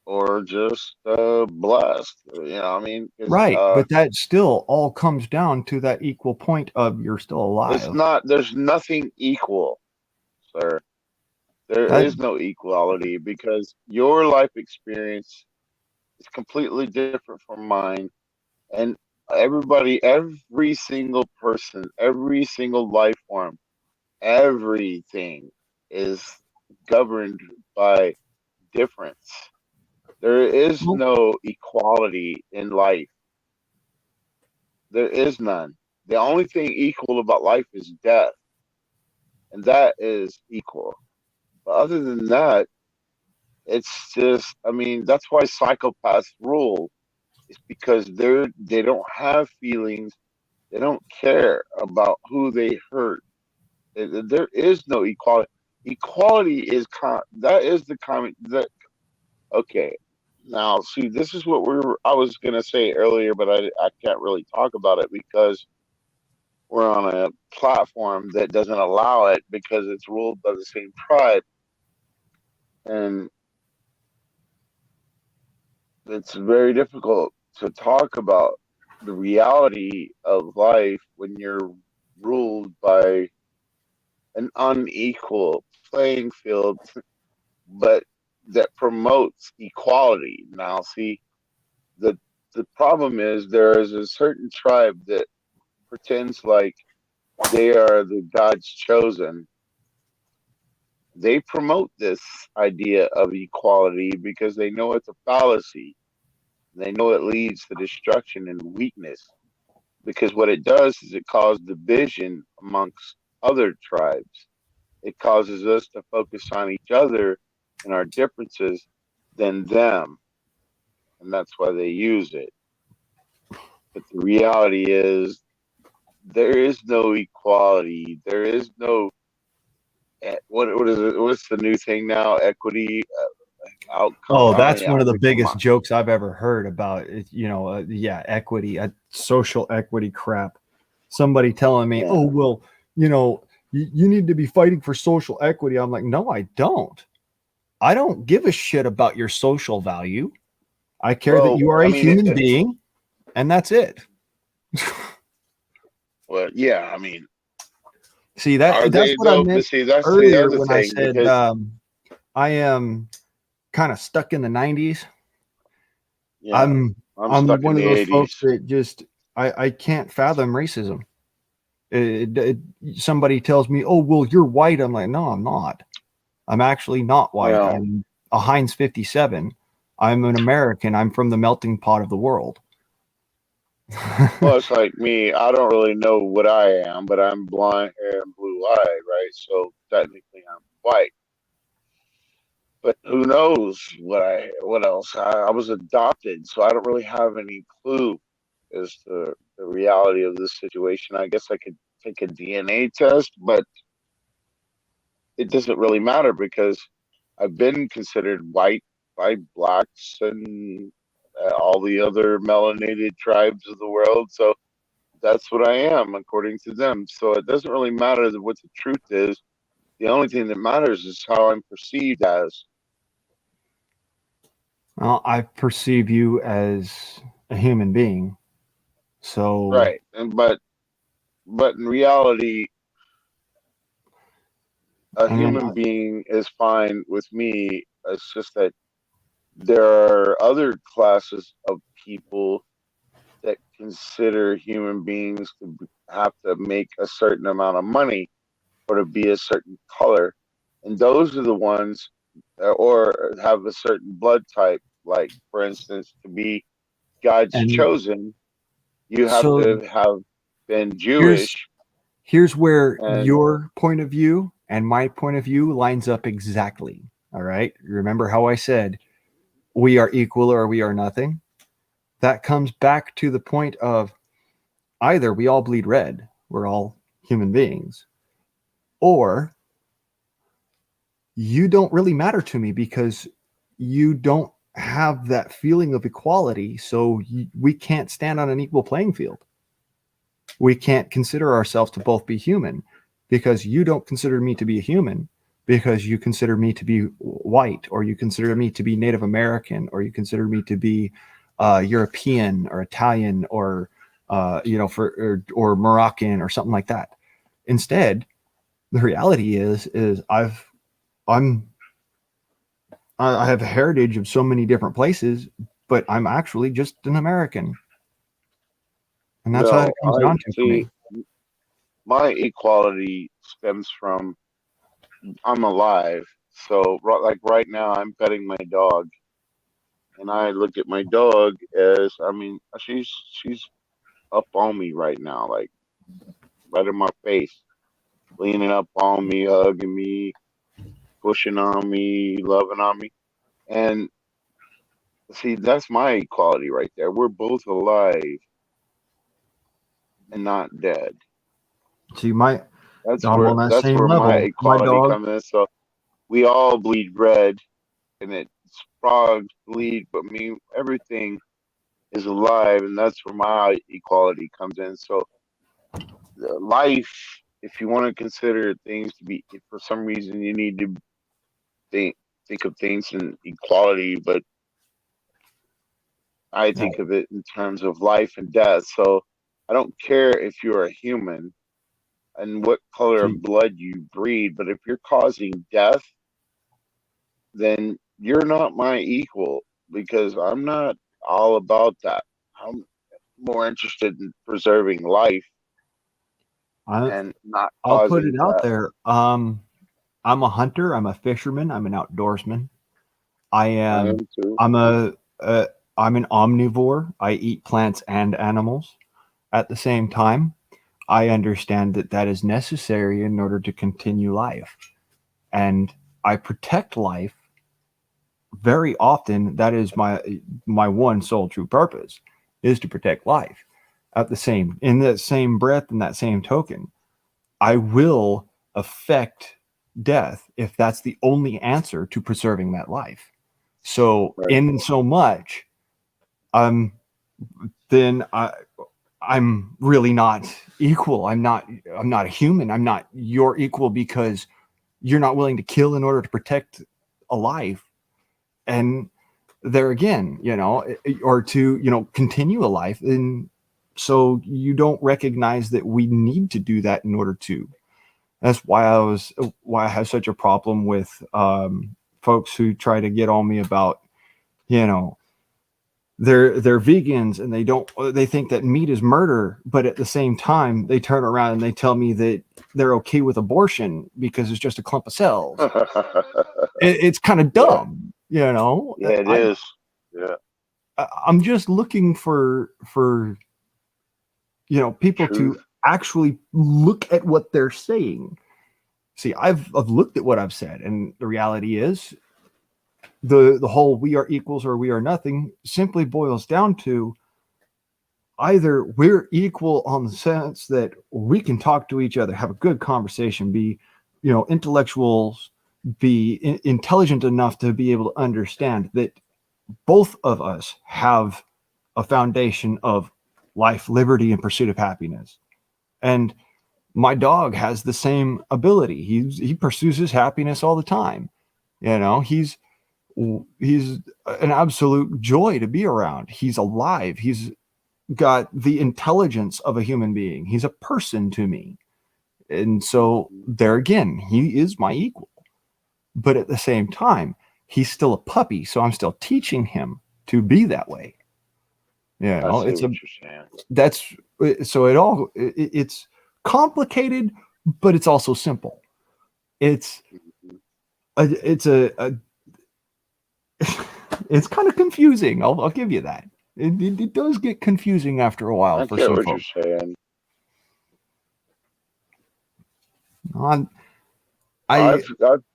or just blessed. I mean, Right, but that still all comes down to that equal point of you're still alive. It's not. There's nothing equal, sir. There is no equality because your life experience is completely different from mine, and every single person, every single life form, everything is governed by difference. There is no equality in life. There is none. The only thing equal about life is death, and that is equal. But other than that, it's just, I mean, that's why psychopaths rule. It's because they don't have feelings. They don't care about who they hurt. There is no equality. Equality is that is the common that Okay. Now, see, this is what I was gonna say earlier, but I can't really talk about it because we're on a platform that doesn't allow it because it's ruled by the same tribe, and it's very difficult to talk about the reality of life when you're ruled by an unequal playing field, but that promotes equality. Now, see, the the problem is there is a certain tribe that pretends like they are the God's chosen. They promote this idea of equality because they know it's a fallacy. They know it leads to destruction and weakness. Because what it does is it causes division amongst other tribes. It causes us to focus on each other and our differences than them. And that's why they use it. But the reality is there is no equality. There is no what is it? What's the new thing now? Equity, outcome. Oh, I mean, that's yeah, one of the come biggest on. jokes I've ever heard about it. Yeah, equity, social equity crap. Somebody telling me, Yeah. oh, well, you need to be fighting for social equity. I'm like, no, I don't. I don't give a shit about your social value. I care that you are a human being, and that's it. Well, yeah, I mean, See, that's they what I though? meant See, that's the earlier other when I thing said because I am kind of stuck in the 90s. yeah, I'm stuck one in of the those folks 80s. that just I can't fathom racism. Somebody tells me, "Oh, well, you're white." I'm like, "No, I'm not. I'm actually not white. Well, I'm a Heinz 57. I'm an American. I'm from the melting pot of the world." well, it's like me. I don't really know what I am, but I'm blonde hair and blue eye, right? So technically, I'm white. But who knows what else? I was adopted, so I don't really have any clue as to the reality of this situation. I guess I could take a DNA test, but it doesn't really matter because I've been considered white by blacks and all the other melanated tribes of the world. So that's what I am according to them. So it doesn't really matter what the truth is. The only thing that matters is how I'm perceived as. Well, I perceive you as a human being. So, Right. And but in reality, a I mean, human being is fine with me. It's just that there are other classes of people that consider human beings to have to make a certain amount of money or to be a certain color. And those are the ones, or have a certain blood type. Like, for instance, to be God's and chosen, you have so to have been here's Jewish. here's where And your point of view and my point of view lines up exactly. All right. Remember how I said we are equal or we are nothing? That comes back to the point of either we all bleed red, we're all human beings, or you don't really matter to me because you don't have that feeling of equality. So we can't stand on an equal playing field. We can't consider ourselves to both be human because you don't consider me to be a human because you consider me to be white, or you consider me to be Native American, or you consider me to be European or Italian, or or Moroccan or something like that. Instead, the reality is I'm I have a heritage of so many different places, but I'm actually just an American, and that's how it no, comes I down to for see me. my equality stems from I'm alive. So, like right now, I'm petting my dog, and I look at my dog as, I mean, she's up on me right now, like right in my face, leaning up on me, hugging me, pushing on me, loving on me. And see, that's my equality right there. We're both alive and not dead. See, my That's on that that's same where my level, my equality dog. comes in. So we all bleed red, and it frogs bleed, but everything is alive, and that's where my equality comes in. So life, if you want to consider things to be, if for some reason you need to think of things in equality, but I think of it in terms of life and death. So I don't care if you're a human and what color of blood you breed, but if you're causing death, then you're not my equal, because I'm not all about that. I'm more interested in preserving life and not I'll put it causing out death. there. I'm a hunter. I'm a fisherman. I'm an outdoorsman. I am too. I'm an omnivore. I eat plants and animals. At the same time, I understand that that is necessary in order to continue life. And I protect life very often. That is my one sole true purpose, is to protect life. In that same breath, in that same token, I will affect death if that's the only answer to preserving that life. So in so much, then I'm really not equal. I'm not a human. I'm not your equal because you're not willing to kill in order to protect a life. And there again, or to, continue a life. And so you don't recognize that we need to do that in order to. That's why I have such a problem with folks who try to get on me about, they're vegans and they think that meat is murder, but at the same time they turn around and they tell me that they're okay with abortion because it's just a clump of cells. It's kind of dumb, Yeah, it is. Yeah, I'm just looking for people Truth. to actually look at what they're saying. See, I've looked at what I've said, and the reality is the whole we are equals or we are nothing simply boils down to either we're equal on the sense that we can talk to each other, have a good conversation, be, intellectuals, be intelligent enough to be able to understand that both of us have a foundation of life, liberty, and pursuit of happiness. And my dog has the same ability. He pursues his happiness all the time. He's an absolute joy to be around. He's alive. He's got the intelligence of a human being. He's a person to me. And so there again, he is my equal. But at the same time, he's still a puppy. So I'm still teaching him to be that way. It's complicated, but it's also simple. It's kind of confusing. I'll give you that. It does get confusing after a while. I get what you're saying. I've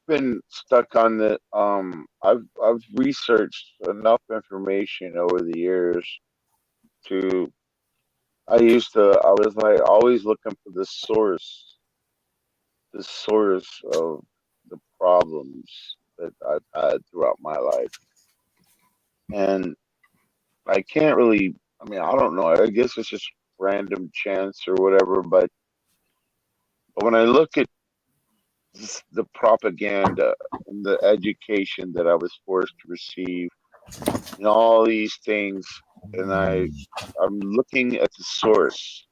been stuck on the I've researched enough information over the years to I was like always looking for the source of the problems that I've had throughout my life. And I can't really, I don't know. I guess it's just random chance or whatever. But when I look at the propaganda and the education that I was forced to receive, and all these things, and I'm looking at the source.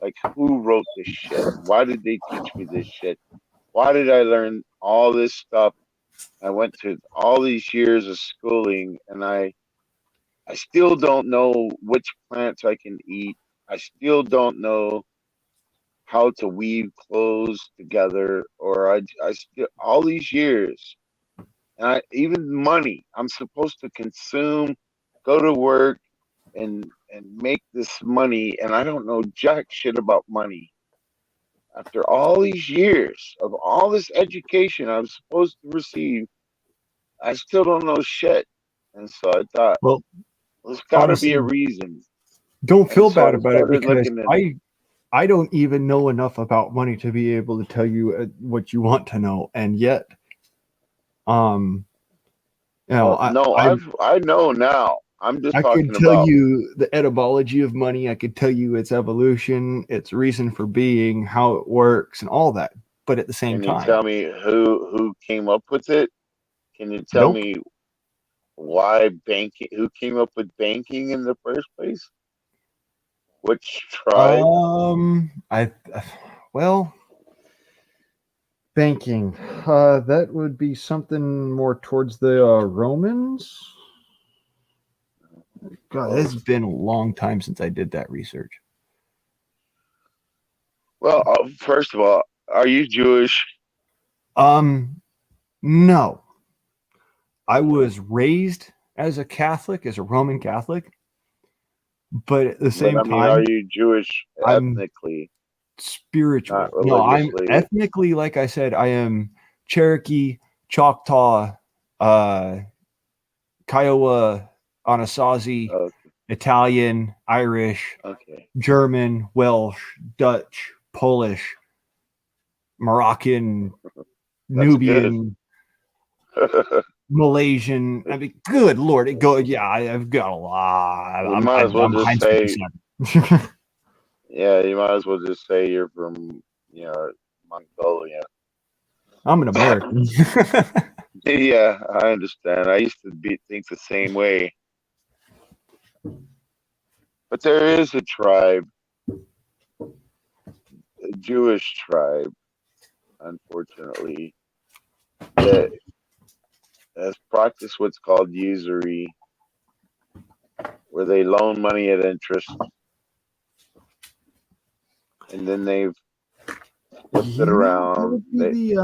Like, who wrote this shit? Why did they teach me this shit? Why did I learn all this stuff? I went to all these years of schooling, and I still don't know which plants I can eat. I still don't know how to weave clothes together, or I still all these years, and even money. I'm supposed to consume, go to work, and make this money, and I don't know jack shit about money. After all these years of all this education I was supposed to receive, I still don't know shit. And so I thought, well, there's got to be a reason. Don't feel bad about it, because I don't even know enough about money to be able to tell you what you want to know. And yet, know, I know now. I'm just I talking could tell about. you the etymology of money. I could tell you its evolution, its reason for being, how it works, and all that. But at the same Can you time, tell me who came up with it? Can you tell nope. me why banking? Who came up with banking in the first place? Which tribe? Well, banking. That would be something more towards the Romans. God, it's been a long time since I did that research. Well, first of all, are you Jewish? No. I was raised as a Catholic, as a Roman Catholic, but at the But same I mean, are time, you Jewish I'm ethnically, spiritual. not No, I'm religiously? ethnically, like I said, I am Cherokee, Choctaw, Kiowa, Anasazi, Okay, Italian, Irish, okay, German, Welsh, Dutch, Polish, Moroccan, that's good. Nubian, Malaysian. I mean, good Lord, it go. Yeah, I've got a lot. You might as well I'm just Heinz say, 57. yeah, you might as well just say you're from, Mongolia. I'm an American. Yeah, I understand. I used to think the same way. But there is a tribe, a Jewish tribe, unfortunately, that has practiced what's called usury, where they loan money at interest, and then they've flipped it That around. would be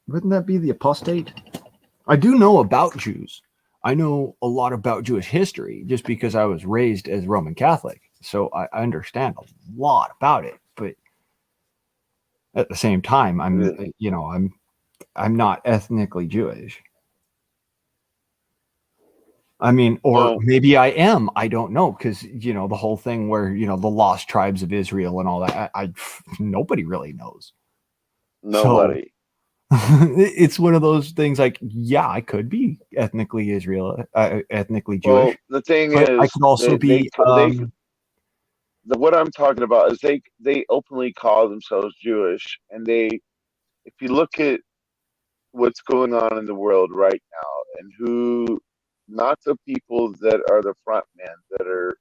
wouldn't that be the apostate? I do know about Jews. I know a lot about Jewish history just because I was raised as Roman Catholic. So I understand a lot about it. But at the same time, I'm not ethnically Jewish. I mean, or Well, maybe I am. I don't know because the whole thing where the lost tribes of Israel and all that. Nobody really knows. So nobody. it's one of those things like, yeah, I could be ethnically ethnically Jewish, Well, the thing but I is, could also be, what I'm talking about is they openly call themselves Jewish, and if you look at what's going on in the world right now, and not the people that are the front men that are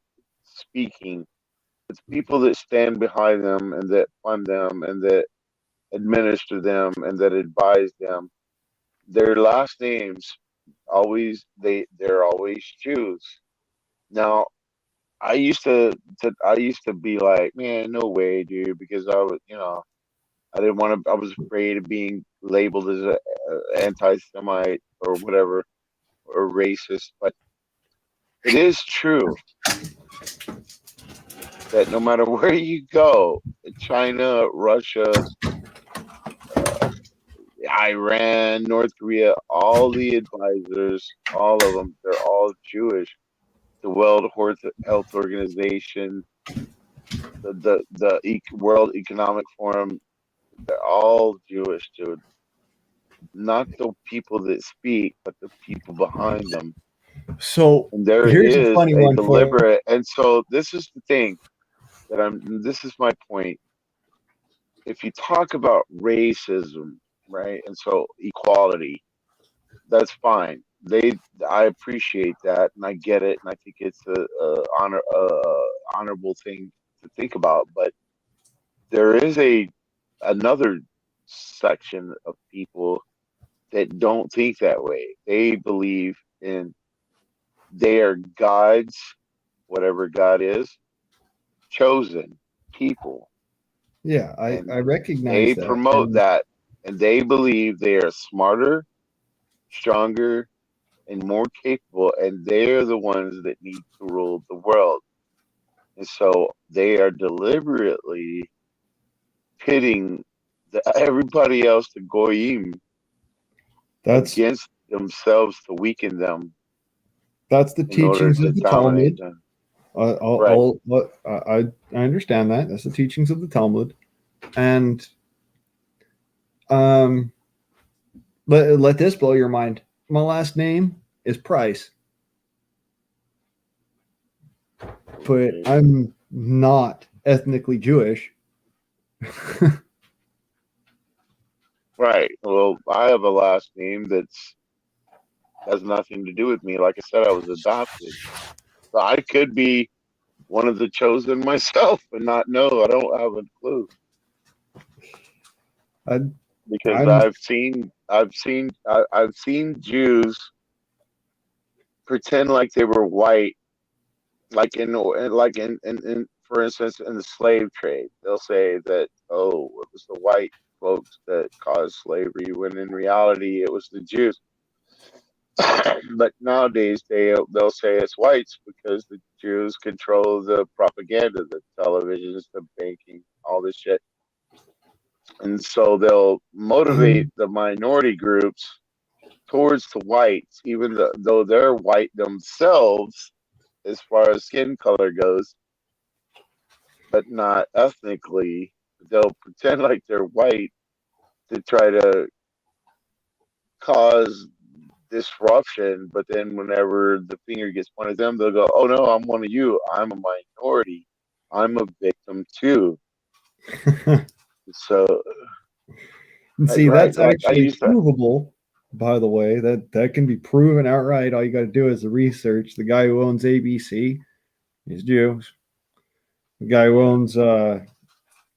speaking, it's people that stand behind them and that fund them and that administer them and that advise them. Their last names they're always Jews. Now, I used to be like, man, no way, dude, because I didn't want to. I was afraid of being labeled as a anti-Semite or whatever or racist. But it is true that no matter where you go, China, Russia, Iran, North Korea, all the advisors, all of them, they're all Jewish. The Health Organization, the World Economic Forum, they're all Jewish, dude. Not the people that speak, but the people behind them. so And there here's a is funny a one for you. deliberate. And so this is the thing this is my point. If you talk about racism, right, and so equality, that's fine. I appreciate that, and I get it, and I think it's a honorable thing to think about. But there is another section of people that don't think that way. They believe they are God's, whatever God is, chosen people, Yeah, and I recognize they that. promote And that, and they believe they are smarter, stronger, and more capable, and they're the ones that need to rule the world. And so they are deliberately pitting everybody else, the goyim, that's against themselves to weaken them that's the in order teachings to of the dominate Talmud. them. Right. I understand that. That's the teachings of the Talmud. And um let this blow your mind. My last name is price. But I'm not ethnically Jewish. Right. Well, I have a last name that's has nothing to do with me. Like I said, I was adopted. So I could be one of the chosen myself and not know. I don't have a clue. Because I'm I've seen Jews pretend like they were white, like in for instance in the slave trade. They'll say that, oh, it was the white folks that caused slavery, when in reality it was the Jews. But nowadays they'll say it's whites because the Jews control the propaganda, the televisions, the banking, all this shit. And so they'll motivate the minority groups towards the whites, even though they're white themselves as far as skin color goes, but not ethnically. They'll pretend like they're white to try to cause disruption, but then whenever the finger gets pointed at them, they'll go, "Oh no, I'm one of you. I'm a minority. I'm a victim too." So, see, right, that's like I actually used to. provable, by the way. That can be proven outright. All you got to do is the research. The guy who owns ABC is Jewish. The guy who owns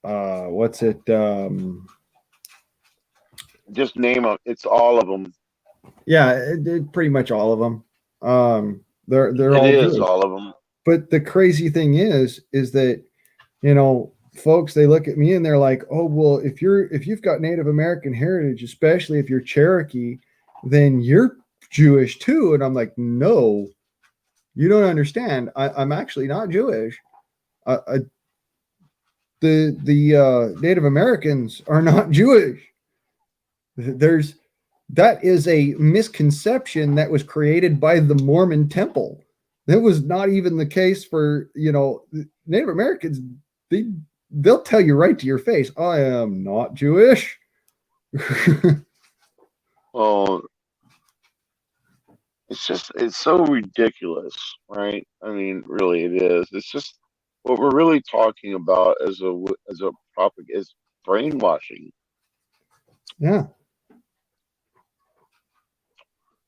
what's it? Just name them. It's all of them. Yeah, pretty much all of them. They're It all is Jewish. all of them. But the crazy thing is that, you know, folks, they look at me and they're like, "Oh, well, if you've got Native American heritage, especially if you're Cherokee, then you're Jewish too." And I'm like, "No, you don't understand. I'm actually not Jewish. The Native Americans are not Jewish. That is a misconception that was created by the Mormon temple. That was not even the case for, you know, Native Americans. They'll tell you right to your face, I am not Jewish." Well, it's so ridiculous, right? I mean, really, it is. It's just what we're really talking about as a topic is brainwashing. Yeah.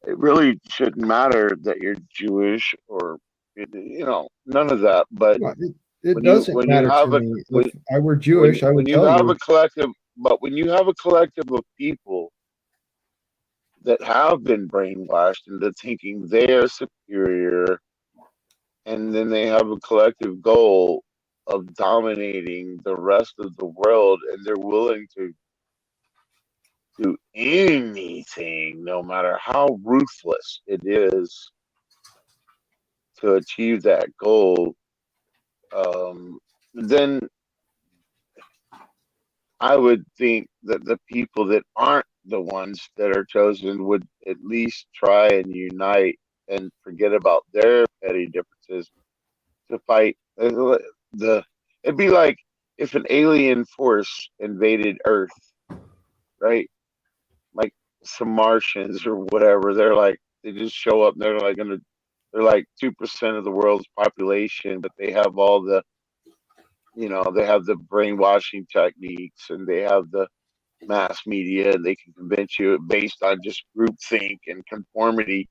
It really shouldn't matter that you're Jewish or none of that. But It doesn't when you matter to have a me. If I were Jewish, I when would you tell have you. a collective, but when you have a collective of people that have been brainwashed into thinking they are superior, and then they have a collective goal of dominating the rest of the world, and they're willing to do anything, no matter how ruthless it is, to achieve that goal, then I would think that the people that aren't the ones that are chosen would at least try and unite and forget about their petty differences to fight the. It'd be like if an alien force invaded Earth, right? Like some Martians or whatever. They just show up. And they're like 2% of the world's population, but they have all they have the brainwashing techniques, and they have the mass media, and they can convince you based on just groupthink and conformity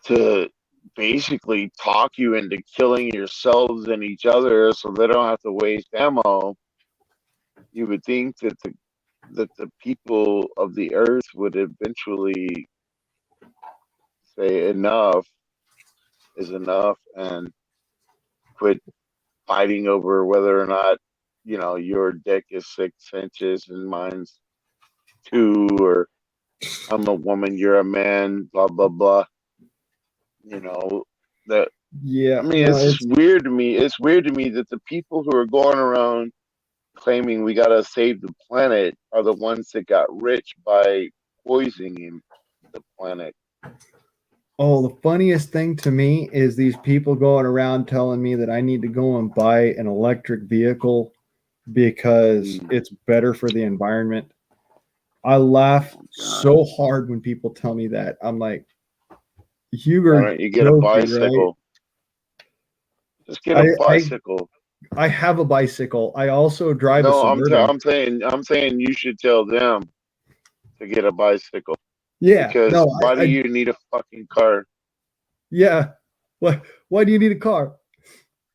to basically talk you into killing yourselves and each other so they don't have to waste ammo. You would think that the people of the earth would eventually say enough is enough and quit fighting over whether or not your dick is 6 inches and mine's 2, or I'm a woman, you're a man, blah blah blah. That Yeah, I mean, no, it's just weird to me. It's weird to me that the people who are going around claiming we gotta save the planet are the ones that got rich by poisoning the planet. oh, the funniest thing to me is these people going around telling me that I need to go and buy an electric vehicle because it's better for the environment. I laugh so hard when people tell me that. I'm like, You Why are don't you get a joking, bicycle? Just get right? a bicycle. I have a bicycle. I also drive a No, Suburban. I'm saying you should tell them to get a bicycle Yeah, because no, why do you need a fucking car? yeah. Why do you need a car?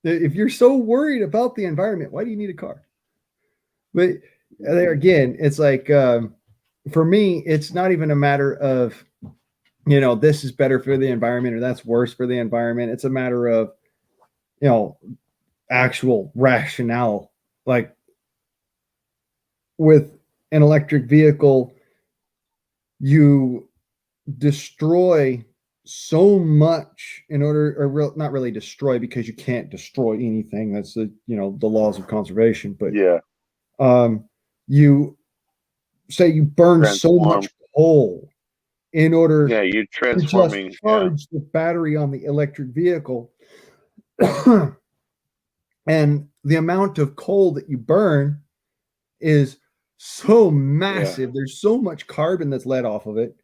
If you're so worried about the environment, why do you need a car? But there again, it's like for me, it's not even a matter of this is better for the environment or that's worse for the environment. It's a matter of actual rationale. Like with an electric vehicle, you destroy so much in order, or not really destroy because you can't destroy anything. That's the laws of conservation. But Yeah, you say you burn so transform. much coal in order Yeah, you're to just transforming. Yeah, charge the battery on the electric vehicle. And the amount of coal that you burn is so yeah. massive. There's so much carbon that's let off of it.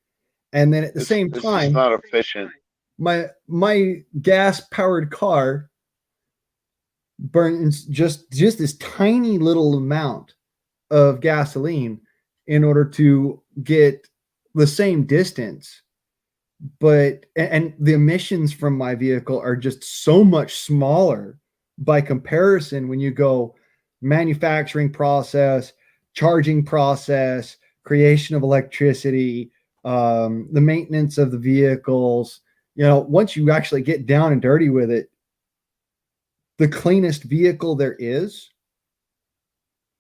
And then at the same It's just time, not efficient. my gas powered car burns just this tiny little amount of gasoline in order to get the same distance. But and the emissions from my vehicle are just so much smaller by comparison when you go manufacturing process, charging process, creation of electricity, the maintenance of the vehicles. Once you actually get down and dirty with it, the cleanest vehicle there is,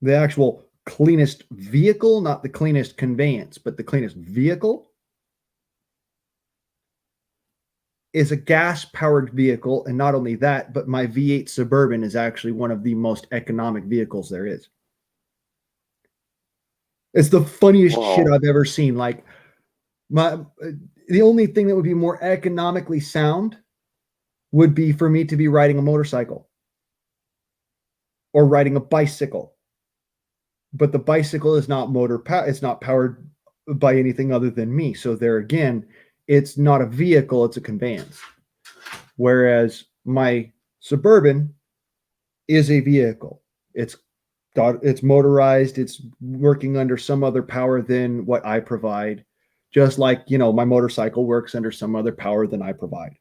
the actual cleanest vehicle, not the cleanest conveyance, but the cleanest vehicle, is a gas-powered vehicle. And not only that, but my V8 Suburban is actually one of the most economic vehicles there is. It's the funniest shit I've ever seen. Like the only thing that would be more economically sound would be for me to be riding a motorcycle or riding a bicycle. But the bicycle is not it's not powered by anything other than me. So there again, it's not a vehicle, it's a conveyance. Whereas my Suburban is a vehicle. It's motorized, it's working under some other power than what I provide. Just like, my motorcycle works under some other power than I provide.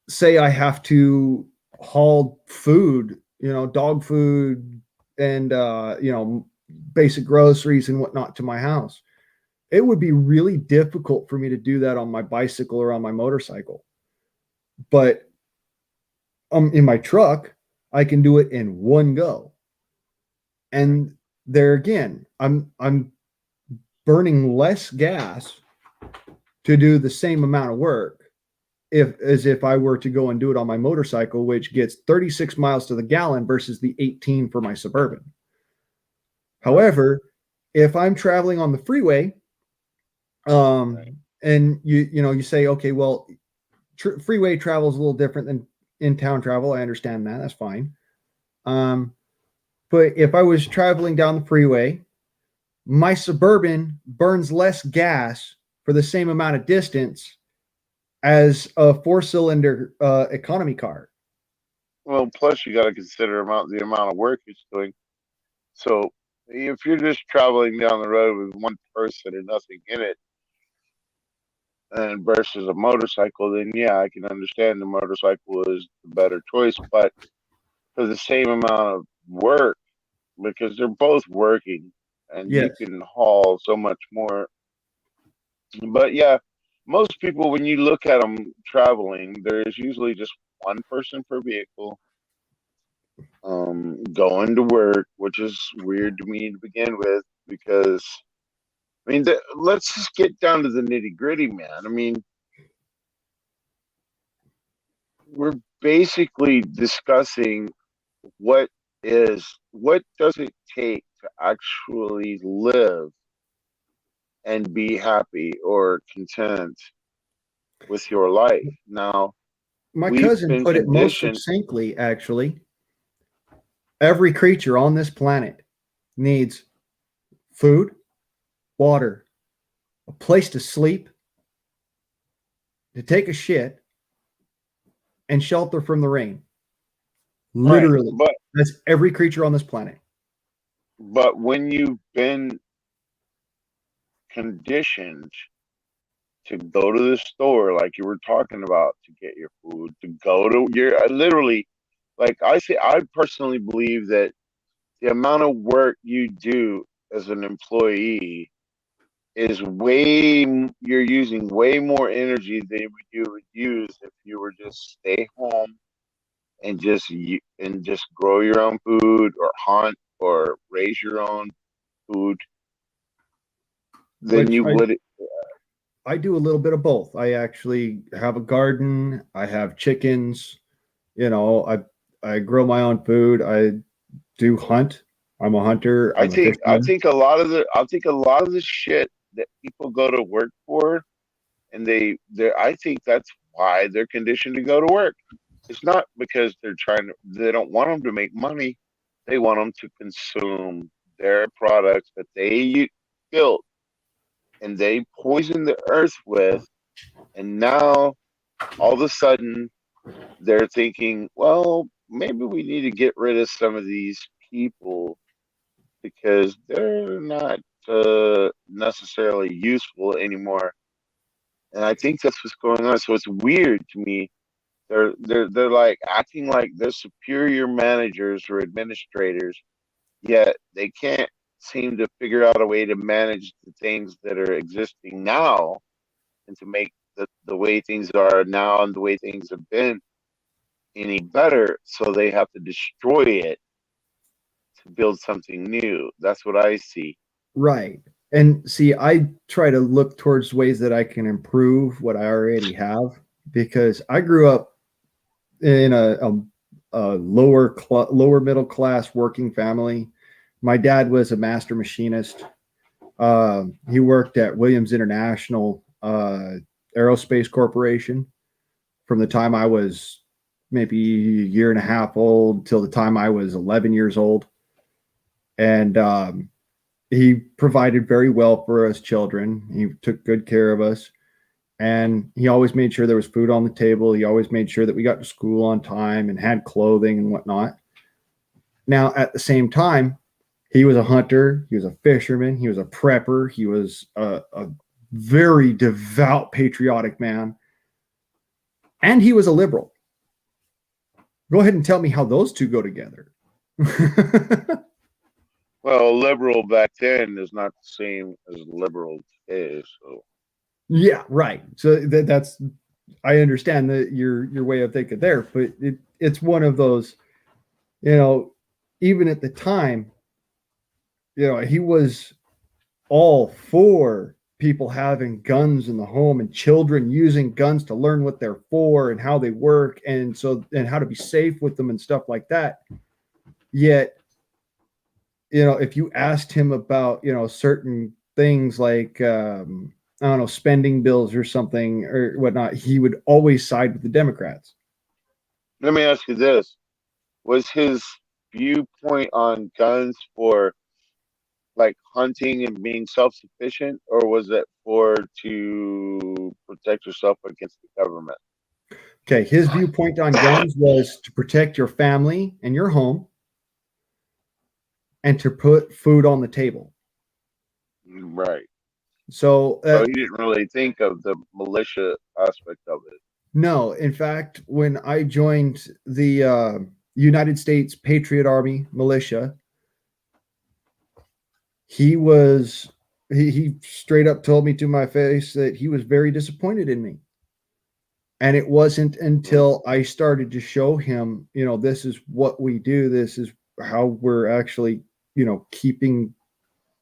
Say I have to haul food, dog food and, basic groceries and whatnot to my house. It would be really difficult for me to do that on my bicycle or on my motorcycle. But in my truck, I can do it in one go. And there again, I'm burning less gas to do the same amount of work as if I were to go and do it on my motorcycle, which gets 36 miles to the gallon versus the 18 for my Suburban. However, if I'm traveling on the freeway, and you say, okay, well, freeway travel is a little different than in-town travel. I understand that. That's fine. But if I was traveling down the freeway, my Suburban burns less gas for the same amount of distance as a 4-cylinder economy car. Well, plus you got to consider the amount of work it's doing. So if you're just traveling down the road with one person and nothing in it, and versus a motorcycle, then yeah, I can understand the motorcycle is the better choice. But for the same amount of work, because they're both working, and Yes. you can haul so much more. But yeah, most people, when you look at them traveling, there's usually just one person per vehicle. Going to work, which is weird to me to begin with, because I mean, let's just get down to the nitty gritty, man. I mean, we're basically discussing what does it take to actually live and be happy or content with your life. Now, My we've cousin been put it most conditioned. succinctly, actually. Every creature on this planet needs food, water, a place to sleep, to take a shit and shelter from the rain. Literally. Right. That's every creature on this planet. But when you've been conditioned to go to the store, like you were talking about, to get your food, to go to your literally, like I personally believe that the amount of work you do as an employee is you're using way more energy than you would use if you were just stay home and just grow your own food or hunt or raise your own food than Which you would. I do a little bit of both. I actually have a garden. I have chickens. You know, I grow my own food. I do hunt. I'm a hunter. I I'm a think I fisherman. think a lot of the shit that people go to work for, and I think that's why they're conditioned to go to work. It's not because they don't want them to make money. They want them to consume their products that they built and they poison the earth with. And now all of a sudden they're thinking, well, maybe we need to get rid of some of these people because they're not necessarily useful anymore. And I think that's what's going on. So it's weird to me. They're like acting like they're superior managers or administrators, yet they can't seem to figure out a way to manage the things that are existing now and to make the way things are now and the way things have been any better. So they have to destroy it to build something new. That's what I see. Right. And see, I try to look towards ways that I can improve what I already have because I grew up in a lower middle class working family. My dad was a master machinist. He worked at Williams International Aerospace Corporation from the time I was maybe a year and a half old till the time I was 11 years old. And he provided very well for us children. He took good care of us. And he always made sure there was food on the table. He always made sure that we got to school on time and had clothing and whatnot. Now, at the same time, he was a hunter. He was a fisherman. He was a prepper. He was a very devout, patriotic man. And he was a liberal. Go ahead and tell me how those two go together. Well, liberal back then is not the same as liberal today. So yeah, right. So that's I understand that your way of thinking there, but it's one of those, you know, even at the time, you know, he was all for people having guns in the home and children using guns to learn what they're for and how they work and how to be safe with them and stuff like that. Yet, you know, if you asked him about, you know, certain things like I don't know, spending bills or something or whatnot, he would always side with the Democrats. let me ask you this. Was his viewpoint on guns for like hunting and being self-sufficient, or was it for to protect yourself against the government? Okay, his viewpoint on guns was to protect your family and your home and to put food on the table. Right. So So he didn't really think of the militia aspect of it. no, in fact, when I joined the United States Patriot Army militia, he straight up told me to my face that he was very disappointed in me. And it wasn't until I started to show him, you know, this is what we do. This is how we're actually, you know, keeping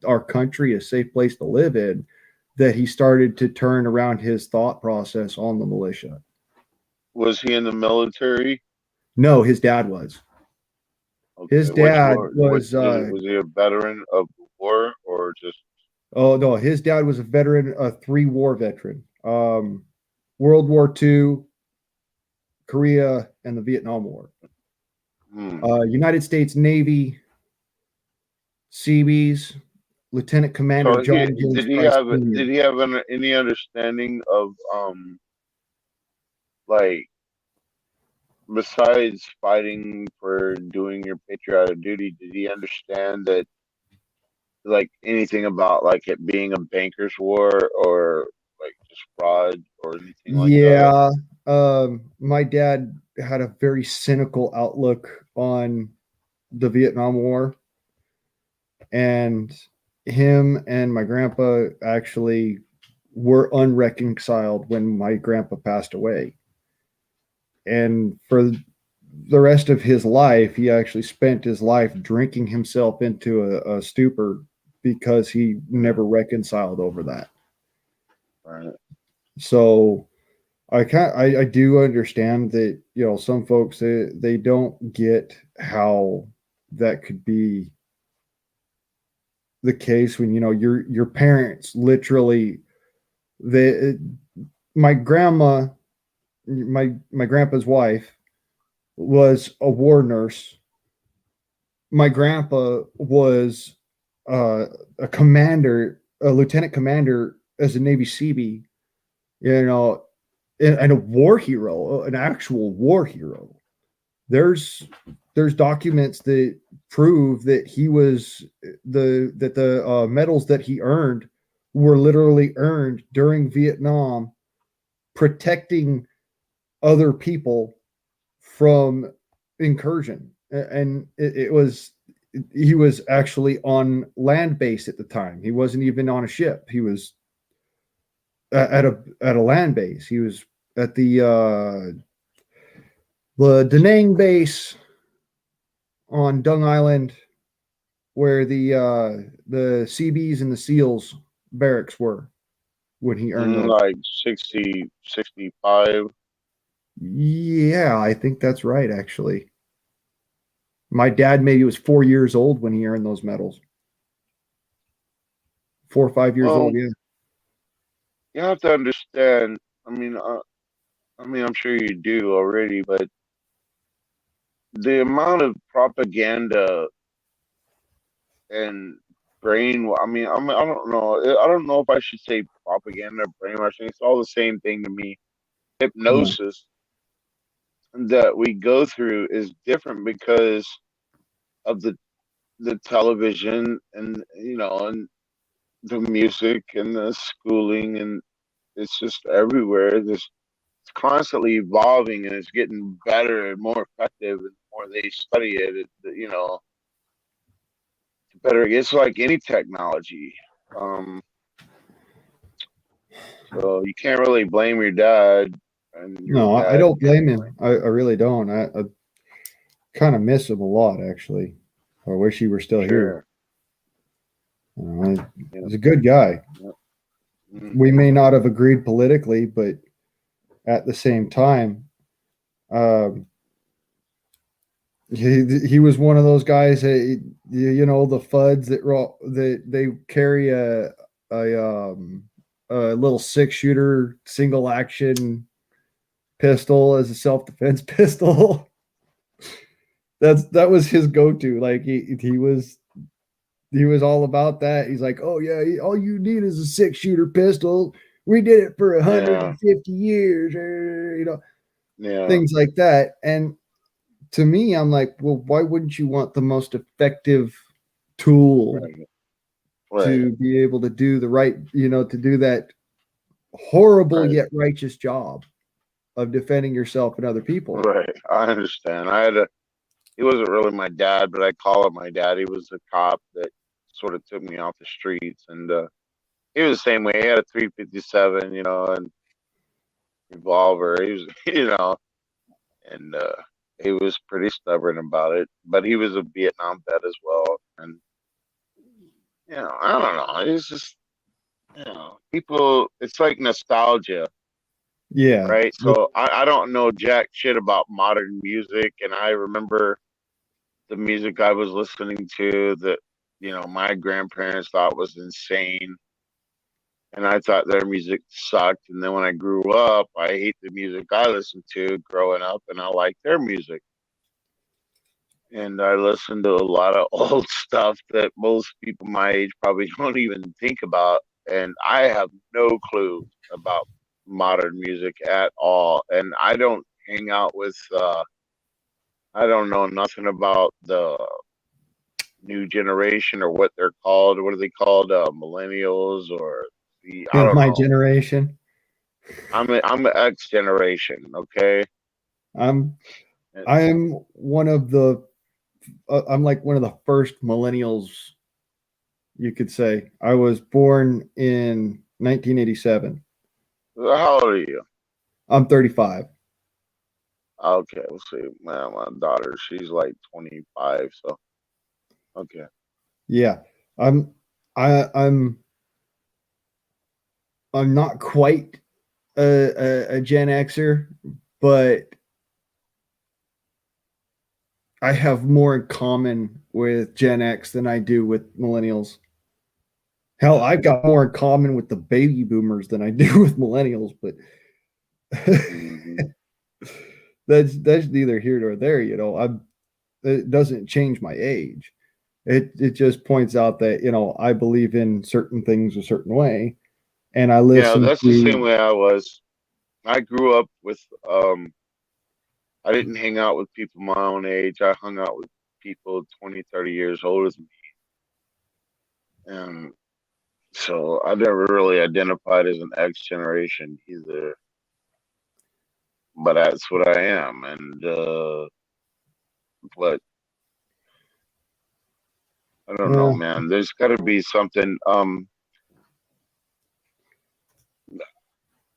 our country a safe place to live in, that he started to turn around his thought process on the militia. Was he in the military? No, his dad was. Okay. His dad was he a veteran of the war or just? Oh no, his dad was a veteran, a 3-war veteran. World War II, Korea, and the Vietnam War. United States Navy, Seabees, Lieutenant Commander So John James Price Jr. did he have any understanding of like, besides fighting for doing your patriotic duty, did he understand that, like, anything about like it being a banker's war or like just fraud or anything like that? Yeah. My dad had a very cynical outlook on the Vietnam War, and him and my grandpa actually were unreconciled when my grandpa passed away. And for the rest of his life, he actually spent his life drinking himself into a stupor because he never reconciled over that. Right. So I do understand that, you know, some folks, they don't get how that could be the case when, you know, your parents literally, they my grandma, my grandpa's wife was a war nurse. My grandpa was a commander, a lieutenant commander as a Navy Seabee, you know, and a war hero, an actual war hero. There's documents that prove that he was the medals that he earned were literally earned during Vietnam, protecting other people from incursion. And it was, he was actually on land base at the time. He wasn't even on a ship. He was at a land base. He was at the Da Nang base on Dung Island, where the CBs and the SEALs barracks were when he earned those. Like 60, 65. Yeah, I think that's right, actually. My dad maybe was 4 years old when he earned those medals. 4 or 5 years Well, old, yeah. you have to understand. I mean, I'm sure you do already, but the amount of propaganda and I don't know. I don't know if I should say propaganda or brainwashing. It's all the same thing to me. Yeah. Hypnosis that we go through is different because of the television and, you know, and the music and the schooling, and it's just everywhere. It's constantly evolving and it's getting better and more effective. And the more they study it, you know, the better it gets. Like any technology. Um, so you can't really blame your dad and your No, I dad. don't blame him. I really don't. I kind of miss him a lot, actually. I wish he were still here. Sure. Yeah. He's a good guy. Yeah. We may not have agreed politically, but at the same time, um, he was one of those guys that, you know, the FUDs that they carry a little 6-shooter single action pistol as a self defense pistol. That was his go to. Like he was all about that. He's like, oh yeah, all you need is a 6-shooter pistol. We did it for 150 years, you know, Yeah. things like that. And to me, I'm like, well, why wouldn't you want the most effective tool to be able to do the right, you know, to do that horrible yet righteous job of defending yourself and other people? Right. I understand. He wasn't really my dad, but I call him my dad. He was a cop that sort of took me off the streets, and he was the same way. He had a 357, you know, and revolver. He was, you know, and he was pretty stubborn about it. But he was a Vietnam vet as well, and you know, I don't know. It's just, you know, people. It's like nostalgia, Yeah. right? So I don't know jack shit about modern music, and I remember the music I was listening to that, you know, my grandparents thought was insane. And I thought their music sucked. And then when I grew up, I hate the music I listened to growing up, and I like their music. And I listened to a lot of old stuff that most people my age probably don't even think about. And I have no clue about modern music at all, and I don't hang out with. I don't know nothing about the new generation or what they're called. What are they called? Millennials or the I don't My know. generation. I'm an X generation. Okay. I'm And- I'm one of the I'm like one of the first millennials, you could say. I was born in 1987. How old are you? I'm 35. Okay, we'll see. My daughter, she's like 25. So okay. Yeah. I'm I I'm not quite a Gen Xer, but I have more in common with Gen X than I do with millennials. Hell, I've got more in common with the baby boomers than I do with millennials, but Hmm. that's neither here nor there. It doesn't change my age. It just points out that I believe in certain things a certain way, and I Yeah, listen that's the same to. way I was. I grew up with I didn't hang out with people my own age. I hung out with people 20, 30 years older than me. And so I never really identified as an X generation either. But that's what I am. And but I don't know, Uh, man. There's gotta be something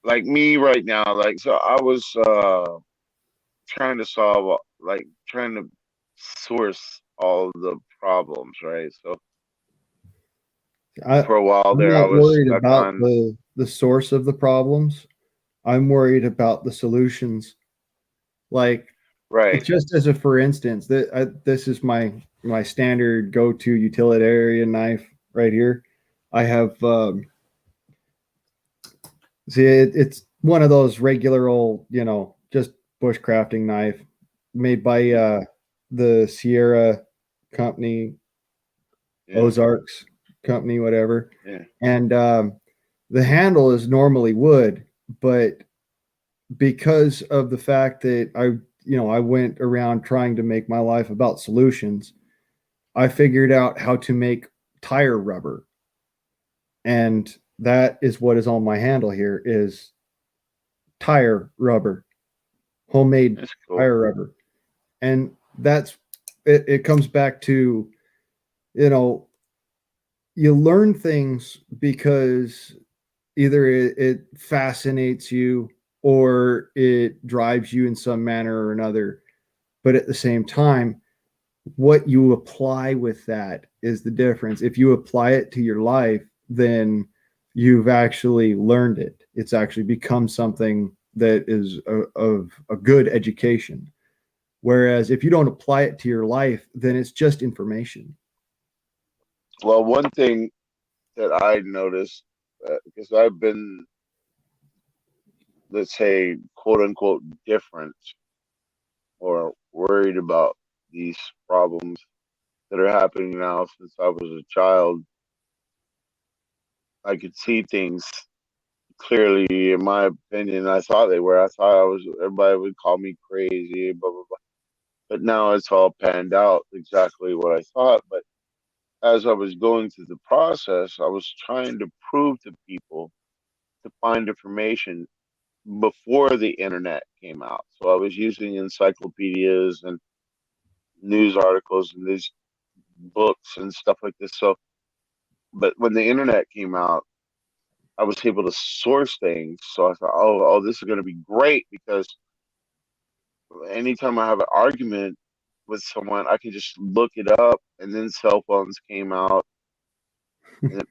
like me right now, like so I was trying to solve like trying to source all the problems, right? So I, for a while I'm there I not was worried stuck about on the source of the problems. I'm worried about the solutions. Like, right. just as a for instance, this is my standard go to utilitarian knife right here. I have it's one of those regular old just bushcrafting knife made by the Sierra company, Yeah, Ozarks company, whatever. yeah. And the handle is normally wood, but because of the fact that I went around trying to make my life about solutions, I figured out how to make tire rubber. And that is what is on my handle here is tire rubber, homemade That's cool. tire rubber. And that's it comes back to, you know, you learn things because either it fascinates you or it drives you in some manner or another. But at the same time, what you apply with that is the difference. If you apply it to your life, then you've actually learned it. It's actually become something that is of a good education. Whereas if you don't apply it to your life, then it's just information. Well, one thing that I noticed because I've been, let's say, quote unquote, different or worried about these problems that are happening now since I was a child. I could see things clearly, in my opinion. I thought they were. I thought I was. Everybody would call me crazy, blah blah blah. But now it's all panned out exactly what I thought. But as I was going through the process, I was trying to prove to people to find information before the internet came out. So I was using encyclopedias and news articles and these books and stuff like this. So, but when the internet came out, I was able to source things. So I thought, oh, this is going to be great because anytime I have an argument with someone, I can just look it up. And then cell phones came out, and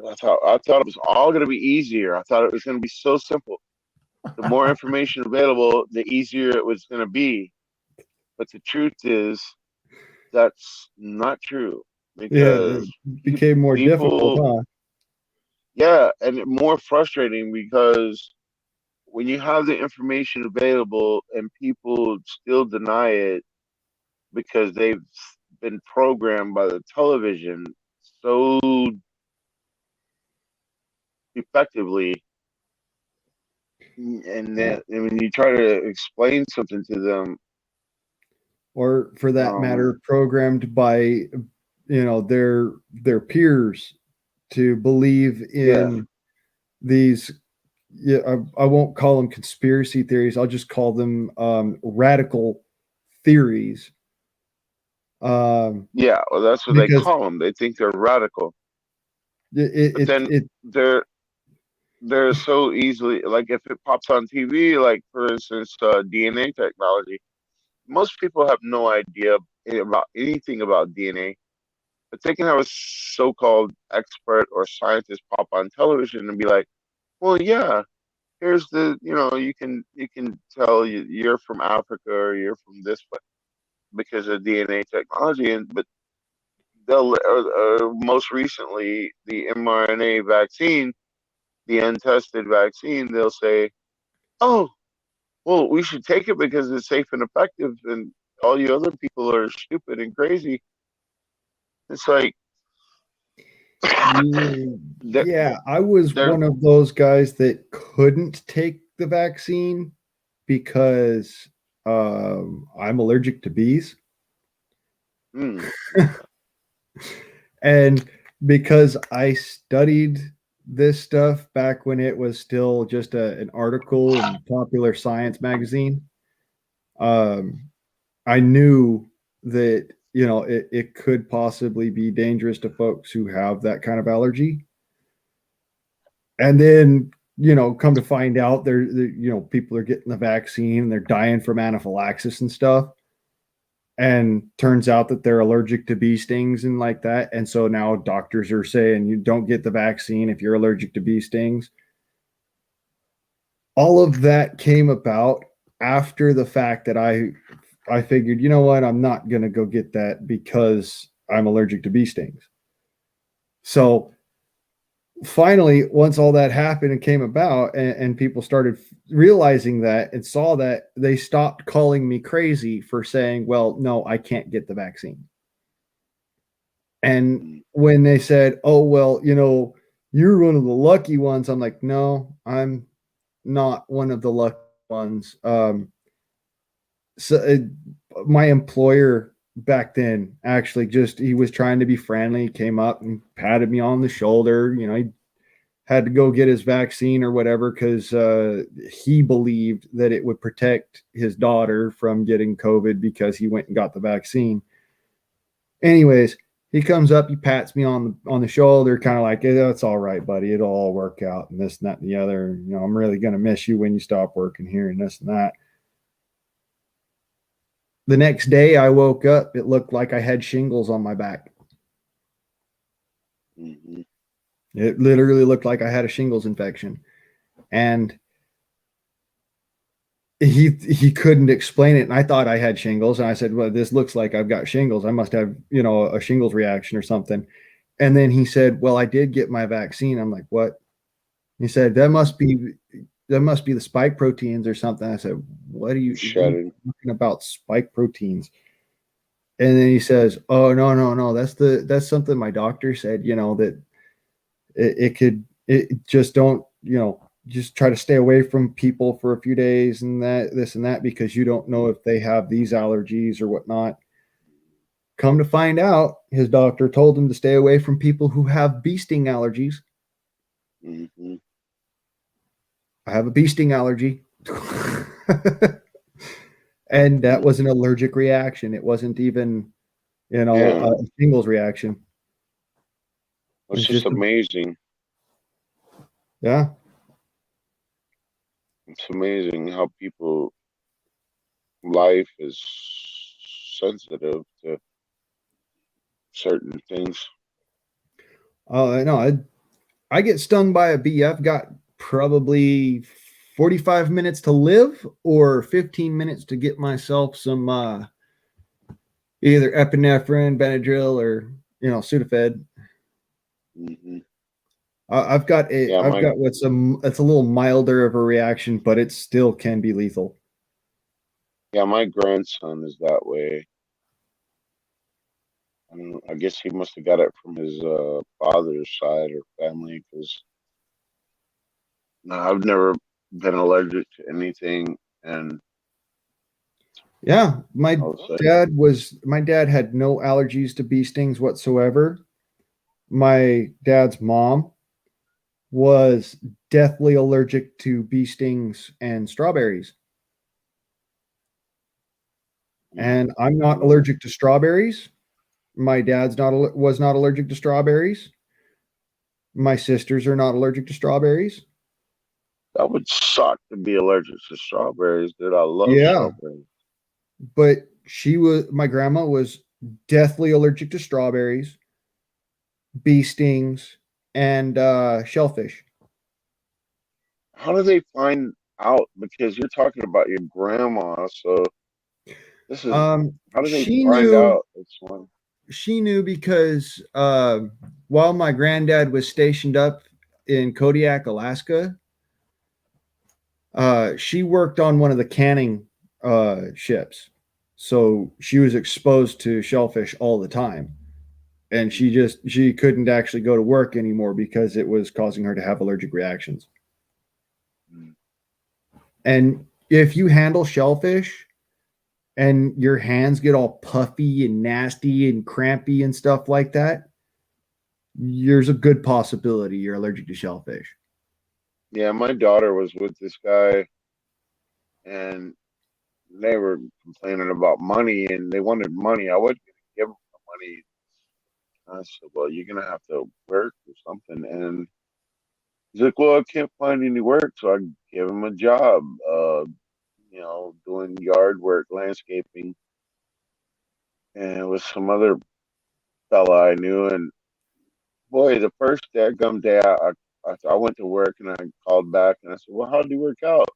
I thought it was all going to be easier. I thought it was going to be so simple. The more information available, the easier it was going to be. But the truth is, that's not true Yeah, because it became more difficult, people, huh? yeah, and more frustrating because when you have the information available and people still deny it because they've been programmed by the television so effectively And then when you try to explain something to them, or for that matter, programmed by their peers to believe in these. Yeah, I won't call them conspiracy theories. I'll just call them radical theories. well, that's what they Because call them. They think they're radical, but then they're so easily, like, if it pops on TV, like for instance, DNA technology. Most people have no idea about anything about DNA, but they can have a so-called expert or scientist pop on television and be like, "Well, yeah, here's you can tell you're from Africa or you're from this place because of DNA technology." And but they'll most recently the mRNA vaccine, the untested vaccine, they'll say, "Oh, well, we should take it because it's safe and effective, and all you other people are stupid and crazy." It's like, they're, yeah, I was they're one of those guys that couldn't take the vaccine because I'm allergic to bees. mm, And because I studied this stuff back when it was still just an article in Popular Science magazine, um, I knew that it could possibly be dangerous to folks who have that kind of allergy. And then come to find out, people are getting the vaccine and they're dying from anaphylaxis and stuff, and turns out that they're allergic to bee stings and like that. And so now doctors are saying you don't get the vaccine if you're allergic to bee stings. All of that came about after the fact that I figured, you know what, I'm not going to go get that because I'm allergic to bee stings. So finally, once all that happened and came about, and people started realizing that and saw that, they stopped calling me crazy for saying, well, no, I can't get the vaccine. And when they said, oh, well, you're one of the lucky ones, I'm like, no, I'm not one of the lucky ones. My employer back then actually he was trying to be friendly, came up and patted me on the shoulder. He had to go get his vaccine or whatever because he believed that it would protect his daughter from getting COVID because he went and got the vaccine. Anyways, he comes up, he pats me on the shoulder, kind of like, "It's all right, buddy. It'll all work out," and this and that and the other. I'm really gonna miss you when you stop working here and this and that. The next day I woke up, it looked like I had shingles on my back. mm-hmm. It literally looked like I had a shingles infection. And he couldn't explain it. And I thought I had shingles. And I said, well, this looks like I've got shingles. I must have, a shingles reaction or something. And then he said, well, I did get my vaccine. I'm like, what? He said, that must be the spike proteins or something. I said, what are you talking about, spike proteins? And then he says, oh, no. That's something my doctor said, that it just don't, just try to stay away from people for a few days and this and that, because you don't know if they have these allergies or whatnot. Come to find out, his doctor told him to stay away from people who have bee sting allergies. Mm-hmm. I have a bee sting allergy. And that was an allergic reaction. It wasn't even, a shingles reaction. It's just amazing. Yeah. It's amazing how people life is sensitive to certain things. Oh, no, I get stung by a bee. I've got probably 45 minutes to live or 15 minutes to get myself some either epinephrine, Benadryl, or Sudafed. Mm-hmm. I've got it's a little milder of a reaction, but it still can be lethal. Yeah, my grandson is that way. I guess he must have got it from his father's side or family, because I've never been allergic to anything, and Yeah, my I was like, dad had no allergies to bee stings whatsoever. My dad's mom was deathly allergic to bee stings and strawberries. And I'm not allergic to strawberries. My dad's was not allergic to strawberries. My sisters are not allergic to strawberries. that would suck to be allergic to strawberries, dude. I love Yeah, strawberries. but my grandma was deathly allergic to strawberries, bee stings, and shellfish. How do they find out? Because you're talking about your grandma, so this is how do they She find knew out it's one? she knew because while my granddad was stationed up in Kodiak, Alaska, she worked on one of the canning ships. So she was exposed to shellfish all the time. And she couldn't actually go to work anymore because it was causing her to have allergic reactions. And if you handle shellfish and your hands get all puffy and nasty and crampy and stuff like that, there's a good possibility you're allergic to shellfish. Yeah, my daughter was with this guy, and they were complaining about money, and they wanted money. I wasn't going to give them the money. I said, "Well, you're going to have to work or something." And he's like, "Well, I can't find any work," so I gave him a job. Doing yard work, landscaping, and with some other fella I knew. And boy, the first daggum day, I went to work and I called back and I said, "Well, how did he work out?"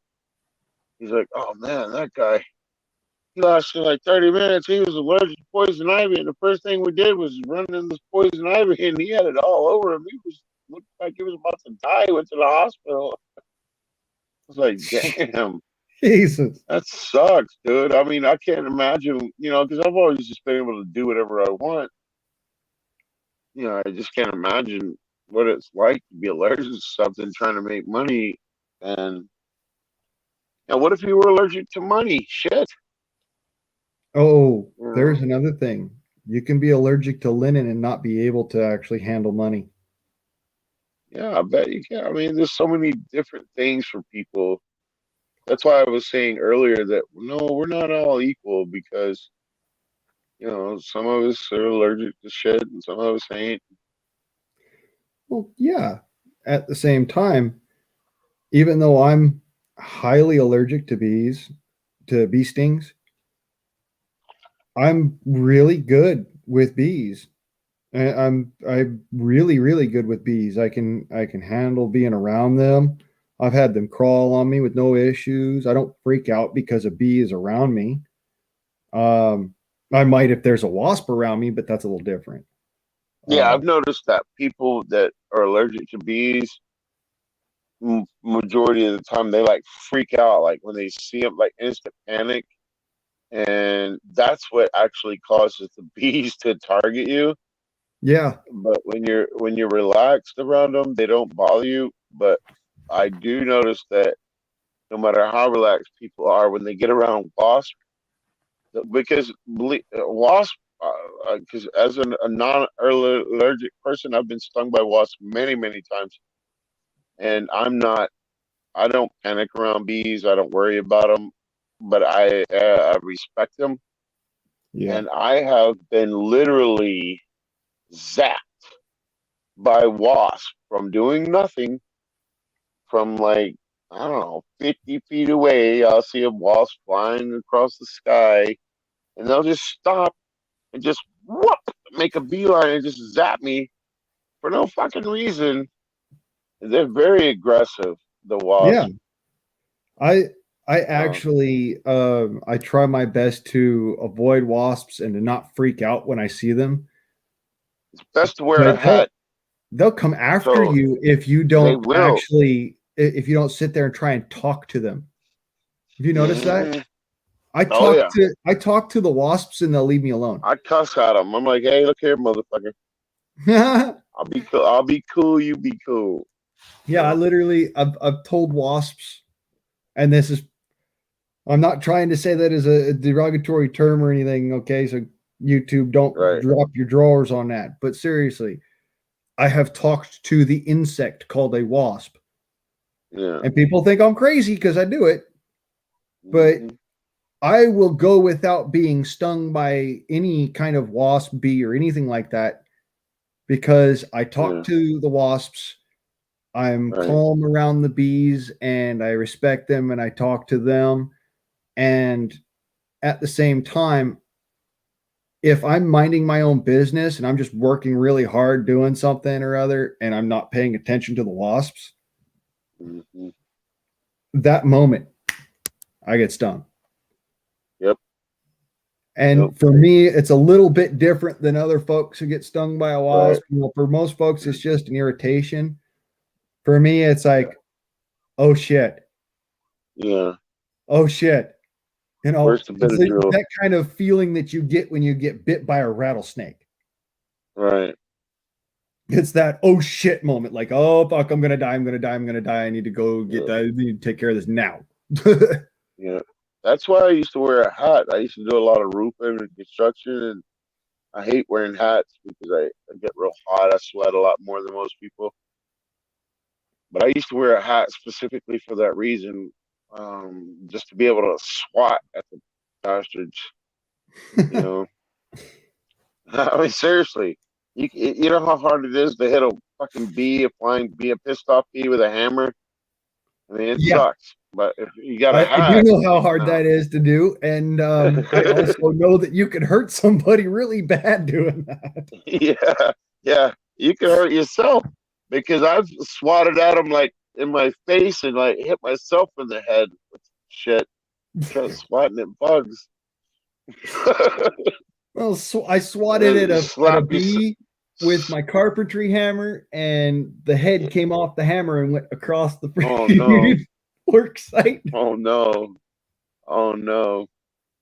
He's like, "Oh man, that guy, he lasted like 30 minutes. He was allergic to poison ivy, and the first thing we did was run in this poison ivy, and he had it all over him. He was looked like he was about to die. He went to the hospital." I was like, "Damn." Jesus. That sucks, dude. I mean, I can't imagine, because I've always just been able to do whatever I want. I just can't imagine what it's like to be allergic to something trying to make money. And what if you were allergic to money? Shit. Oh, You there's know? another thing. You can be allergic to linen and not be able to actually handle money. Yeah, I bet you can. I mean, there's so many different things for people. That's why I was saying earlier that no, we're not all equal because, some of us are allergic to shit and some of us ain't. Well, yeah. At the same time, even though I'm highly allergic to bee stings, I'm really good with bees. I'm really really good with bees. I can handle being around them. I've had them crawl on me with no issues. I don't freak out because a bee is around me. I might if there's a wasp around me, but that's a little different. Yeah, I've noticed that people that are allergic to bees, majority of the time, they like freak out, like when they see them, like instant panic, and that's what actually causes the bees to target you. Yeah, But when you're relaxed around them, they don't bother you. But I do notice that no matter how relaxed people are, when they get around wasps, because wasp, because as a non-allergic person, I've been stung by wasps many, many times, and I don't panic around bees. I don't worry about them, but I respect them, yeah, and I have been literally zapped by wasps from doing nothing, from like, I don't know, 50 feet away. I'll see a wasp flying across the sky, and they'll just stop and just whoop, make a beeline and just zap me for no fucking reason. They're very aggressive, the yeah. wasp. I I Uh, actually I try my best to avoid wasps and to not freak out when I see them. it's best to wear a But hat. they'll come after So you if you they don't will. actually if you don't sit there and try and talk to them. Have you noticed that? Mhm. Oh yeah. I talk to the wasps and they'll leave me alone. I cuss at them. I'm like, hey, look here, motherfucker. I'll be cool. I'll be cool. You be cool. Yeah, I've told wasps and this is, I'm not trying to say that as a derogatory term or anything. Okay. So YouTube, don't Right. drop your drawers on that. But seriously, I have talked to the insect called a wasp. Yeah. And people think I'm crazy because I do it. But Mhm. I will go without being stung by any kind of wasp, bee, or anything like that because I talk Yeah. to the wasps. I'm Right. calm around the bees and I respect them and I talk to them. And at the same time, if I'm minding my own business and I'm just working really hard doing something or other and I'm not paying attention to the wasps, Mhm. that moment I get stung. Yep. And Yep. for me, it's a little bit different than other folks who get stung by a wasp. Right. You know, for most folks, it's just an irritation. For me, it's like, oh shit, Yeah. oh shit. You know, Where's the it's like Benadryl? that kind of feeling that you get when you get bit by a rattlesnake. Right. It's that oh shit moment, like, oh fuck, I'm gonna die, I'm gonna die, I'm gonna die. I need to go get Yeah. that. I need to take care of this now. Yeah. That's why I used to wear a hat. I used to do a lot of roofing and construction, and I hate wearing hats because I get real hot. I sweat a lot more than most people. But I used to wear a hat specifically for that reason, just to be able to swat at the bastards. You know, I mean, seriously, you know how hard it is to hit a fucking bee, a flying bee, a pissed off bee with a hammer. I mean, it Yeah, sucks. But if you got a I do hat, know how hard no. that is to do, and I also know that you can hurt somebody really bad doing that. Yeah, yeah, you can hurt yourself because I've swatted at them like in my face and like hit myself in the head with shit, trying swatting at bugs. Well, so I swatted And at you a slap you. bee with my carpentry hammer, and the head came off the hammer and went across the Oh no! freaking work site. Oh no! Oh no!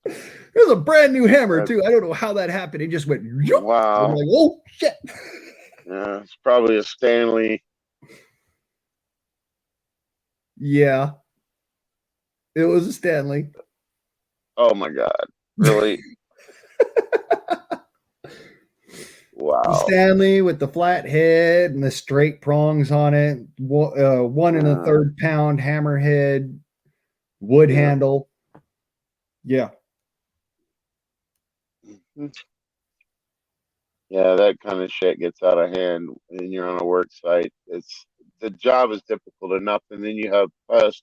It was a brand new hammer That, too. I don't know how that happened. It just went. Yoop. I'm wow! like, oh shit. Yeah, it's probably a Stanley. Yeah, it was a Stanley. Oh my God! Really? The Wow! Stanley with the flat head and the straight prongs on it. 1 1/3 pound hammerhead, wood Yeah. handle. Yeah. Yeah, that kind of shit gets out of hand and you're on a work site. It's the job is difficult enough, and then you have pests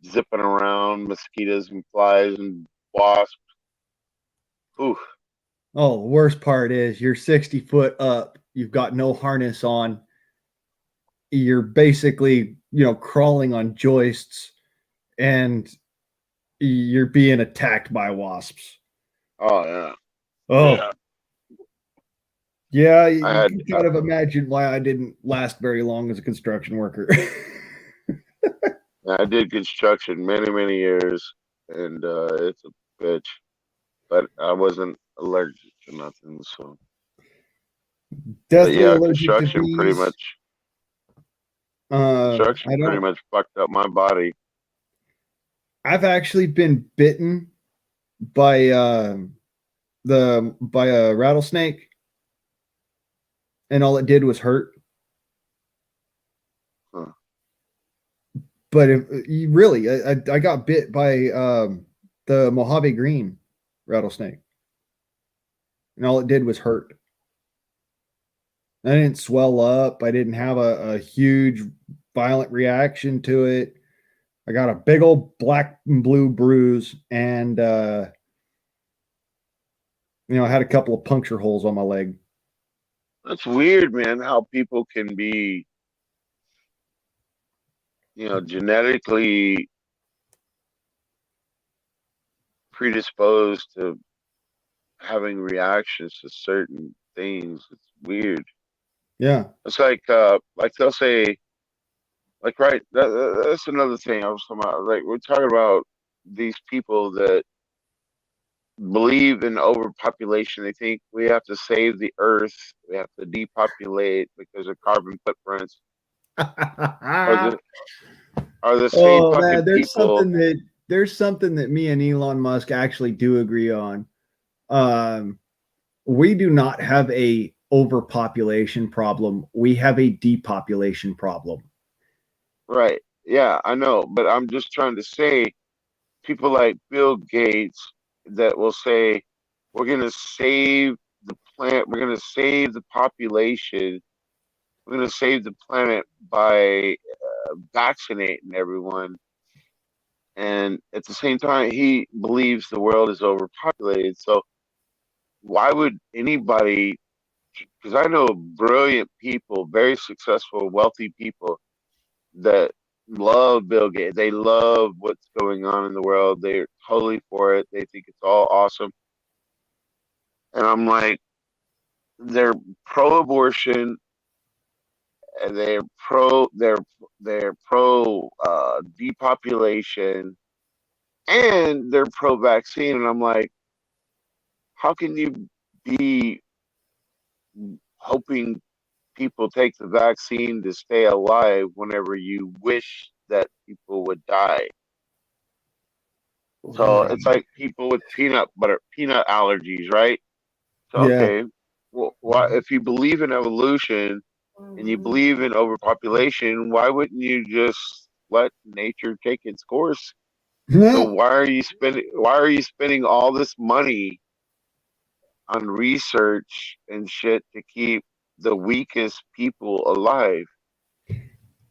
zipping around, mosquitoes and flies and wasps. Ooh, Oh, the worst part is you're 60 foot up. You've got no harness on. You're basically, crawling on joists and you're being attacked by wasps. oh yeah, Oh, yeah. yeah. I You had can kind of imagine why I didn't last very long as a construction worker. I did construction many years, and it's a bitch. But I wasn't allergic to nothing, so. But Deathly yeah, allergic to bees. construction I pretty don't. much fucked up my body. I've actually been bitten by by a rattlesnake, and all it did was hurt. Huh. But really, I got bit by the Mojave Green rattlesnake, and all it did was hurt. I didn't swell up. I didn't have a huge violent reaction to it. I got a big old black and blue bruise, and I had a couple of puncture holes on my leg. That's weird, man. How people can be, genetically predisposed to having reactions to certain things. It's weird. Yeah. It's like they'll say, like, right. That's another thing I was talking about. Like, we're talking about these people that believe in overpopulation. They think we have to save the earth. We have to depopulate because of carbon footprints. Or are the same Oh fucking man, people. there's something that me and Elon Musk actually do agree on. We do not have a overpopulation problem. We have a depopulation problem. Right. Yeah, I know. But I'm just trying to say, people like Bill Gates that will say, we're going to save the planet, we're going to save the population, we're going to save the planet by vaccinating everyone. And at the same time, he believes the world is overpopulated. So why would anybody, because I know brilliant people, very successful, wealthy people that love Bill Gates. They love what's going on in the world. They're totally for it. They think it's all awesome. And I'm like, they're pro-abortion, and they're pro depopulation, and they're pro-vaccine. And I'm like, how can you be hoping people take the vaccine to stay alive whenever you wish that people would die? So it's like people with peanut allergies, right? So Yeah. okay, well, why, if you believe in evolution and you believe in overpopulation, why wouldn't you just let nature take its course? So why are you spending all this money on research and shit to keep the weakest people alive?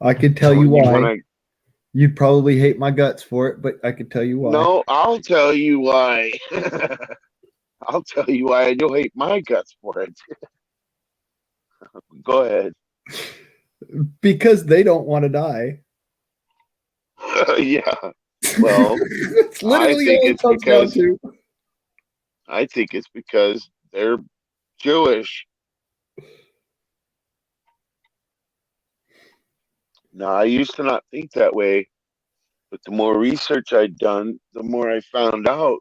I could tell you When you want why. to, You'd probably hate my guts for it, but I could tell you why. no, I'll tell you why. I'll tell you why, and you'll hate my guts for it. Go ahead. Because they don't want to die. Yeah. Well, It's I literally think all it it's comes down because to. I think it's because they're Jewish. Now, I used to not think that way, but the more research I'd done, the more I found out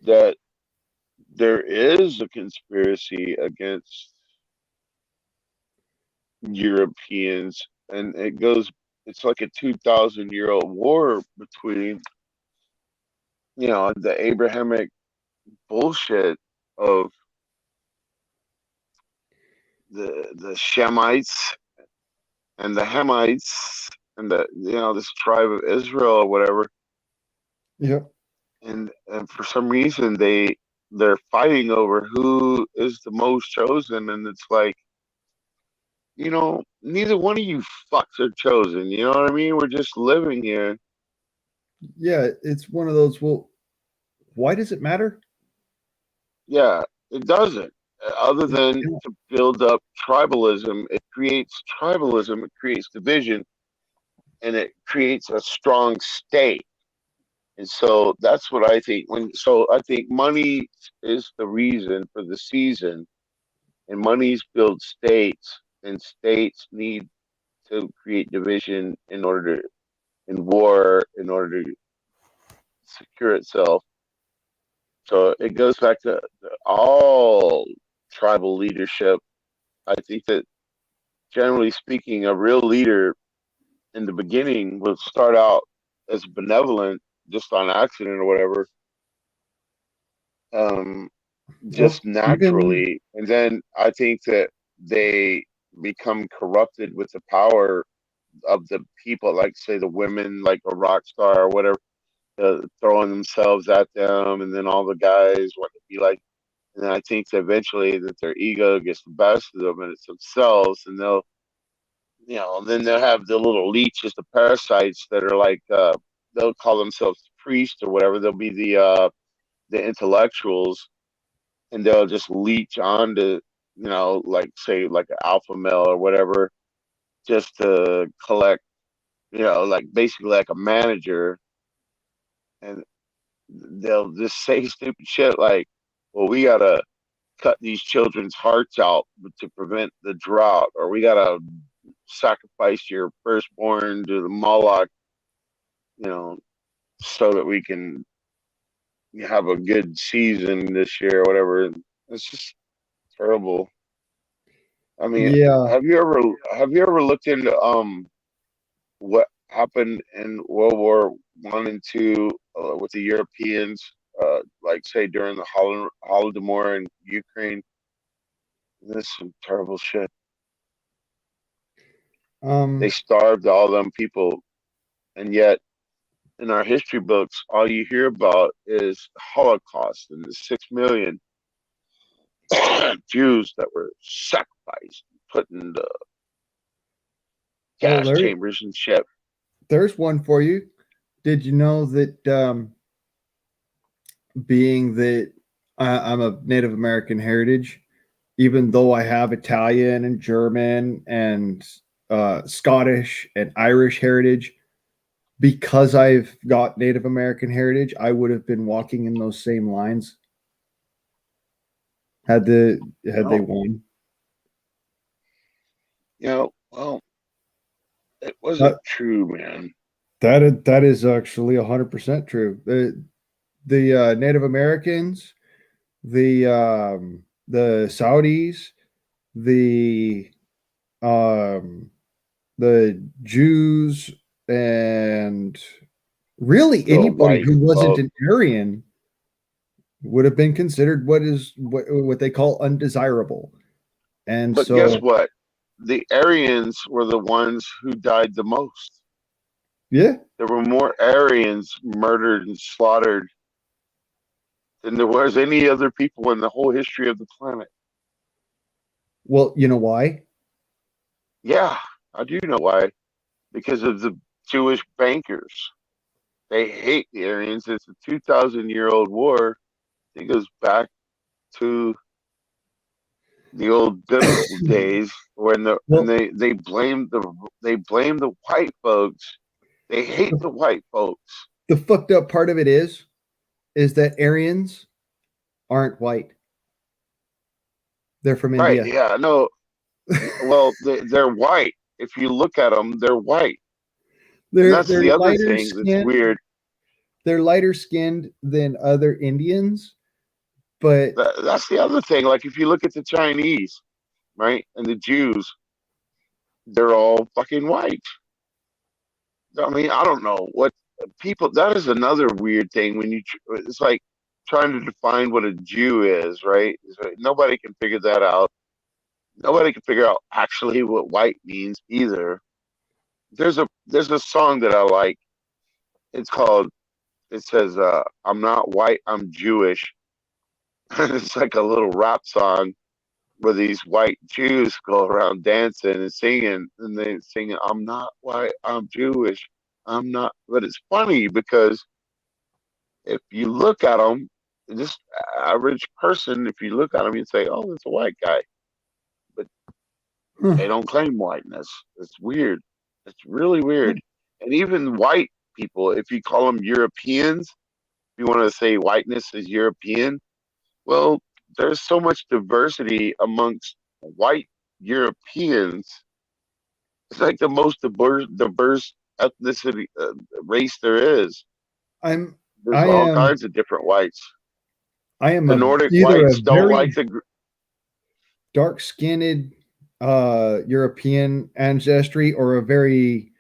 that there is a conspiracy against Europeans, and it's like a 2,000-year-old war between, the Abrahamic bullshit of the Shemites and the Hamites and this tribe of Israel or whatever, Yep. and for some reason they're fighting over who is the most chosen, and it's like, neither one of you fucks are chosen. You know what I mean? We're just living here. Yeah, it's one of those. Well, why does it matter? Yeah, it doesn't. Other than Yeah. to build up tribalism, it creates tribalism, it creates division, and it creates a strong state. And so that's what I think. So I think money is the reason for the season, and monies build states, and states need to create division in war, in order to secure itself. So it goes back to all tribal leadership. I think that generally speaking, a real leader in the beginning will start out as benevolent just on accident or whatever, um, Well, just even naturally. And then I think that they become corrupted with the power of the people, like say the women, like a rock star or whatever, throwing themselves at them, and then all the guys want to be like. And then I think that eventually that their ego gets the best of them, and it's themselves, and then they'll have the little leeches, the parasites that are like, they'll call themselves priests or whatever. They'll be the intellectuals, and they'll just leech on to, like say like an alpha male or whatever, just to collect, like basically like a manager, and they'll just say stupid shit like, well, we gotta cut these children's hearts out to prevent the drought, or we gotta sacrifice your firstborn to the Moloch, you know, so that we can have a good season this year or whatever. It's just terrible. I mean, yeah, have you ever looked into what happened in World War One and Two with the Europeans, like say during the Holodomor in Ukraine. This is some terrible shit. They starved all them people, and yet in our history books, all you hear about is the Holocaust and the 6 million Jews that were sacrificed, put in the gas chambers and shit. There's one for you. Did you know that being that I'm of Native American heritage, even though I have Italian and German and Scottish and Irish heritage, because I've got Native American heritage, I would have been walking in those same lines had they won. Well, it wasn't true, man. That is actually 100% true. The Native Americans, the Saudis, the Jews, and really anybody who wasn't an Aryan would have been considered what they call undesirable. But guess what? The Aryans were the ones who died the most. Yeah. There were more Aryans murdered and slaughtered than there was any other people in the whole history of the planet. Well, you know why? Yeah, I do know why. Because of the Jewish bankers. They hate the Aryans. It's a 2,000-year-old war. It goes back to the old biblical days when they blame the white folks. They hate the white folks. The fucked up part of it is that Aryans aren't white. They're from India. Right, yeah, no. Well, they're white. If you look at them, they're white. That's the other thing that's weird. They're lighter skinned than other Indians, but that's the other thing. Like if you look at the Chinese, right, and the Jews, they're all fucking white. I mean, I don't know what people. That is another weird thing when it's like trying to define what a Jew is, right? Nobody can figure that out. Nobody can figure out actually what white means either. There's a song that I like. It says, I'm not white, I'm Jewish. It's like a little rap song where these white Jews go around dancing and singing, and they sing, I'm not white, I'm Jewish. I'm not. But it's funny because if you look at them, this average person, if you look at them, you'd say, oh, it's a white guy. But they don't claim whiteness. It's weird. It's really weird. And even white people, if you call them Europeans, if you want to say whiteness is European, well, there's so much diversity amongst white Europeans. It's like the most diverse ethnicity race there is. There's all kinds of different whites. I am the Nordic whites don't like the dark-skinned European ancestry, or a very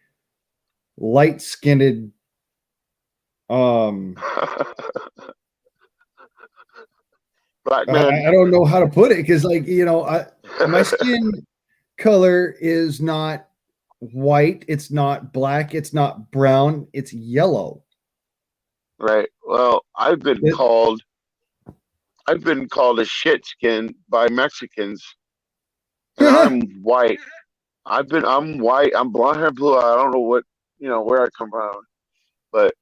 light-skinned black man. I don't know how to put it because, like, my skin color is not white, it's not black, it's not brown, it's yellow. Right. Well, I've been called a shit skin by Mexicans. And I'm white. I'm white. I'm blonde hair, blue. I don't know where I come from, but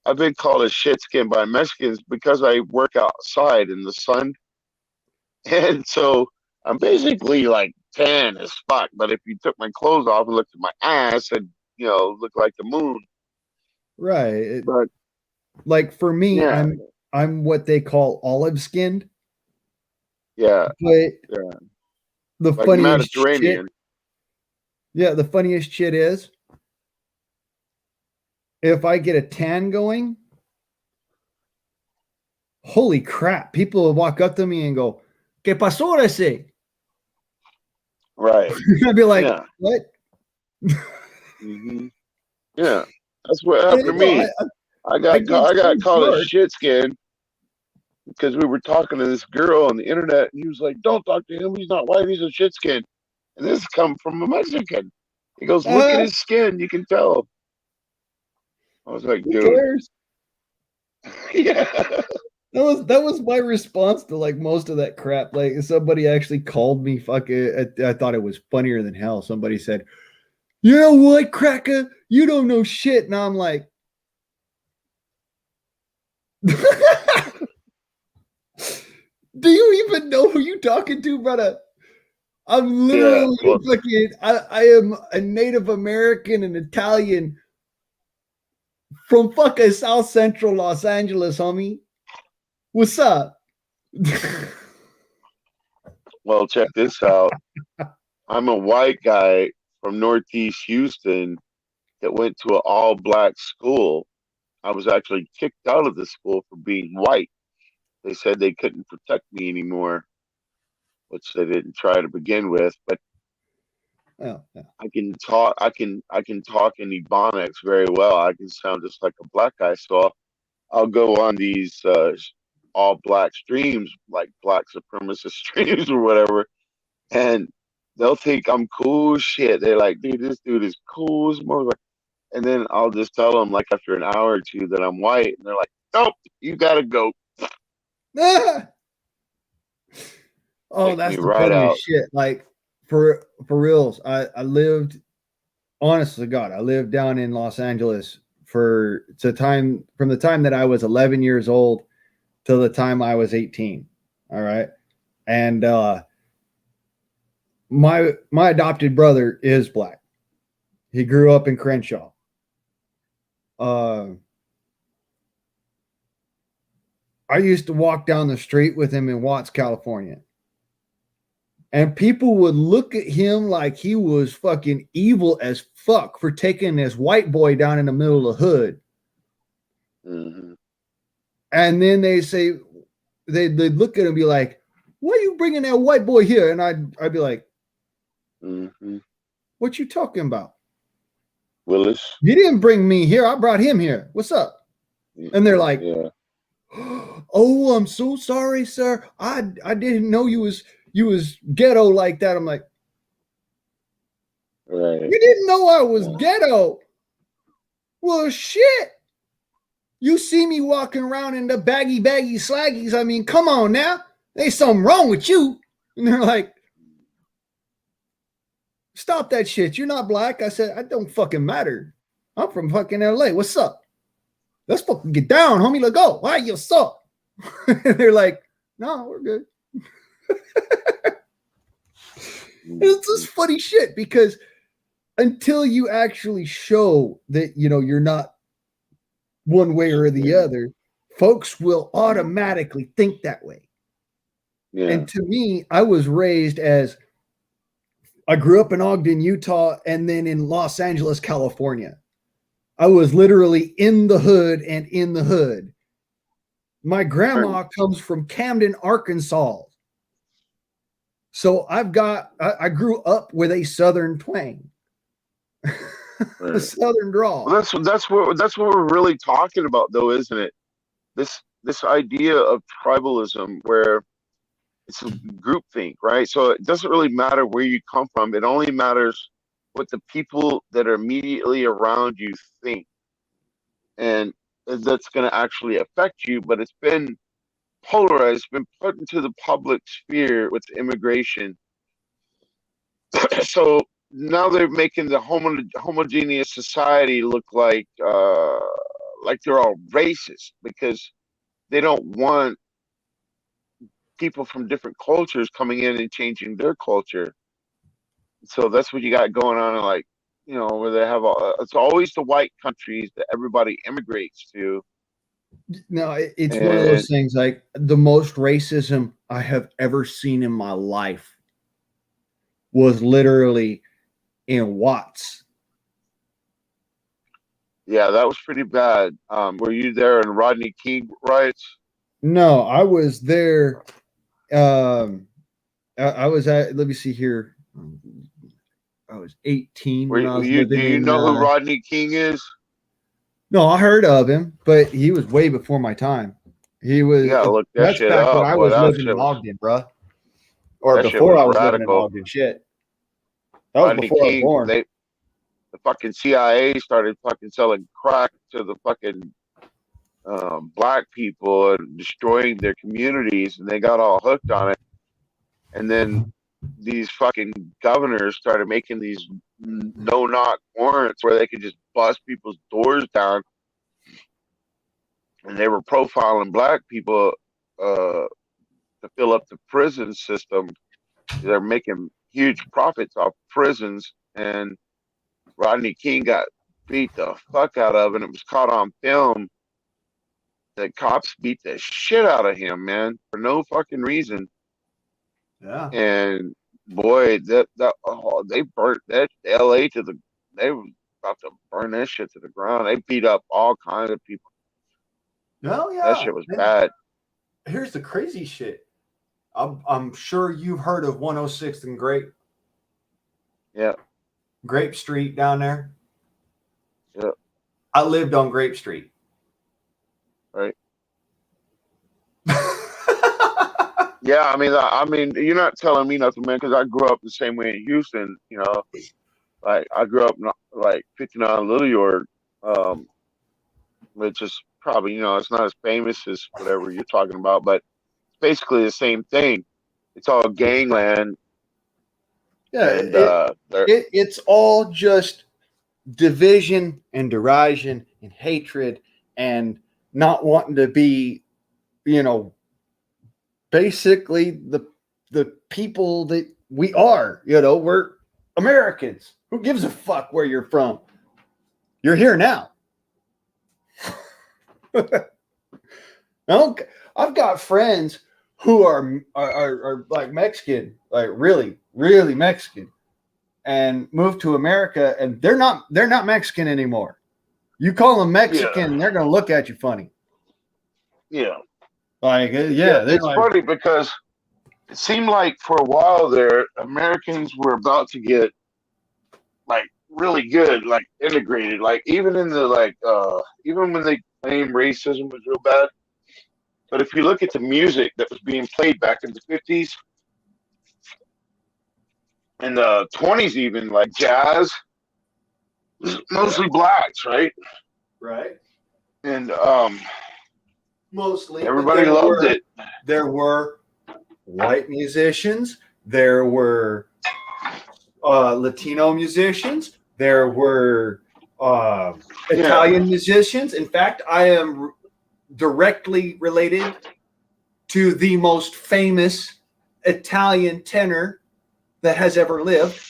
I've been called a shit skin by Mexicans because I work outside in the sun, and so I'm basically like tan as fuck. But if you took my clothes off and looked at my ass, I'd look like the moon. Right. But like for me, yeah. I'm what they call olive skinned. Yeah. But the like funniest Mediterranean. Shit, yeah, the funniest shit is if I get a tan going, holy crap, people will walk up to me and go, ¿Qué pasó ese? Right. I'd be like, what? Mm-hmm. Yeah, that's what I happened to didn't know. me. I I got did I got so called a dark. shit skin because we were talking to this girl on the internet, and he was like, "Don't talk to him. He's not white. He's a shit skin." And this come from a Mexican. He goes, "Look at his skin. You can tell." I was like, Who "Dude, cares? yeah, That was my response to like most of that crap. Like somebody actually called me fucking. I thought it was funnier than hell. Somebody said, "You know what, cracker? You don't know shit." And I'm like, "Do you even know who you talking to, brother? I'm yeah." literally Well, fucking. I am a Native American and Italian from fucking South Central Los Angeles, homie. What's up?" well, check this out. I'm a white guy from Northeast Houston that went to an all-black school. I was actually kicked out of the school for being white. They said they couldn't protect me anymore, which they didn't try to begin with. But Oh, yeah. I can talk. I can talk in Ebonics very well. I can sound just like a black guy. So I'll go on these all black streams, like black supremacist streams or whatever, and they'll think I'm cool as shit. They're like, "Dude, this dude is cool as motherfucker." And then I'll just tell them like after an hour or two that I'm white, and they're like, "Nope, you gotta go." Ah! Oh, Take me that's the right funniest out. shit. Like for reals. I lived, honestly, God, I lived down in Los Angeles for the time from the time that I was 11 years old till the time I was 18. All right. And my adopted brother is black. He grew up in Crenshaw. Uh, I used to walk down the street with him in Watts, California. And people would look at him like he was fucking evil as fuck for taking this white boy down in the middle of the hood. Hmm. And then they say, they'd look at him and be like, "Why are you bringing that white boy here?" And I'd be like, Hmm. "What you talking about? Willis. You didn't bring me here. I brought him here. What's up?" And they're like, Yeah. "Oh, I'm so sorry, sir. I didn't know you was ghetto like that." I'm like, Right. "You didn't know I was Yeah. ghetto? Well, shit. You see me walking around in the baggy slaggies. I mean, come on now. There's something wrong with you." And they're like, "Stop that shit. You're not black." I said, "I don't fucking matter. I'm from fucking LA. What's up? Let's fucking get down, homie. Let's go. Why you suck?" They're like, "No, we're good." It's just funny shit because until you actually show that you're not one way or the other, folks will automatically think that way. Yeah. And to me, I was raised as I grew up in Ogden, Utah, and then in Los Angeles, California. I was literally in the hood and in the hood. My grandma comes from Camden, Arkansas. So I grew up with a Southern twang, a Right. Southern drawl. Well, that's what we're really talking about, though, isn't it? This idea of tribalism, where it's a group think, right? So it doesn't really matter where you come from. It only matters what the people that are immediately around you think, and that's going to actually affect you. But it's been polarized, been put into the public sphere with immigration. So now they're making the homogeneous society look like they're all racist because they don't want people from different cultures coming in and changing their culture. So that's what you got going on, like, where they have it's always the white countries that everybody immigrates to. No, it's one of And those things like the most racism I have ever seen in my life was literally in Watts. yeah, that was pretty bad. Were you there in Rodney King riots? No, I was there. I was at, let me see here. I was 18 when I was Do living you in. know who Rodney King is? No, I heard of him, but he was way before my time. He was. You gotta look that That's shit back when up, I boy. was living in Ogden, bruh. Or That shit before was I was living in radical. Ogden. Shit, that was Rodney before I was King, born. the fucking CIA started fucking selling crack to the fucking black people and destroying their communities, and they got all hooked on it. And then these fucking governors started making these no-knock warrants where they could just bust people's doors down, and they were profiling black people to fill up the prison system. They're making huge profits off prisons, and Rodney King got beat the fuck out of, and it was caught on film. The cops beat the shit out of him, man, for no fucking reason. Yeah. And boy, they burnt that LA to the. They were about to burn that shit to the ground. They beat up all kinds of people. Oh yeah. That shit was bad. Here's the crazy shit. I'm sure you've heard of 106th and Grape Street down there. Yeah. I lived on Grape Street. Right. Yeah, I mean, you're not telling me nothing, man, because I grew up the same way in Houston. You know, like I grew up like 59 Little York, which is probably, it's not as famous as whatever you're talking about, but it's basically the same thing. It's all gangland. Yeah, And it's all just division and derision and hatred and not wanting to be, basically the people that we are. We're Americans. Who gives a fuck where you're from? You're here now. I've got friends who are like Mexican, like really, really Mexican, and moved to America, and they're not Mexican anymore. You call them Mexican, they're gonna look at you funny. Yeah. Like, it's funny because it seemed like for a while there, Americans were about to get like really good, like integrated, like even in the even when they claim racism was real bad. But if you look at the music that was being played back in the 50s and the 20s, even like jazz, was mostly blacks, right? Right. And mostly everybody loved it. There were white musicians, there were Latino musicians, there were Italian musicians. In fact, I am directly related to the most famous Italian tenor that has ever lived.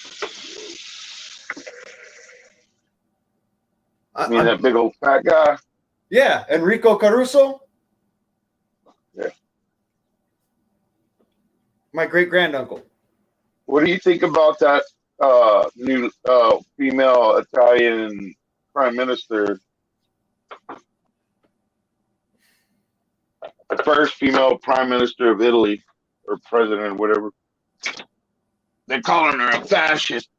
I mean, that big old fat guy? Yeah, Enrico Caruso. Yeah. My great-granduncle. What do you think about that new female Italian prime minister? The first female prime minister of Italy, or president, or whatever. They're calling her a fascist.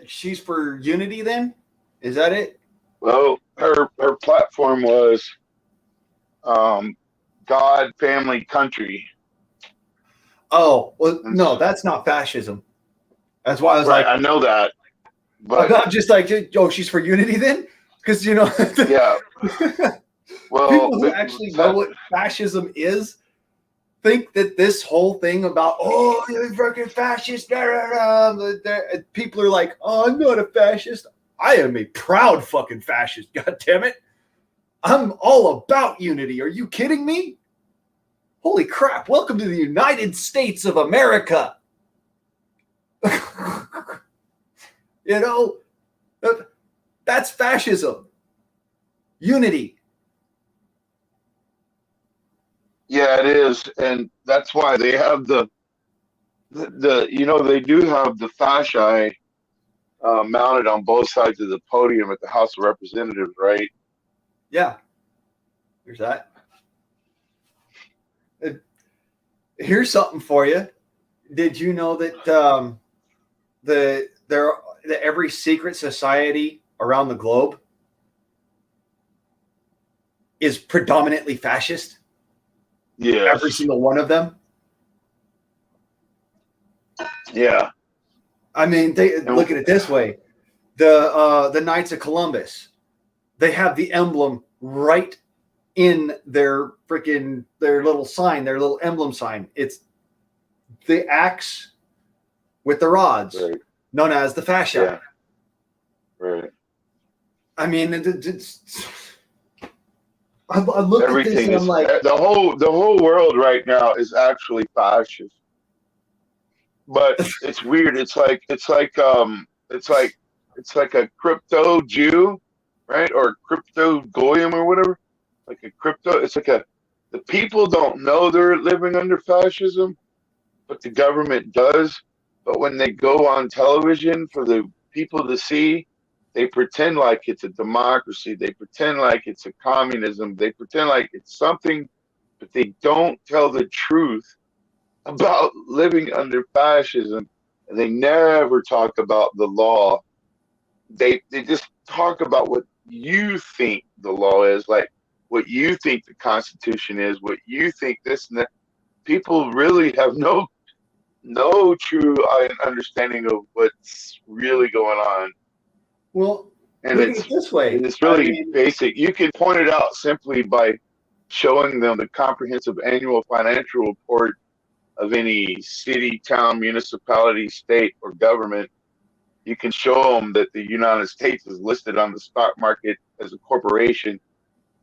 She's for unity, then? Is that it? Well, her platform was God, family, country. Oh, well, no, that's not fascism. That's why I was I know that. But I'm just like, she's for unity then? Because, yeah. Well, people who actually know what fascism is think that this whole thing about, you're fucking fascist, people are like, I'm not a fascist. I am a proud fucking fascist, God damn it. I'm all about unity. Are you kidding me? Holy crap. Welcome to the United States of America. That's fascism. Unity. Yeah, it is, and that's why they have the they do have the fasci mounted on both sides of the podium at the House of Representatives, right? Yeah, there's that. Here's something for you. Did you know that every secret society around the globe is predominantly fascist? Yes. Every single one of them. Yeah. I mean, they look at it this way: the Knights of Columbus, they have the emblem right in their little sign, their little emblem sign. It's the axe with the rods, Right. known as the fascia. Yeah. Right. I mean, I look at this Everything and I'm is like, the whole world right now is actually fascist. But it's weird. It's like a crypto Jew, right? Or crypto goyim or whatever. Like a crypto. It's like the people don't know they're living under fascism, but the government does. But when they go on television for the people to see, they pretend like it's a democracy. They pretend like it's a communism. They pretend like it's something, but they don't tell the truth about living under fascism. And they never talk about the law. They just talk about what you think the law is, like what you think the Constitution is, what you think this and that. People really have no true understanding of what's really going on. well, And look at it this way. it's really I mean, basic. You can point it out simply by showing them the comprehensive annual financial report of any city, town, municipality, state, or government. You can show them that the United States is listed on the stock market as a corporation,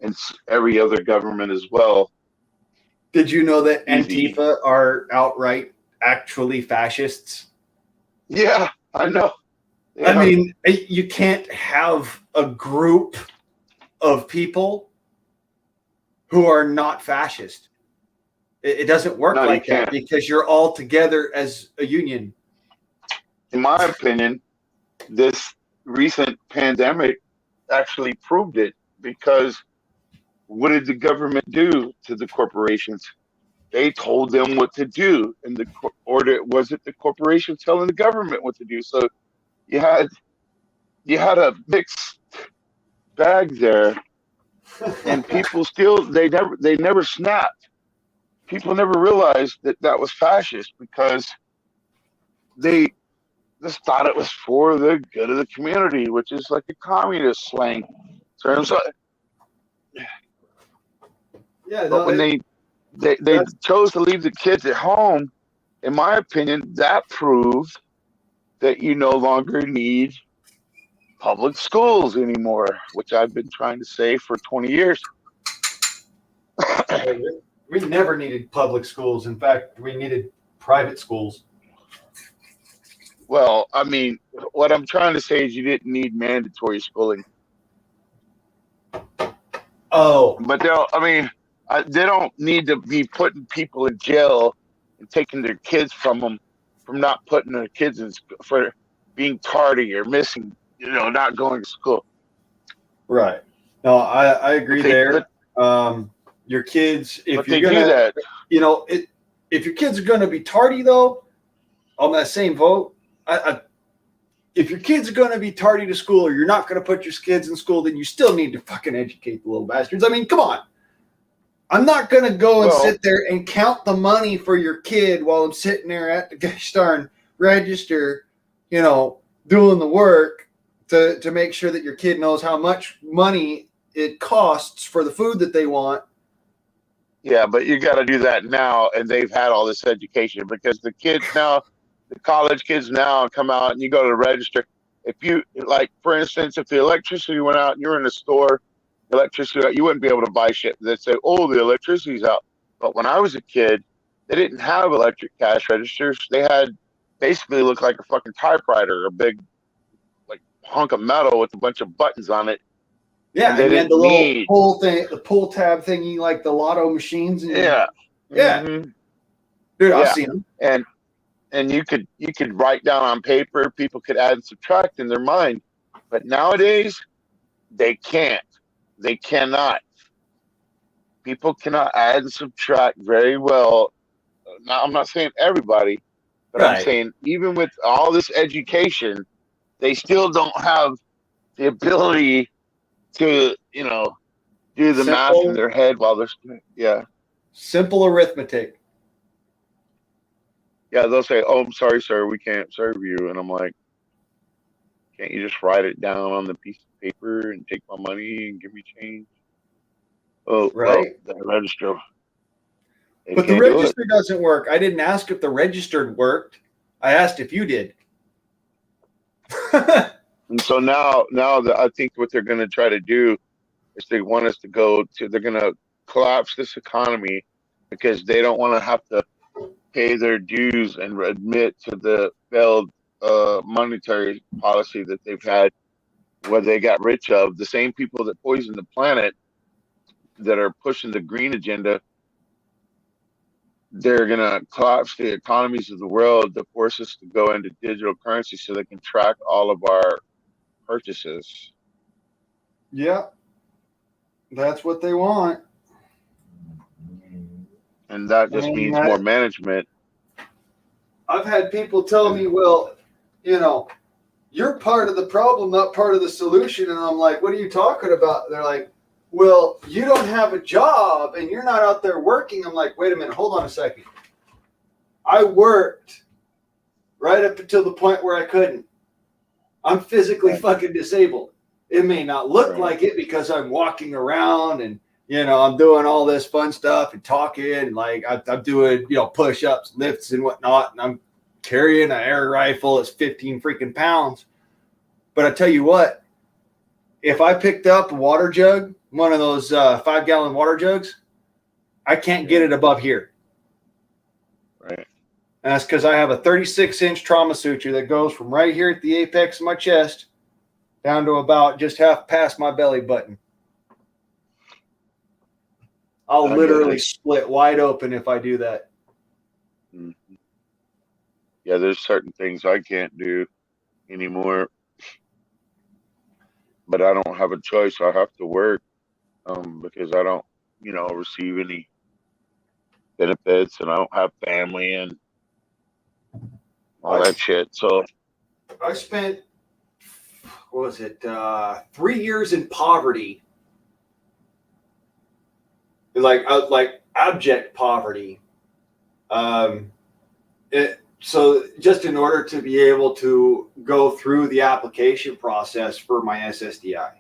and every other government as well. did you know that Easy. Antifa are outright actually fascists? Yeah, I know. Yeah. I mean, you can't have a group of people who are not fascist. It doesn't work No, you like that can't. because you're all together as a union. In my opinion, this recent pandemic actually proved it, because what did the government do to the corporations? They told them what to do, and the corporation telling the government what to do. So you had a mixed bag there, and people still they never snapped. People never realized that was fascist, because they just thought it was for the good of the community, which is like a communist slang term. So, Yeah, but when they chose to leave the kids at home, in my opinion, that proved that you no longer need public schools anymore, which I've been trying to say for 20 years. we never needed public schools. In fact, we needed private schools. Well, I mean, what I'm trying to say is you didn't need mandatory schooling. Oh, But they don't need to be putting people in jail and taking their kids from them from not putting their kids in for being tardy or missing, not going to school. right. No, I agree there. Your kids, if you're gonna, do that, if your kids are gonna be tardy, though, on that same vote, if your kids are gonna be tardy to school, or you're not gonna put your kids in school, then you still need to fucking educate the little bastards. I mean, come on. I'm not going to go and sit there and count the money for your kid while I'm sitting there at the gosh darn register, doing the work to make sure that your kid knows how much money it costs for the food that they want. Yeah, but you got to do that now, and they've had all this education, because the kids now, the college kids now come out and you go to the register. If you, like, for instance, if the electricity went out and you're in a store, electricity, you wouldn't be able to buy shit. They'd say, "Oh, the electricity's out." But when I was a kid, they didn't have electric cash registers. They had basically looked like a fucking typewriter, a big like hunk of metal with a bunch of buttons on it. Yeah, and they and didn't the little need pull thing, the pull tab thingy, like the lotto machines. And yeah. Dude, I've seen them. And you could write down on paper. People could add and subtract in their mind. But nowadays, they can't. They cannot. People cannot add and subtract very well. Now, I'm not saying everybody, But I'm saying, even with all this education, they still don't have the ability to, do the math in their head while they're, Simple arithmetic. Yeah, they'll say, "Oh, I'm sorry, sir, we can't serve you," and I'm like, "Can't you just write it down on the piece of paper and take my money and give me change?" Oh, Right. well, the register. But the register doesn't work. I didn't ask if the registered worked. I asked if you did. And so now I think what they're going to try to do is they want us to they're going to collapse this economy because they don't want to have to pay their dues and admit to the failed monetary policy that they've had, where they got rich of the same people that poisoned the planet, that are pushing the green agenda. They're going to collapse the economies of the world to force us to go into digital currency so they can track all of our purchases. Yeah. That's what they want. And that just means more management. I've had people tell me, well, you're part of the problem, not part of the solution. And I'm like, what are you talking about? They're like, well, you don't have a job and you're not out there working. I'm like, wait a minute, hold on a second. I worked right up until the point where I couldn't. I'm physically fucking disabled. It may not look like it because I'm walking around and, I'm doing all this fun stuff and talking, and like I'm doing, push-ups, lifts and whatnot. And I'm carrying an air rifle that's 15 freaking pounds. But I tell you what, if I picked up a water jug, one of those 5-gallon water jugs, I can't get it above here. Right. And that's because I have a 36-inch trauma suture that goes from right here at the apex of my chest down to about just half past my belly button. I'll literally split wide open if I do that. Mm-hmm. Yeah, there's certain things I can't do anymore, but I don't have a choice. I have to work because I don't, receive any benefits, and I don't have family and all that shit. So I spent, 3 years in poverty. Like abject poverty. So just in order to be able to go through the application process for my SSDI.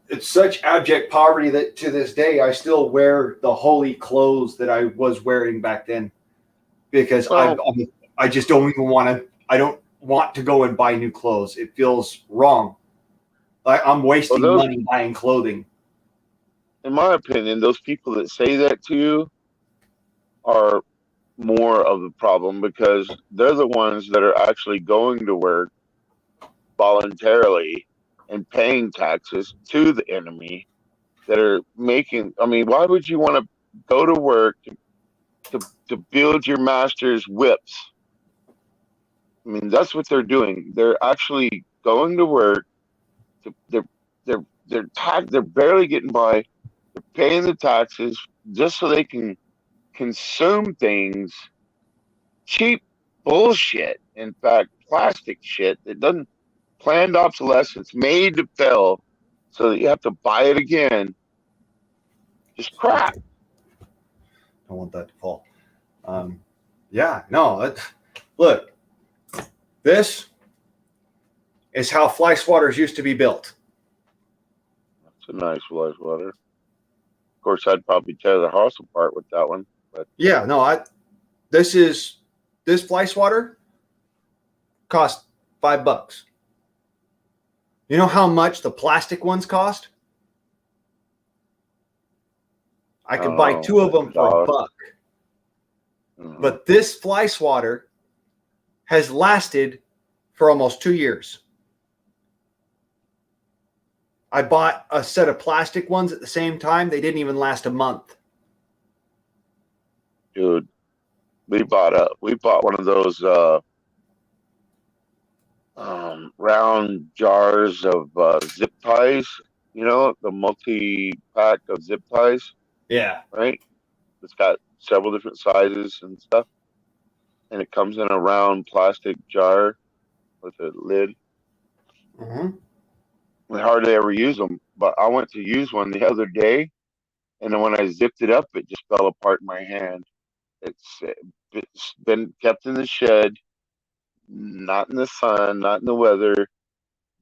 It's such abject poverty that to this day, I still wear the holy clothes that I was wearing back then, because I just don't even want to, I don't want to go and buy new clothes. It feels wrong. Like I'm wasting money buying clothing. In my opinion, those people that say that to you are more of the problem, because they're the ones that are actually going to work voluntarily and paying taxes to the enemy, that are making, why would you want to go to work to build your master's whips? That's what they're doing. They're actually going to work. They're barely getting by. They're paying the taxes just so they can consume things, cheap bullshit. In fact, plastic shit that doesn't, planned obsolescence, made to fail, so that you have to buy it again. Just crap. I want that to fall. Look, this is how fly swatters used to be built. That's a nice fly swatter. Of course, I'd probably tear the house apart with that one. But yeah, no, this fly swatter cost $5. You know how much the plastic ones cost? I could buy 2 of them for $1. Mm-hmm. But this fly swatter has lasted for almost 2 years. I bought a set of plastic ones at the same time. They didn't even last a month. Dude, we bought one of those round jars of zip ties, the multi-pack of zip ties. Yeah. Right? It's got several different sizes and stuff. And it comes in a round plastic jar with a lid. Mm-hmm. We hardly ever use them, but I went to use one the other day, and then when I zipped it up, it just fell apart in my hand. It's been kept in the shed, not in the sun, not in the weather.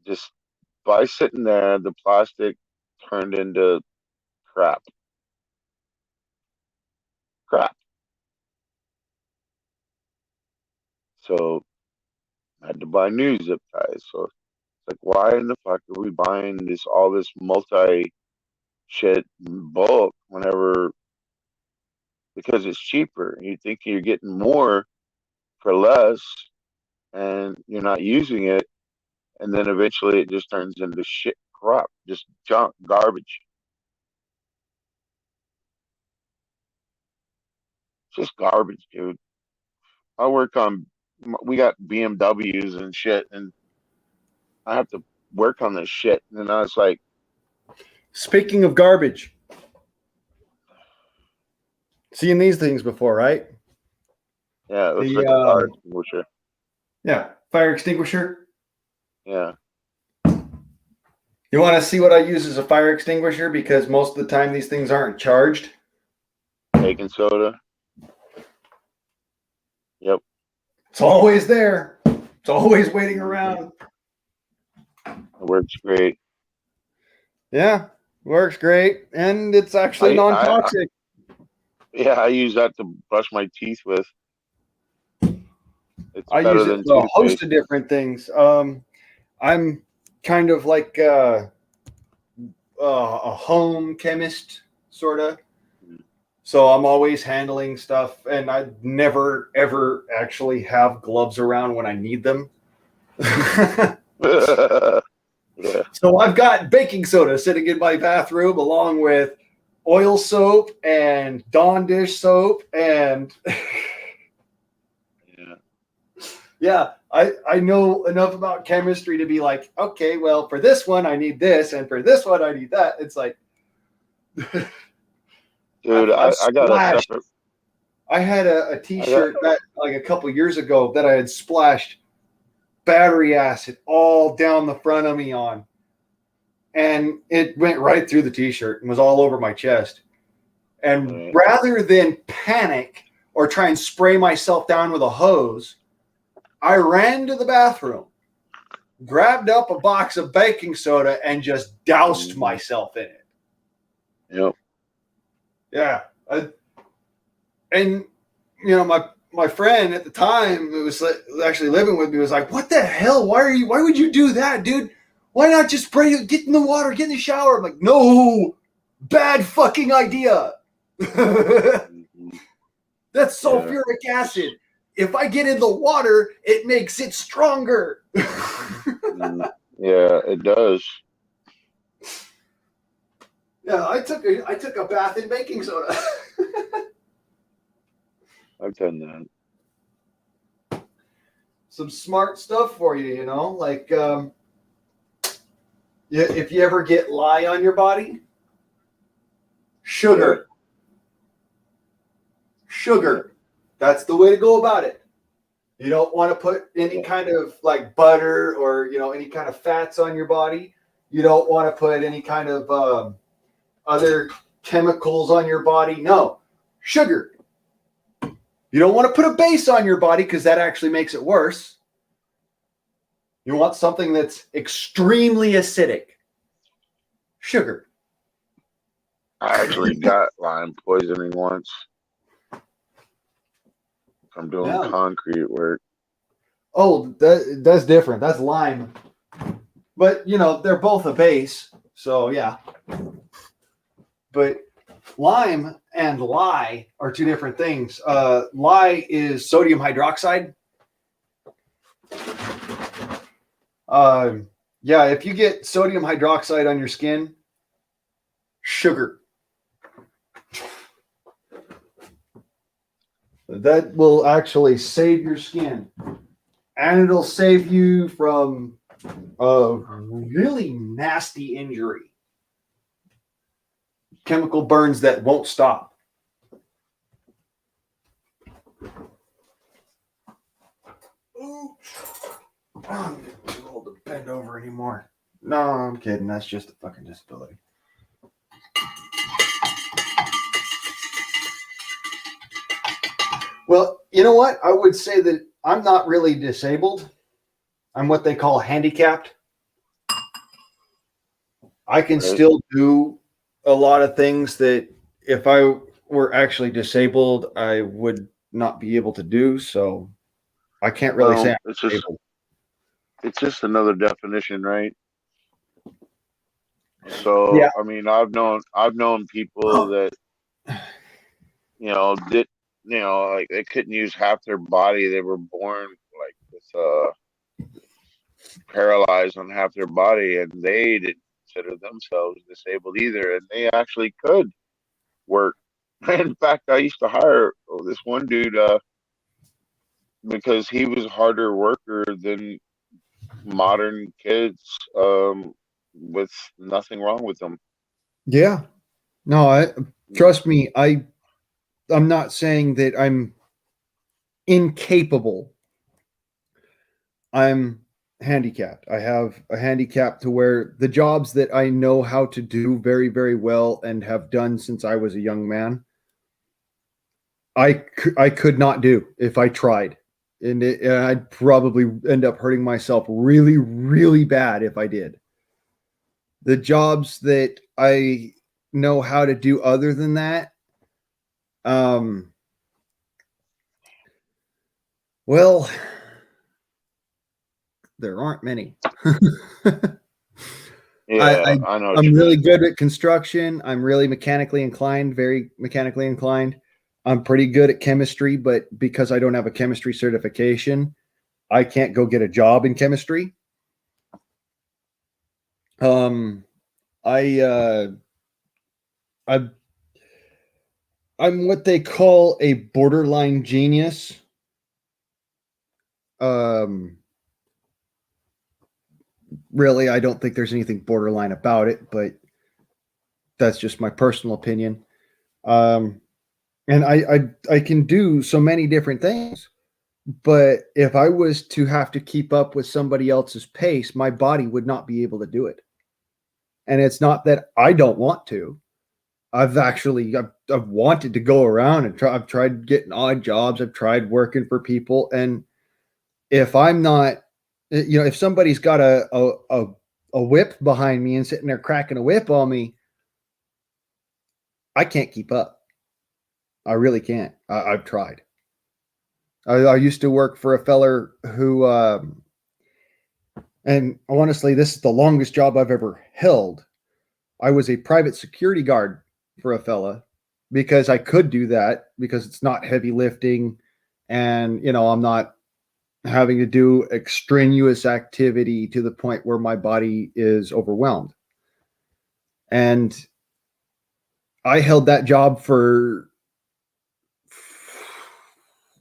Just by sitting there, the plastic turned into crap. Crap. So I had to buy new zip ties. So it's like, why in the fuck are we buying all this multi shit in bulk whenever, because it's cheaper. You think you're getting more for less and you're not using it, and then eventually it just turns into shit crap, just junk, garbage. Just garbage, dude. I work on, we got BMWs and shit, and I have to work on this shit. And I was like, Speaking of garbage, seen these things before, right? yeah, it looks The, like a fire extinguisher. Yeah, fire extinguisher. Yeah. You want to see what I use as a fire extinguisher? Because most of the time these things aren't charged. Baking soda. Yep. It's always there. It's always waiting around. It works great. Yeah, works great. And it's actually non-toxic. Yeah, I use that to brush my teeth with. It's I better use than it for a host toothpaste. of different things. I'm kind of like a home chemist, sort of. So I'm always handling stuff, and I never, ever actually have gloves around when I need them. Yeah. So I've got baking soda sitting in my bathroom along with oil soap and Dawn dish soap and Yeah. yeah, I know enough about chemistry to be like, okay, well, for this one I need this, and for this one I need that. It's like, Dude, I got a separate. I had a T-shirt back like a couple years ago that I had splashed battery acid all down the front of me on, and it went right through the T-shirt and was all over my chest. And rather than panic or try and spray myself down with a hose, I ran to the bathroom, grabbed up a box of baking soda, and just doused myself in it. Yep. Yeah. And, you know, my friend at the time who was actually living with me was like, what the hell? Why would you do that, dude? Why not just spray it, get in the water, get in the shower? I'm like, no, bad fucking idea. That's sulfuric acid. If I get in the water, it makes it stronger. Yeah, it does. Yeah, I took a bath in baking soda. I've done that. Some smart stuff for you, you know, like if you ever get lye on your body, sugar. That's the way to go about it. You don't want to put any kind of like butter or, you know, any kind of fats on your body. You don't want to put any kind of other chemicals on your body. No, sugar. You don't want to put a base on your body because that actually makes it worse. You want something that's extremely acidic. Sugar. I actually got lime poisoning once from doing concrete work. Oh, that's different. That's lime. But, you know, they're both a base. So, yeah. But lime and lye are two different things. Lye is sodium hydroxide. Yeah, if you get sodium hydroxide on your skin, sugar. That will actually save your skin. And it'll save you from a really nasty injury. Chemical burns that won't stop. Ooh. I'm too old to bend over anymore. No, I'm kidding. That's just a fucking disability. Well, you know what? I would say that I'm not really disabled. I'm what they call handicapped. I can still do a lot of things that if I were actually disabled, I would not be able to do. So I can't really say I'm disabled. It's just another definition, right? So Yeah. I mean, I've known people that did like they couldn't use half their body. They were born like with paralyzed on half their body, and they didn't consider themselves disabled either, and they actually could work. In fact, I used to hire this one dude because he was a harder worker than modern kids with nothing wrong with them. Yeah. No, I trust me, I'm not saying that I'm incapable. I'm handicapped. I have a handicap to where the jobs that I know how to do very, very well and have done since I was a young man, I could not do if I tried. And I'd probably end up hurting myself really, really bad if I did. The jobs that I know how to do other than that, well, there aren't many. Yeah, I know what I'm you really mean. good at construction. I'm really mechanically inclined, very mechanically inclined. I'm pretty good at chemistry, but because I don't have a chemistry certification, I can't go get a job in chemistry. I I'm what they call a borderline genius. Um, really, I don't think there's anything borderline about it, but that's just my personal opinion. And I can do so many different things, but if I was to have to keep up with somebody else's pace, my body would not be able to do it. And it's not that I don't want to. I've wanted to go around and I've tried getting odd jobs. I've tried working for people, and if I'm not, if somebody's got a whip behind me and sitting there cracking a whip on me, I can't keep up. I really can't. I've tried. I used to work for a feller who, and honestly, this is the longest job I've ever held. I was a private security guard for a fella because I could do that because it's not heavy lifting, and I'm not having to do extraneous activity to the point where my body is overwhelmed. And I held that job for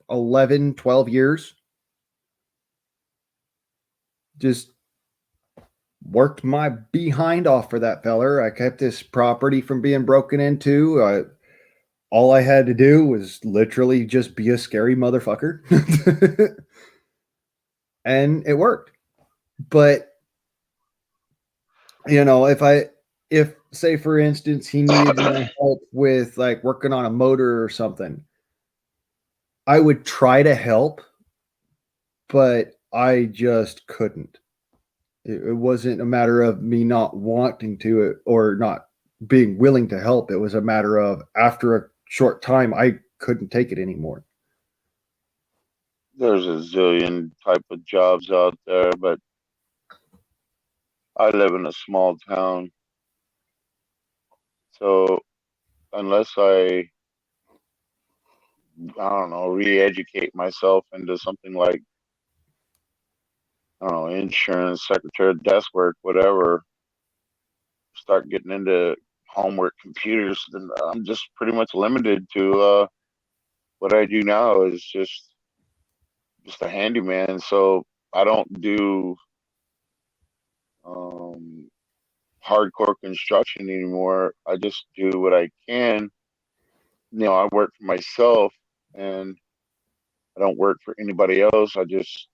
11, 12 years. Just worked my behind off for that feller. I kept this property from being broken into. All I had to do was literally just be a scary motherfucker. And it worked. But if say for instance he needed my help with like working on a motor or something, I would try to help, but I just couldn't. It wasn't a matter of me not wanting to or not being willing to help. It was a matter of after a short time, I couldn't take it anymore. There's a zillion type of jobs out there, but I live in a small town, so unless I don't know, re-educate myself into something like, I don't know, insurance, secretary, desk work, whatever, start getting into homework computers, then I'm just pretty much limited to what I do now is just a handyman. So I don't do um, hardcore construction anymore. I just do what I can. I work for myself, and I don't work for anybody else. I just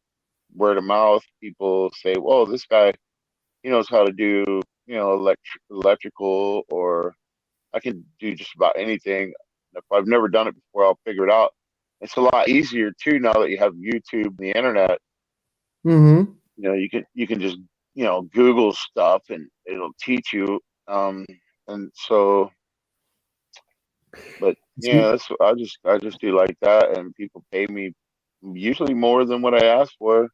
word of mouth. People say, "Well, this guy, he knows how to do, electrical, or I can do just about anything. If I've never done it before, I'll figure it out." It's a lot easier too now that you have YouTube and the internet. Mm-hmm. You can just Google stuff and it'll teach you. And so, but yeah, that's I just do like that, and people pay me usually more than what I asked for.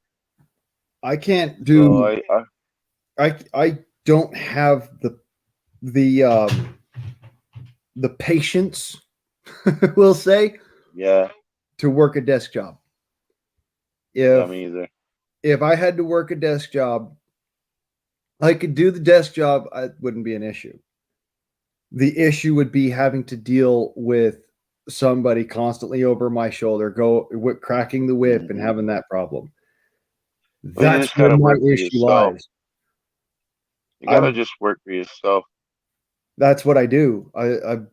I can't So do. I I don't have the the patience, we'll say, yeah, to work a desk job. yeah, If me either. if I had to work a desk job, I could do the desk job. It wouldn't be an issue. The issue would be having to deal with somebody constantly over my shoulder, cracking the whip and Mhm. having that problem. Well, you That's just where gotta my work for issue yourself. lies. You gotta I'm. just work for yourself. That's what I do. Yeah,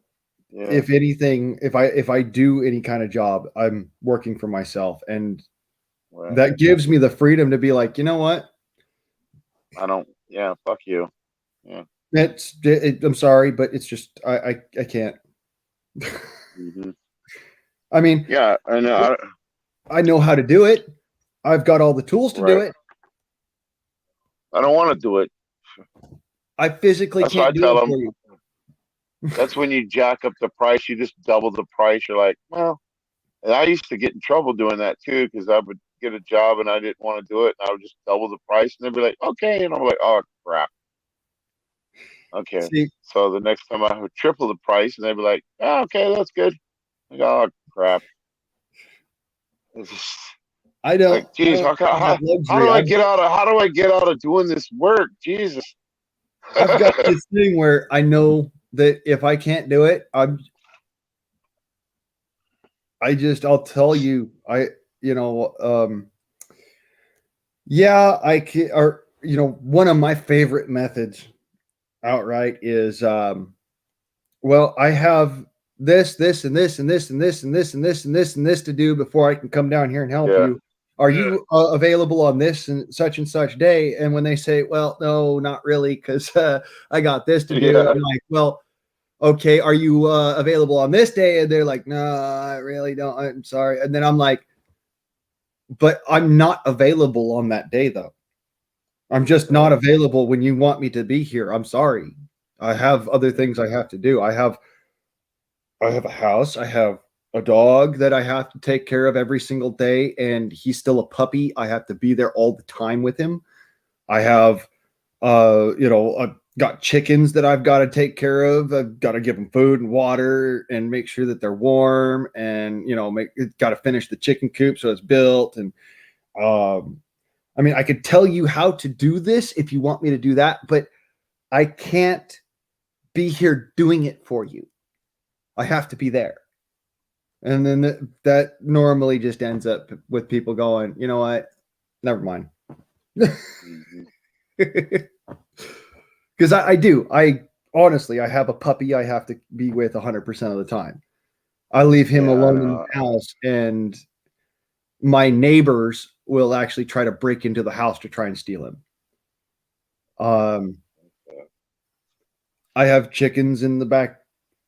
If anything, if I do any kind of job, I'm working for myself, and well, that gives me the freedom to be like, you know what? I don't. Yeah, fuck you. Yeah. I'm sorry, but it's just I can't. Hmm. I mean, Yeah, I know. I know how to do it. I've got all the tools to do Right. it. I don't want to do it. I physically That's what I can't do tell it them. for you. That's when you jack up the price. You just double the price. You're like, well, and I used to get in trouble doing that too, because I would get a job and I didn't want to do it, and I would just double the price, and they'd be like, okay, and I'm like, oh crap, okay. See, So the next time I would triple the price, and they'd be like, oh, okay, that's good. Like, oh crap, it's just like, I geez, don't how, have that how do luxury. I get out of doing this work? Jesus. I've got this thing where I know that if I can't do it, I'll tell you, yeah, I can, or, one of my favorite methods outright is, well, I have this, and this, and this, and this, and this, and this, and this, and this to do before I can come down here and help Yeah. you. Are you available on this and such day? And when they say, well, no, not really, because I got this to do, Yeah. I'm like, well, okay, are you available on this day? And they're like, no, I really don't. I'm sorry. And then I'm like, but I'm not available on that day, though. I'm just not available when you want me to be here. I'm sorry. I have other things I have to do. I have a house. I have a dog that I have to take care of every single day, and he's still a puppy. I have to be there all the time with him. I have, I've got chickens that I've got to take care of. I've got to give them food and water and make sure that they're warm, and got to finish the chicken coop so it's built. And I mean, I could tell you how to do this if you want me to do that, but I can't be here doing it for you. I have to be there. And then that normally just ends up with people going, you know what? Never mind. Because I do. I honestly, I have a puppy I have to be with 100% of the time. I leave him Yeah, I alone in know. the house, and my neighbors will actually try to break into the house to try and steal him. I have chickens in the back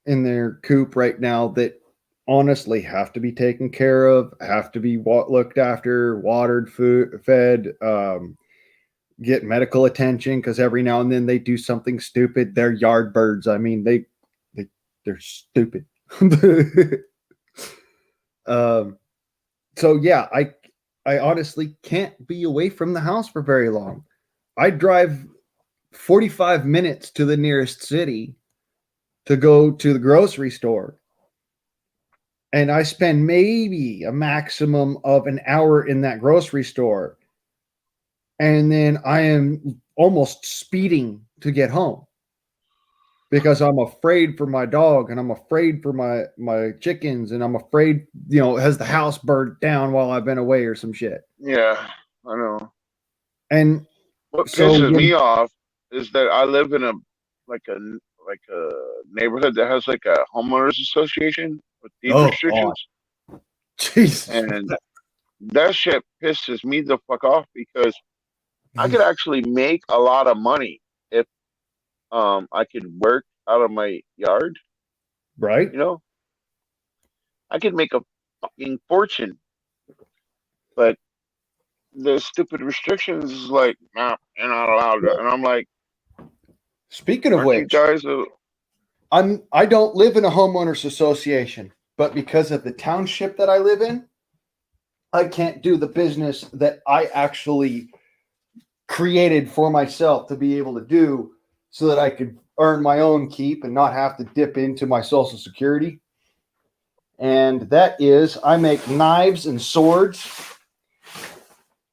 in their coop right now that honestly have to be taken care of, have to be looked after, watered, fed, get medical attention, because every now and then they do something stupid. They're yard birds. I mean, they're stupid. So yeah, I honestly can't be away from the house for very long. I drive 45 minutes to the nearest city to go to the grocery store. And I spend maybe a maximum of an hour in that grocery store. And then I am almost speeding to get home because I'm afraid for my dog, and I'm afraid for my chickens, and I'm afraid, has the house burned down while I've been away or some shit. Yeah, I know. And What so pisses me off is that I live in a like a neighborhood that has like a homeowners association with deed oh God, restrictions, Jesus, and that shit pisses me the fuck off because I could actually make a lot of money if I could work out of my yard. Right? You know, I could make a fucking fortune, but the stupid restrictions is like, nah, you're not allowed to. And I'm like, Speaking of aren't you which, guys? I don't live in a homeowners association, but because of the township that I live in, I can't do the business that I actually created for myself to be able to do so that I could earn my own keep and not have to dip into my Social Security. And that is, I make knives and swords.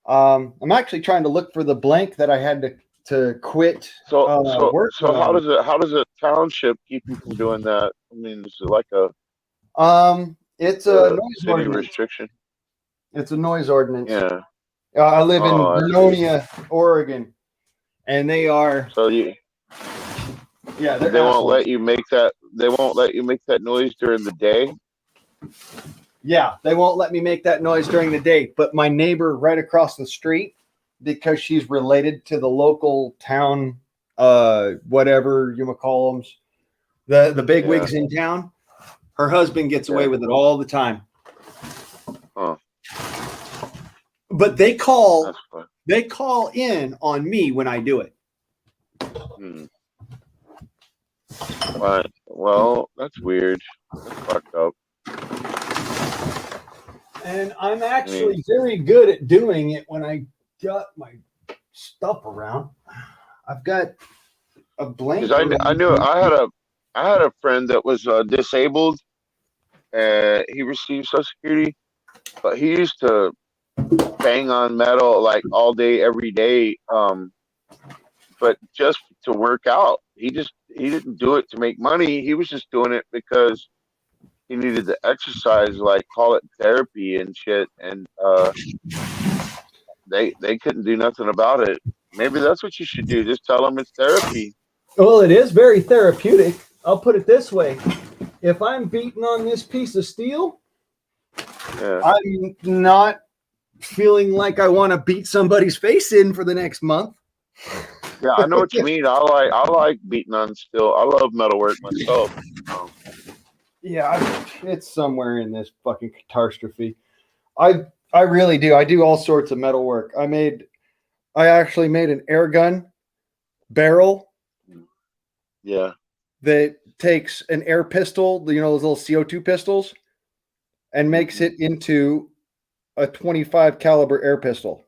I'm actually trying to look for the blank that I had to quit. So how does a township keep you from doing that? I mean, is it like It's a a noise city ordinance. restriction? It's a noise ordinance. Yeah. I live in Oh, I see. Vernonia, Oregon, and they are So they're they won't assholes. let you make that. They won't let you make that noise during the day. Yeah, they won't let me make that noise during the day. But my neighbor right across the street, because she's related to the local town, whatever you call them, the big wigs in town, her husband gets away with it all the time. Huh. But they call That's fun. in on me when I do it. Right. Well, that's weird. That's fucked up. And I'm actually very good at doing it when I got my stuff around. I've got a blanket. Because I had a friend that was disabled, and he received Social Security, but he used to bang on metal like all day, every day. But just to work out, he didn't do it to make money. He was just doing it because he needed to exercise, like call it therapy and shit. And they couldn't do nothing about it. Maybe that's what you should do. Just tell them it's therapy. Well, it is very therapeutic. I'll put it this way. If I'm beating on this piece of steel, I'm not feeling like I want to beat somebody's face in for the next month. Yeah, I know what you mean. I like beating on steel. I love metalwork myself. Yeah, it's somewhere in this fucking catastrophe. I really do. I do all sorts of metal work. I actually made an air gun barrel. Yeah. That takes an air pistol, those little CO2 pistols, and makes it into a 25 caliber air pistol.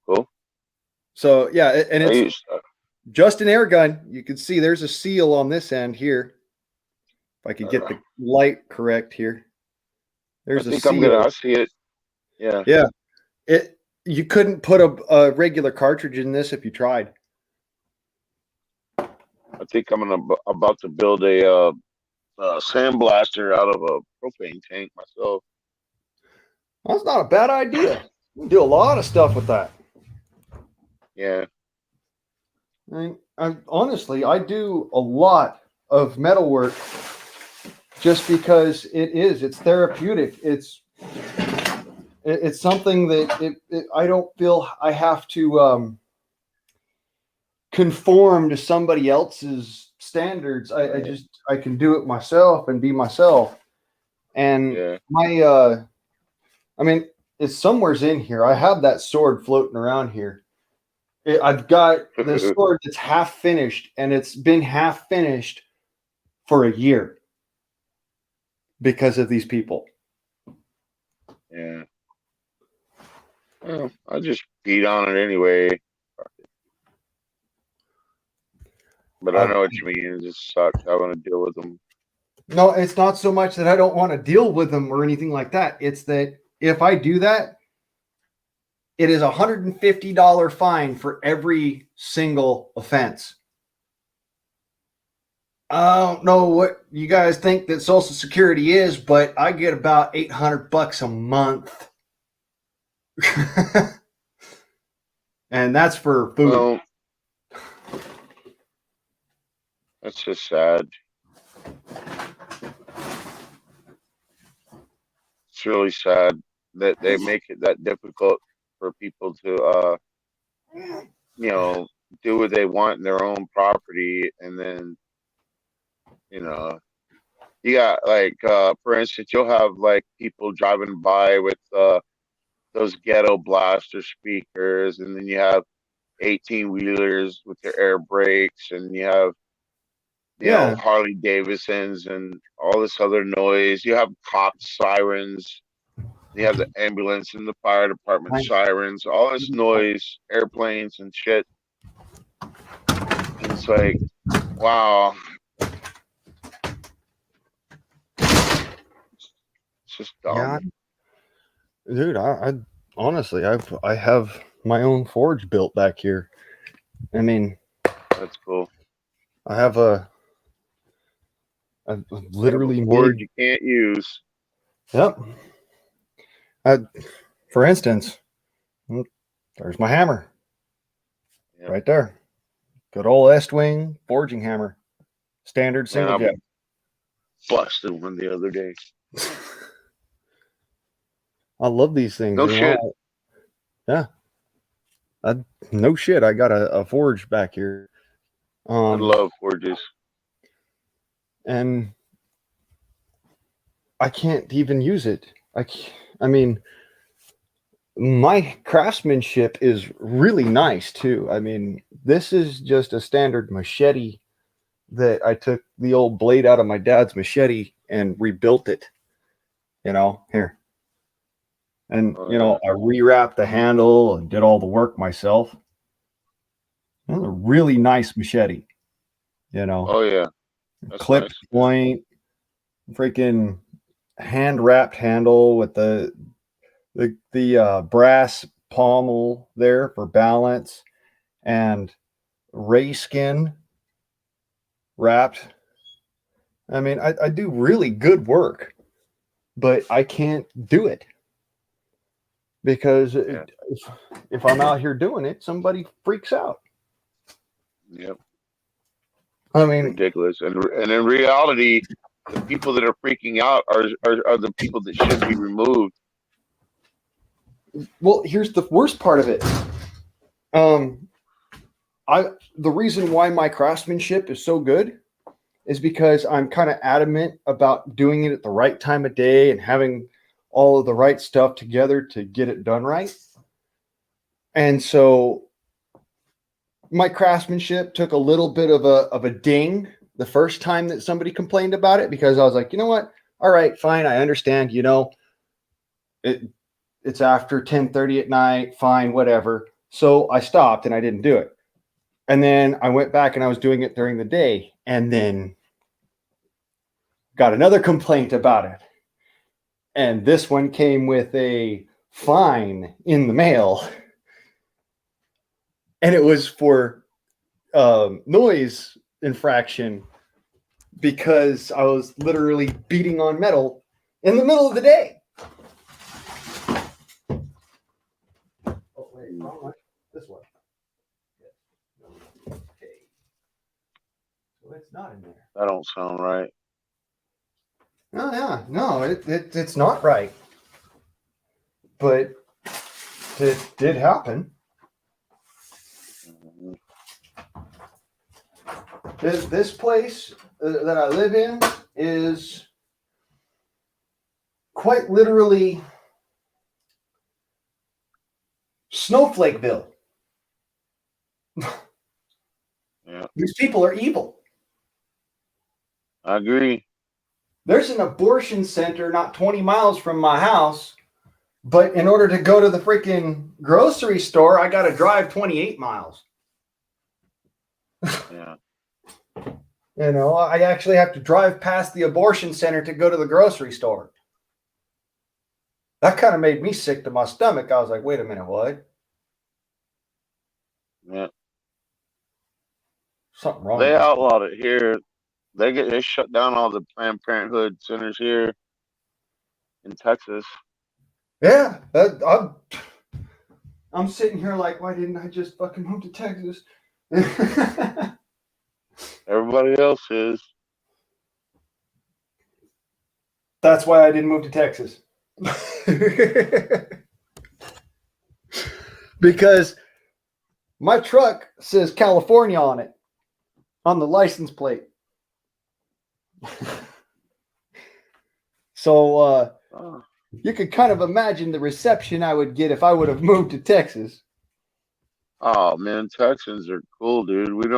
Cool. So yeah, and it's just an air gun. You can see there's a seal on this end here. If I could get the light correct here. There's a seal. I see it. Yeah. Yeah. You couldn't put a regular cartridge in this if you tried. I think I'm about to build a sandblaster out of a propane tank myself. That's not a bad idea. You can do a lot of stuff with that. Yeah. Honestly, I do a lot of metal work just because it's therapeutic. It's something that I don't feel I have to conform to somebody else's standards. I can do it myself and be myself. And it's somewhere's in here. I have that sword floating around here. I've got the sword that's half finished, and it's been half finished for a year because of these people. Yeah. Well, I just beat on it anyway. But I know what you mean. It just sucks. I want to deal with them. No, it's not so much that I don't want to deal with them or anything like that. It's that if I do that, it is $150 fine for every single offense. I don't know what you guys think that Social Security is, but I get about $800 a month. And that's for food. Well, that's just sad. It's It's really sad that they make it that difficult for people to, you know, do what they want in their own property, and then, you know, you got like, for instance, you'll have like people driving by with those ghetto blaster speakers, and then you have 18 wheelers with their air brakes, and you have, you know, Yeah. Harley Davidsons and all this other noise. You have cop sirens. You have the ambulance and the fire department sirens, all this noise, airplanes and shit. And it's like, wow, it's just dumb. Yeah, dude. I honestly, I have my own forge built back here. I mean, That's cool. I have I've literally Word made. you can't use. Yep. For instance, there's my hammer. Yep. Right there. Good old Estwing forging hammer. Standard single jet. Busted one the other day. I love these things. No shit. Yeah. No shit. I got a forge back here. I love forges. And I can't even use it. I mean, my craftsmanship is really nice too. I mean, this is just a standard machete that I took the old blade out of my dad's machete and rebuilt it, you know, here. And, you know, I rewrapped the handle and did all the work myself. It's a really nice machete, you know. Oh, yeah. That's Clipped nice. point, freaking hand wrapped handle with the brass pommel there for balance, and ray skin wrapped. I mean, I do really good work, but I can't do it because if I'm out here doing it, somebody freaks out. Yep. I mean, ridiculous. And in reality, the people that are freaking out are the people that should be removed. Well, here's the worst part of it. The reason why my craftsmanship is so good is because I'm kind of adamant about doing it at the right time of day and having all of the right stuff together to get it done right. And so my craftsmanship took a little bit of a ding the first time that somebody complained about it, because I was like, you know what? All right, fine. I understand. You know, it's after 10:30 at night. Fine, whatever. So I stopped and I didn't do it. And then I went back and I was doing it during the day, and then got another complaint about it. And this one came with a fine in the mail. And it was for noise infraction, because I was literally beating on metal in the middle of the day. Oh, wait, wrong one. This one. Okay. So it's not in there. That don't sound right. Oh, yeah. No, it's not right. But it did happen. This place that I live in is quite literally Snowflakeville. Yeah, These people are evil. I agree. There's an abortion center not 20 miles from my house, but in order to go to the freaking grocery store, I got to drive 28 miles. Yeah. You know, I actually have to drive past the abortion center to go to the grocery store. That kind of made me sick to my stomach. I was like, wait a minute, what? Yeah. Something wrong. They outlawed it here. They shut down all the Planned Parenthood centers here in Texas. Yeah, I'm sitting here like, why didn't I just fucking move to Texas? Everybody else is. That's why I didn't move to Texas. Because my truck says California on it, on the license plate. So Oh, you could kind of imagine the reception I would get if I would have moved to Texas. oh man, Texans are cool, dude. We're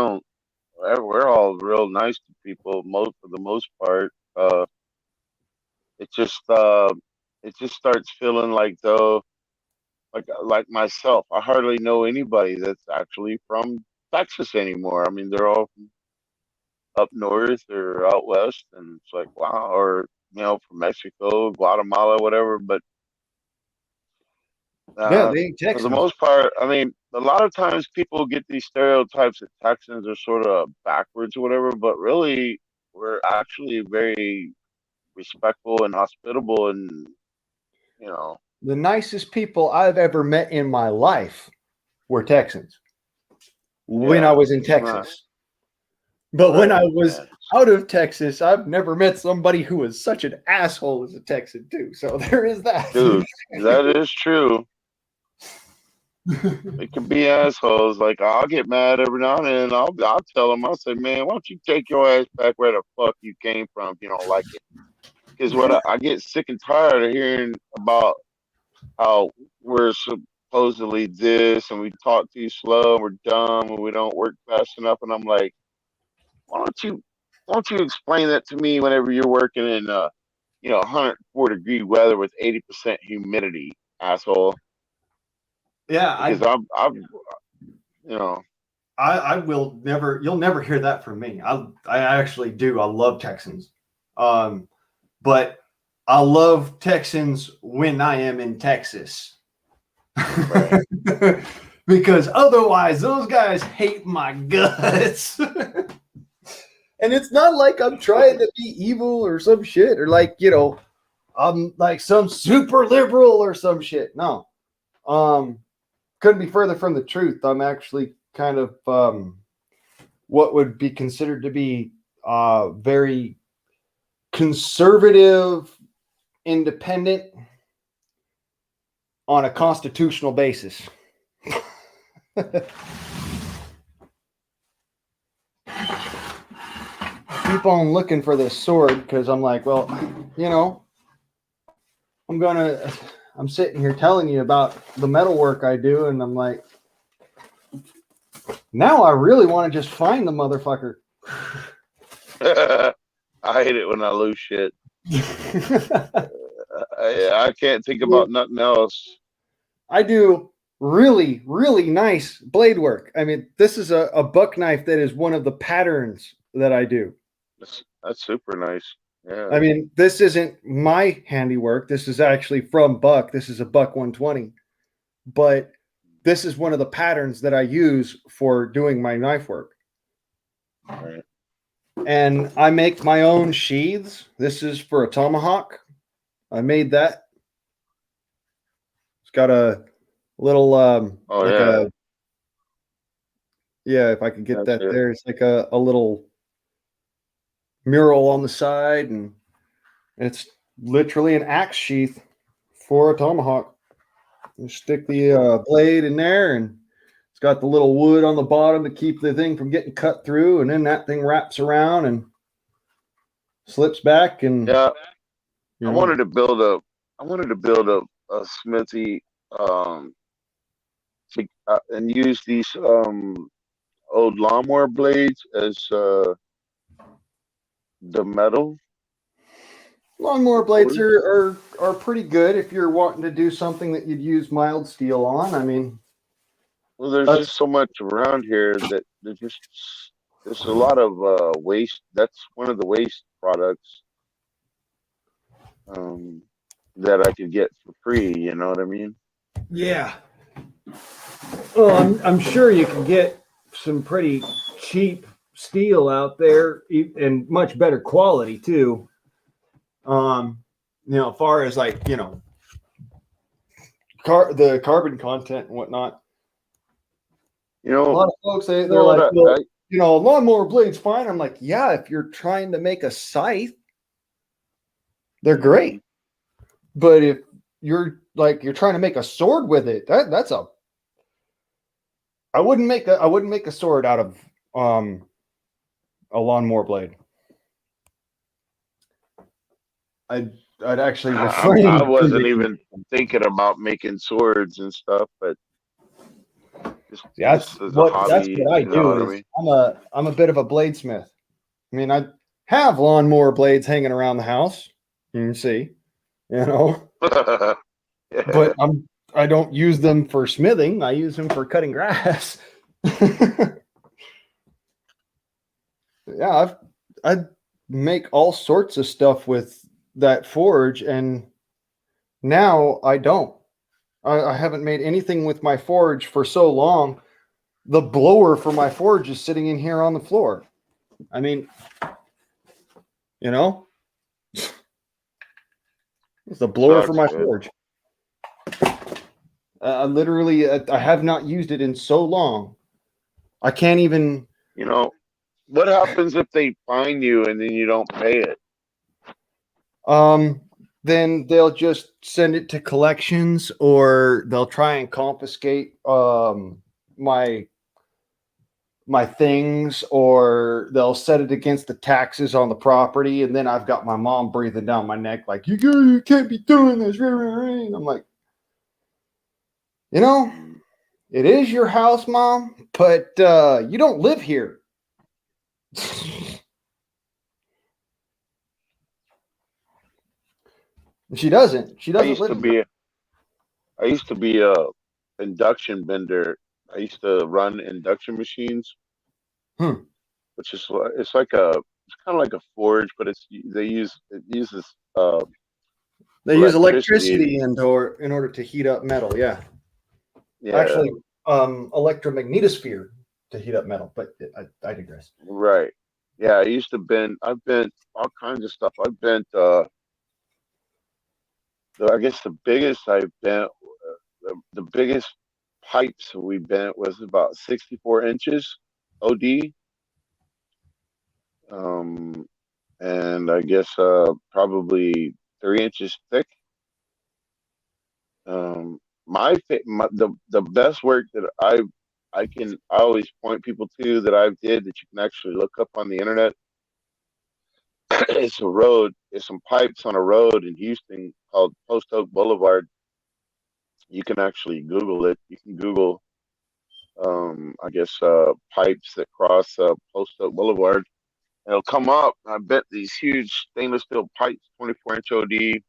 all real nice to people, for the most part. It just it just starts feeling like though, like myself, I hardly know anybody that's actually from Texas anymore. I mean, they're all from up north or out west, and it's like wow, or from Mexico, Guatemala, whatever. But Yeah, they ain't for the Texans. most part, I mean, a lot of times people get these stereotypes that Texans are sort of backwards or whatever, but really, we're actually very respectful and hospitable, and you know, The nicest people I've ever met in my life were Texans when I yeah, was in it's not Texas. But when I right, was man. out of Texas, I've never met somebody who was such an asshole as a Texan, too. So there is that. Dude, that is true. They can be assholes. Like I'll get mad every now and then. I'll tell them. I'll say, man, why don't you take your ass back where the fuck you came from if you don't like it? Because I get sick and tired of hearing about how we're supposedly this and we talk too slow and we're dumb and we don't work fast enough. And I'm like, why don't you explain that to me whenever you're working in 104-degree weather with 80% humidity, asshole? Yeah, Because I'm you know. I will never. You'll never hear that from me. I actually do. I love Texans, but I love Texans when I am in Texas, Right. because otherwise those guys hate my guts. And it's not like I'm trying to be evil or some shit or like, I'm like some super liberal or some shit. No. Couldn't be further from the truth. I'm actually kind of what would be considered to be very conservative, independent on a constitutional basis. Keep on looking for this sword because I'm like, well, I'm sitting here telling you about the metal work I do, and I'm like, now I really want to just find the motherfucker. I hate it when I lose shit. I can't think about nothing else. I do really, really nice blade work. I mean, this is a buck knife that is one of the patterns that I do. That's super nice. Yeah. I mean, this isn't my handiwork. This is actually from Buck. This is a Buck 120. But this is one of the patterns that I use for doing my knife work. Right. And I make my own sheaths. This is for a tomahawk. I made that. It's got a little if I could get That's that it. there. It's like a little mural on the side, and it's literally an axe sheath for a tomahawk. You stick the blade in there, and it's got the little wood on the bottom to keep the thing from getting cut through, and then that thing wraps around and slips back. And Yeah. I wanted to build a smithy and use these old lawnmower blades as the metal. lawnmower blades are pretty good if you're wanting to do something that you'd use mild steel on. I mean, Well, there's just so much around here that there's a lot of waste. That's one of the waste products that I could get for free. You know what I mean? Yeah. Well, I'm sure you can get some pretty cheap steel out there and much better quality too. As far as like, the carbon content and whatnot. You know, a lot of folks they're know like, what well, lawnmower blade's fine. I'm like, yeah, if you're trying to make a scythe, they're great. But if you're trying to make a sword with it. That's a. I wouldn't make a sword out of a lawnmower blade. I'd actually refrain. I wasn't even thinking about making swords and stuff, but that's just as a what hobby, I you know do. what I Is mean? I'm a bit of a bladesmith. I mean, I have lawnmower blades hanging around the house. You can see, Yeah. but I don't use them for smithing. I use them for cutting grass. Yeah, I make all sorts of stuff with that forge, and now I don't. I haven't made anything with my forge for so long. The blower for my forge is sitting in here on the floor. I mean, it's the blower for my forge. Literally, I have not used it in so long. I can't even. What happens if they fine you and then you don't pay it? Then they'll just send it to collections, or they'll try and confiscate my things, or they'll set it against the taxes on the property, and then I've got my mom breathing down my neck like, you can't be doing this. And I'm like, it is your house, Mom, but you don't live here. She doesn't I used live to be a induction bender. I used to run induction machines, which is it's kind of like a forge, but it uses they use electricity in order to heat up metal. Yeah. Actually, electromagnetosphere to heat up metal, but I digress. Right. Yeah, I used to bend. I've bent all kinds of stuff. I've bent. I guess the biggest I bent, the biggest pipes we bent was about 64 inches OD. And I guess probably 3 inches thick. The best work that I always point people to that I've did that you can actually look up on the internet. It's some pipes on a road in Houston called Post Oak Boulevard. You can actually Google it. You can Google, I guess, pipes that cross Post Oak Boulevard. And it'll come up. I bet these huge stainless steel pipes, 24-inch OD,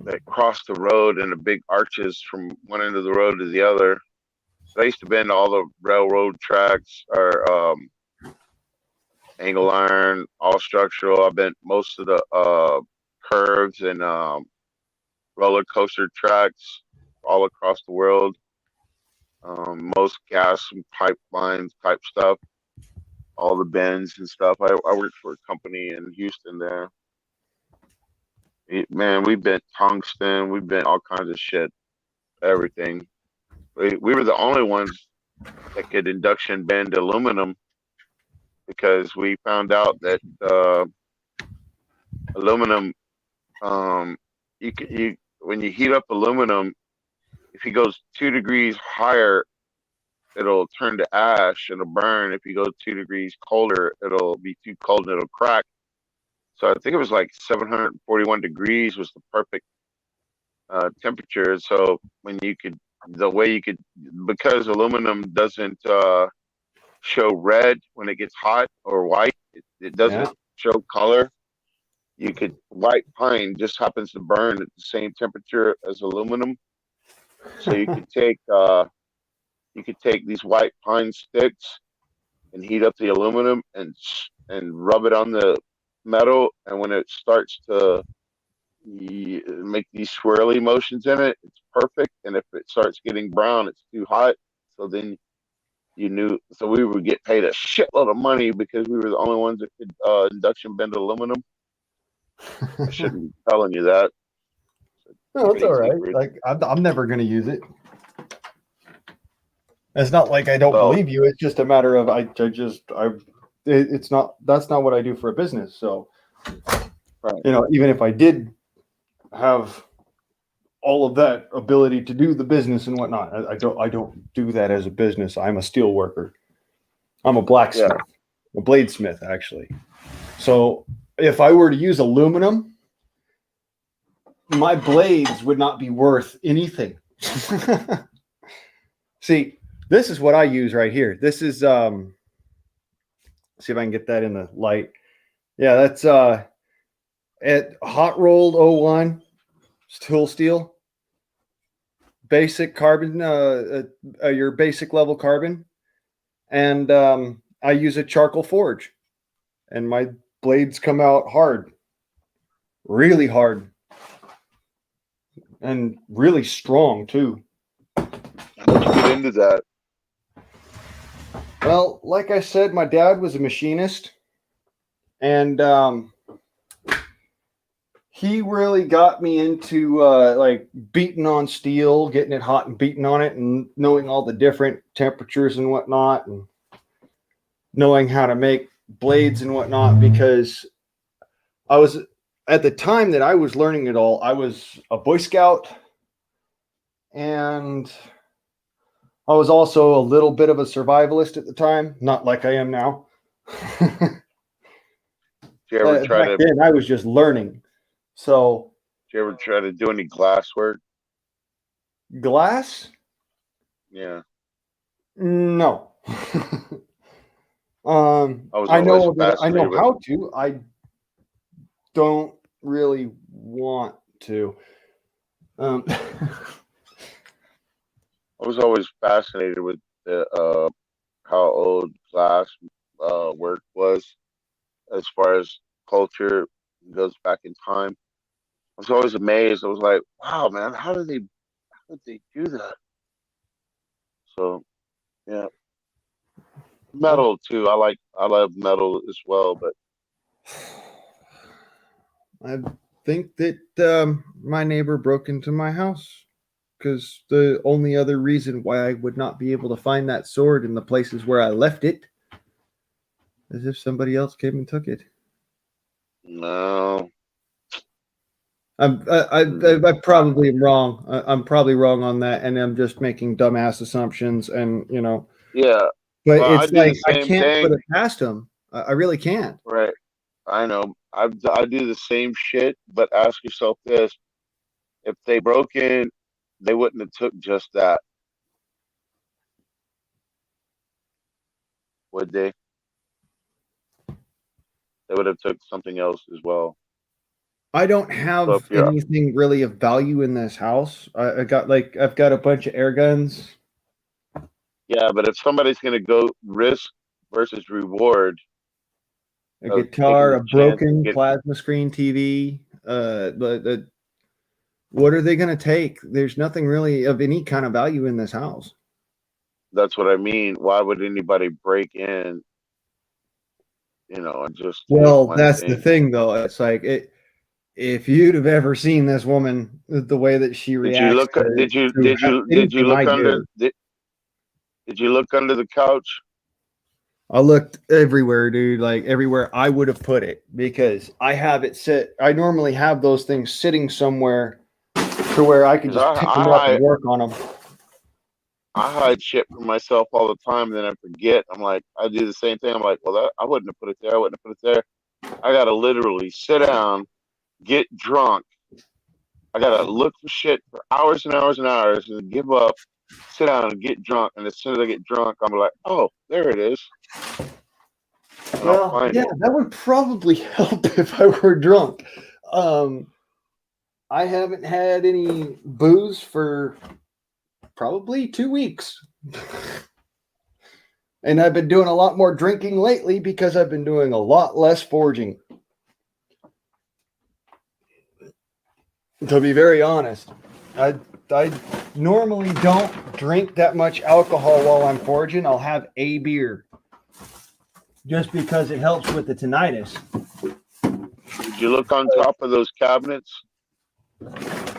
that cross the road and the big arches from one end of the road to the other. So I used to bend all the railroad tracks or angle iron, all structural. I bent most of the curves and roller coaster tracks all across the world. Most gas and pipelines type stuff, all the bends and stuff. I worked for a company in Houston there. Man, we bent tungsten, we bent all kinds of shit, everything. We were the only ones that could induction bend aluminum because we found out that aluminum, when you heat up aluminum, if it goes 2 degrees higher, it'll turn to ash and it'll burn. If you go 2 degrees colder, it'll be too cold and it'll crack. So I think it was like 741 degrees was the perfect temperature. So because aluminum doesn't show red when it gets hot or white, it doesn't show color. White pine just happens to burn at the same temperature as aluminum. So you could take these white pine sticks and heat up the aluminum and rub it on the metal, and when it starts to make these swirly motions in it, it's perfect. And if it starts getting brown, it's too hot. So then so we would get paid a shitload of money because we were the only ones that could induction bend aluminum. I shouldn't be telling you that. No, it's all right. Secret. Like I'm never going to use it. It's not like I don't believe you. It's just a matter of it's not. That's not what I do for a business. So, even if I did have all of that ability to do the business and whatnot. I don't do that as a business. I'm a steel worker. I'm a blacksmith, a bladesmith, actually. So if I were to use aluminum, my blades would not be worth anything. See, this is what I use right here. This is, see if I can get that in the light. Yeah, that's at hot rolled 01 tool steel. Basic carbon, your basic level carbon. And I use a charcoal forge. And my blades come out hard. Really hard. And really strong, too. How'd you get into that? Well, like I said, my dad was a machinist. And he really got me into like beating on steel, getting it hot and beating on it, and knowing all the different temperatures and whatnot, and knowing how to make blades and whatnot. Because I was, at the time that I was learning it all, I was a Boy Scout, and I was also a little bit of a survivalist at the time, not like I am now. Did you ever try Back to? then, I was just learning. So, Did you ever try to do any glass work? glass? Yeah. No. was I know always that I know fascinated with- how to. I don't really want to. I was always fascinated with the how old glass work was, as far as culture goes back in time. I was always amazed. I was like, "Wow, man, how did they do that?" So, yeah, metal too. I love metal as well, but I think that my neighbor broke into my house, because the only other reason why I would not be able to find that sword in the places where I left it is if somebody else came and took it. no. I probably am wrong. I'm probably wrong on that, and I'm just making dumbass assumptions. And Yeah, but well, I it's do the like I same can't thing. put it past them. I really can't. Right. I know. I do the same shit, but ask yourself this: if they broke in, they wouldn't have took just that, would they? They would have took something else as well. I don't So have if you're, anything really of value in this house. I've got a bunch of air guns, yeah, but if somebody's gonna go risk versus reward a of taking guitar, the a chance to broken get, plasma screen TV. What are they going to take? There's nothing really of any kind of value in this house. that's what I mean. Why would anybody break in? And just take Well, one that's the thing. thing, though. It's like if you'd have ever seen this woman, the way that she Did you reacts look? Did you to did you did you anything I look under? do. Did you look under the couch? I looked everywhere, dude, like everywhere I would have put it, because I have it sit. I normally have those things sitting somewhere to where I can 'Cause just pick them up and work on them. I hide shit from myself all the time, and then I forget. I'm like, I do the same thing. I'm like, well, I wouldn't have put it there. I wouldn't have put it there. I gotta literally sit down, get drunk. I gotta look for shit for hours and hours and hours, and give up. Sit down and get drunk, and as soon as I get drunk, I'm like, oh, there it is. And I'll find yeah, it. that would probably help if I were drunk. I haven't had any booze for probably 2 weeks. And I've been doing a lot more drinking lately because I've been doing a lot less forging. To be very honest, I normally don't drink that much alcohol while I'm forging. I'll have a beer just because it helps with the tinnitus. Did you look on top of those cabinets?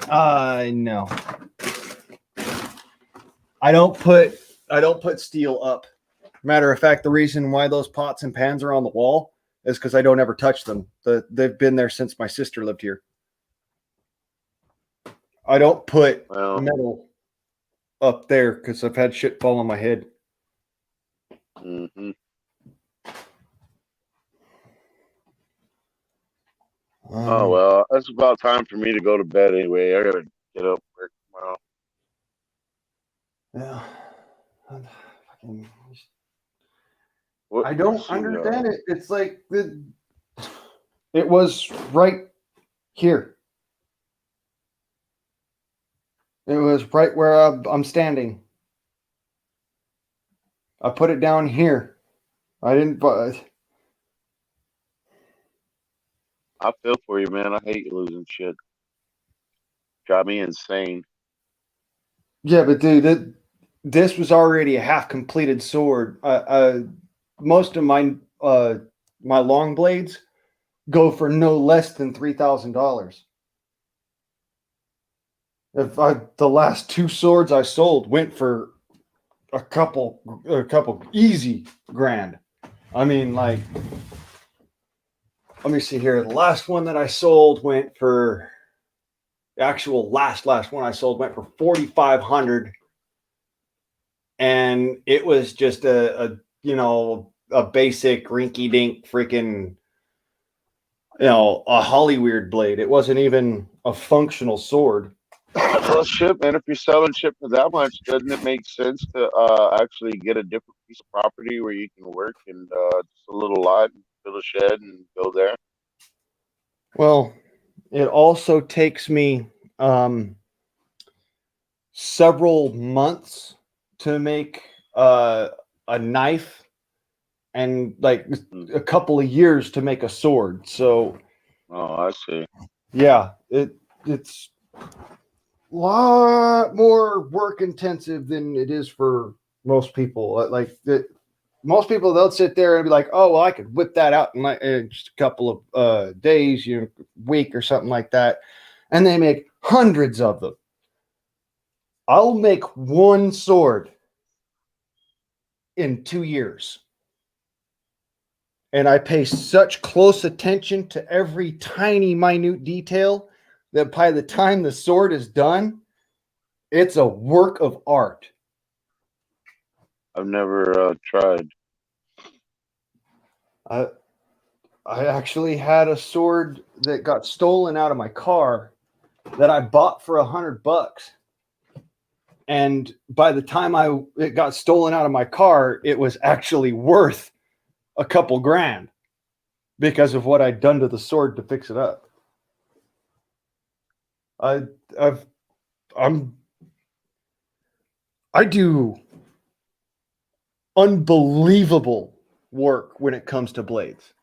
No. I don't put steel up. Matter of fact, the reason why those pots and pans are on the wall is because I don't ever touch them. They've been there since my sister lived here. I don't put Well, metal up there because I've had shit fall on my head. mhm. Oh well, it's about time for me to go to bed anyway. I gotta get up work tomorrow. Yeah. What, I don't let's see, understand it. It's like it was right here. It was right where I'm standing. I put it down here. I didn't. I feel for you, man. I hate losing shit. Drive me insane. Yeah, but dude, this was already a half completed sword. Most of my long blades go for no less than $3,000. The last two swords I sold went for a couple easy grand. I mean, like, let me see here. The last one that I sold went for the actual last one I sold went for 4,500, and it was just a basic rinky dink freaking a Hollyweird blade. It wasn't even a functional sword. Well, shit, man. If you're selling shit for that much, doesn't it make sense to actually get a different piece of property where you can work and just a little lot, and build a shed, and go there? Well, it also takes me several months to make a knife, and like a couple of years to make a sword. So, Oh, I see. yeah, it's a lot more work intensive than it is for most people. Most people, they'll sit there and be like, "Oh, well, I could whip that out in just a couple of days, week or something like that," and they make hundreds of them. I'll make one sword in 2 years. And I pay such close attention to every tiny, minute detail that by the time the sword is done, it's a work of art. I've never tried. I actually had a sword that got stolen out of my car that I bought for $100. And by the time it got stolen out of my car, it was actually worth a couple grand because of what I'd done to the sword to fix it up. I do unbelievable work when it comes to blades.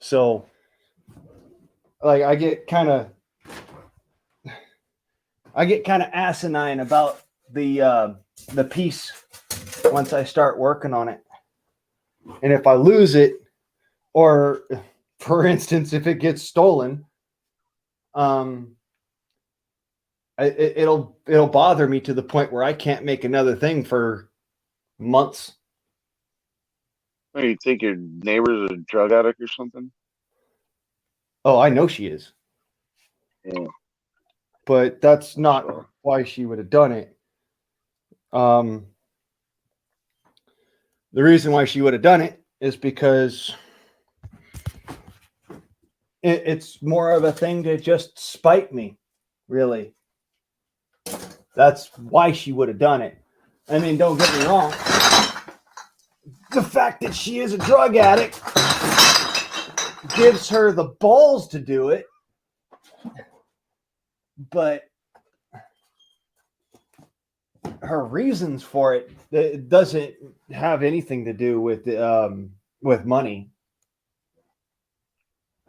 So, like, I get kind of asinine about the piece once I start working on it. And if I lose it, or for instance, if it gets stolen, it'll bother me to the point where I can't make another thing for months. What, do you think your neighbor's a drug addict or something? Oh, I know she is. Yeah. But that's not why she would have done it. The reason why she would have done it is because it's more of a thing to just spite me, really. That's why she would have done it. I mean, don't get me wrong. The fact that she is a drug addict gives her the balls to do it, but her reasons for it doesn't have anything to do with money.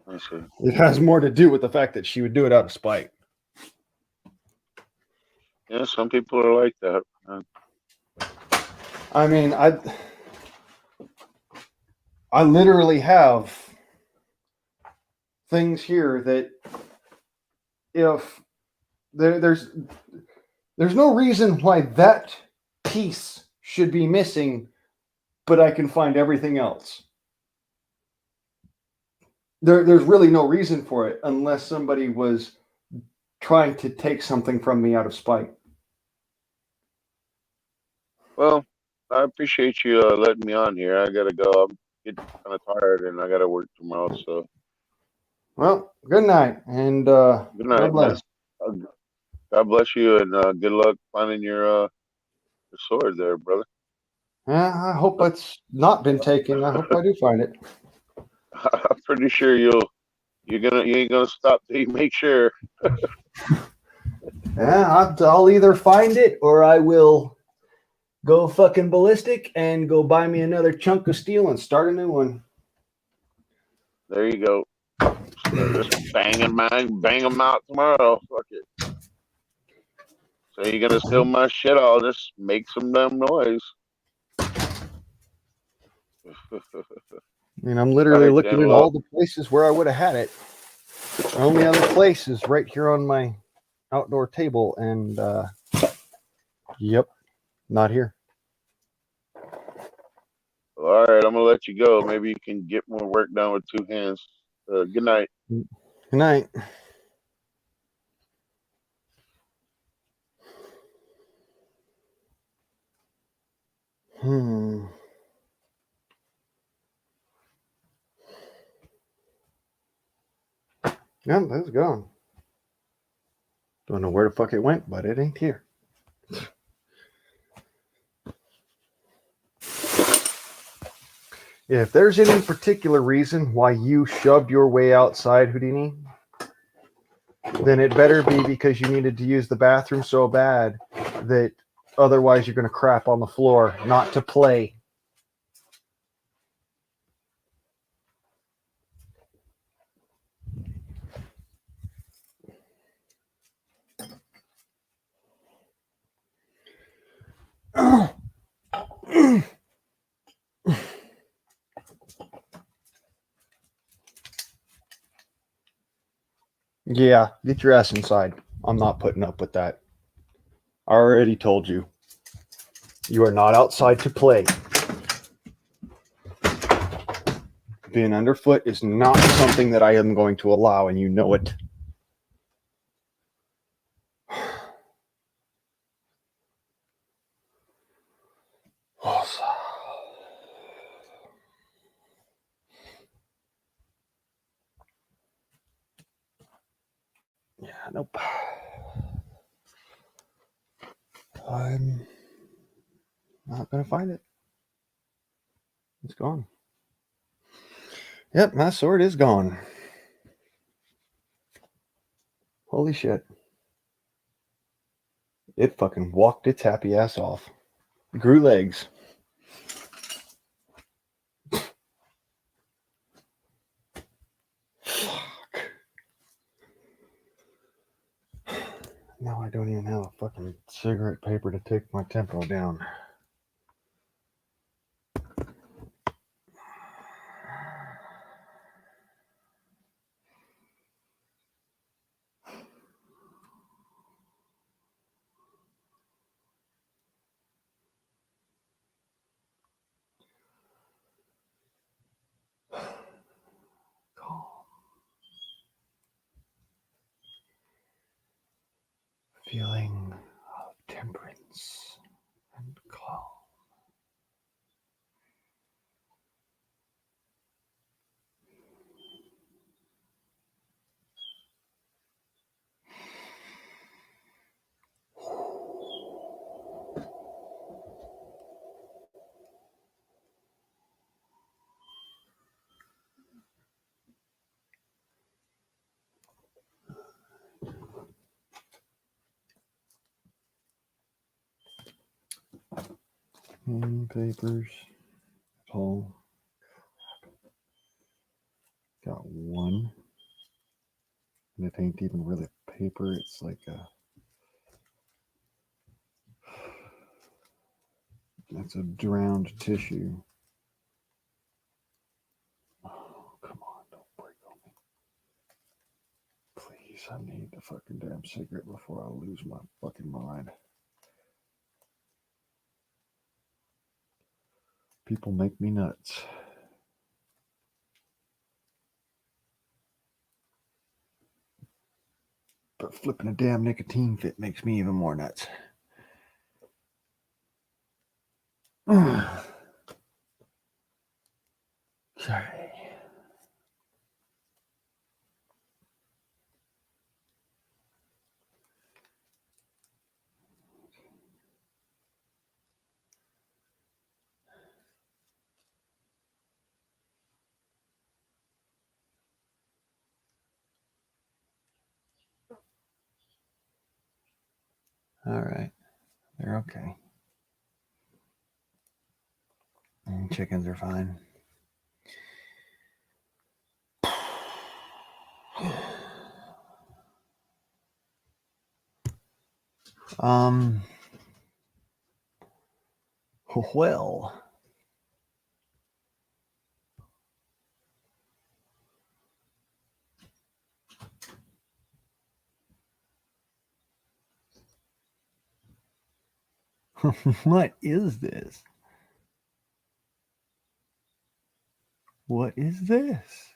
I see. It has more to do with the fact that she would do it out of spite. Yeah, some people are like that. I mean, I literally have things here that if there's no reason why that piece should be missing, but I can find everything else. There's really no reason for it unless somebody was trying to take something from me out of spite. Well, I appreciate you letting me on here. I gotta go. I'm getting kind of tired, and I gotta work tomorrow. So Well, good night, and good God night, man. bless. Uh, God bless you, and good luck finding your sword there, brother. I hope it's not been taken. I hope I do find it. I'm pretty sure you ain't gonna stop till you make sure. Yeah, I'll either find it or I will go fucking ballistic and go buy me another chunk of steel and start a new one. There you go. Start just bang them out tomorrow. Fuck it. So you're gonna steal my shit? I'll just make some damn noise. I mean, I'm literally All right, looking then. at Well, all the places where I would have had it. The only other place is right here on my outdoor table, and yep, not here. all right. I'm gonna let you go. Maybe you can get more work done with two hands. Good night. Good night. Yeah, that's gone. Don't know where the fuck it went, but it ain't here. If there's any particular reason why you shoved your way outside, Houdini, then it better be because you needed to use the bathroom so bad that otherwise you're going to crap on the floor, not to play. Yeah, get your ass inside. I'm not putting up with that. I already told you. You are not outside to play. Being underfoot is not something that I am going to allow, and you know it. Yeah, nope. I'm not going to find it. It's gone. Yep, my sword is gone. Holy shit. It fucking walked its happy ass off. Grew legs. Fuck. Now I don't even have a fucking cigarette paper to take my tempo down. Calm. Feeling of temperance and calm. Papers. All. Got one. And it ain't even really paper. It's like a. It's a drowned tissue. Oh, come on. Don't break on me. Please, I need the fucking damn cigarette before I lose my fucking mind. People make me nuts. But flipping a damn nicotine fit makes me even more nuts. Sorry. All right. They're okay. And chickens are fine. Well, what is this? What is this?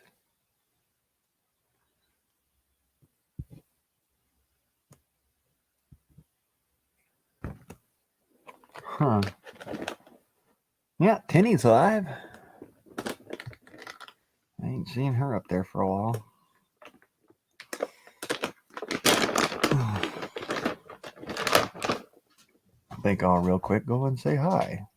Huh. Yeah, Tinny's live. I ain't seen her up there for a while. I think I'll real quick go and say hi.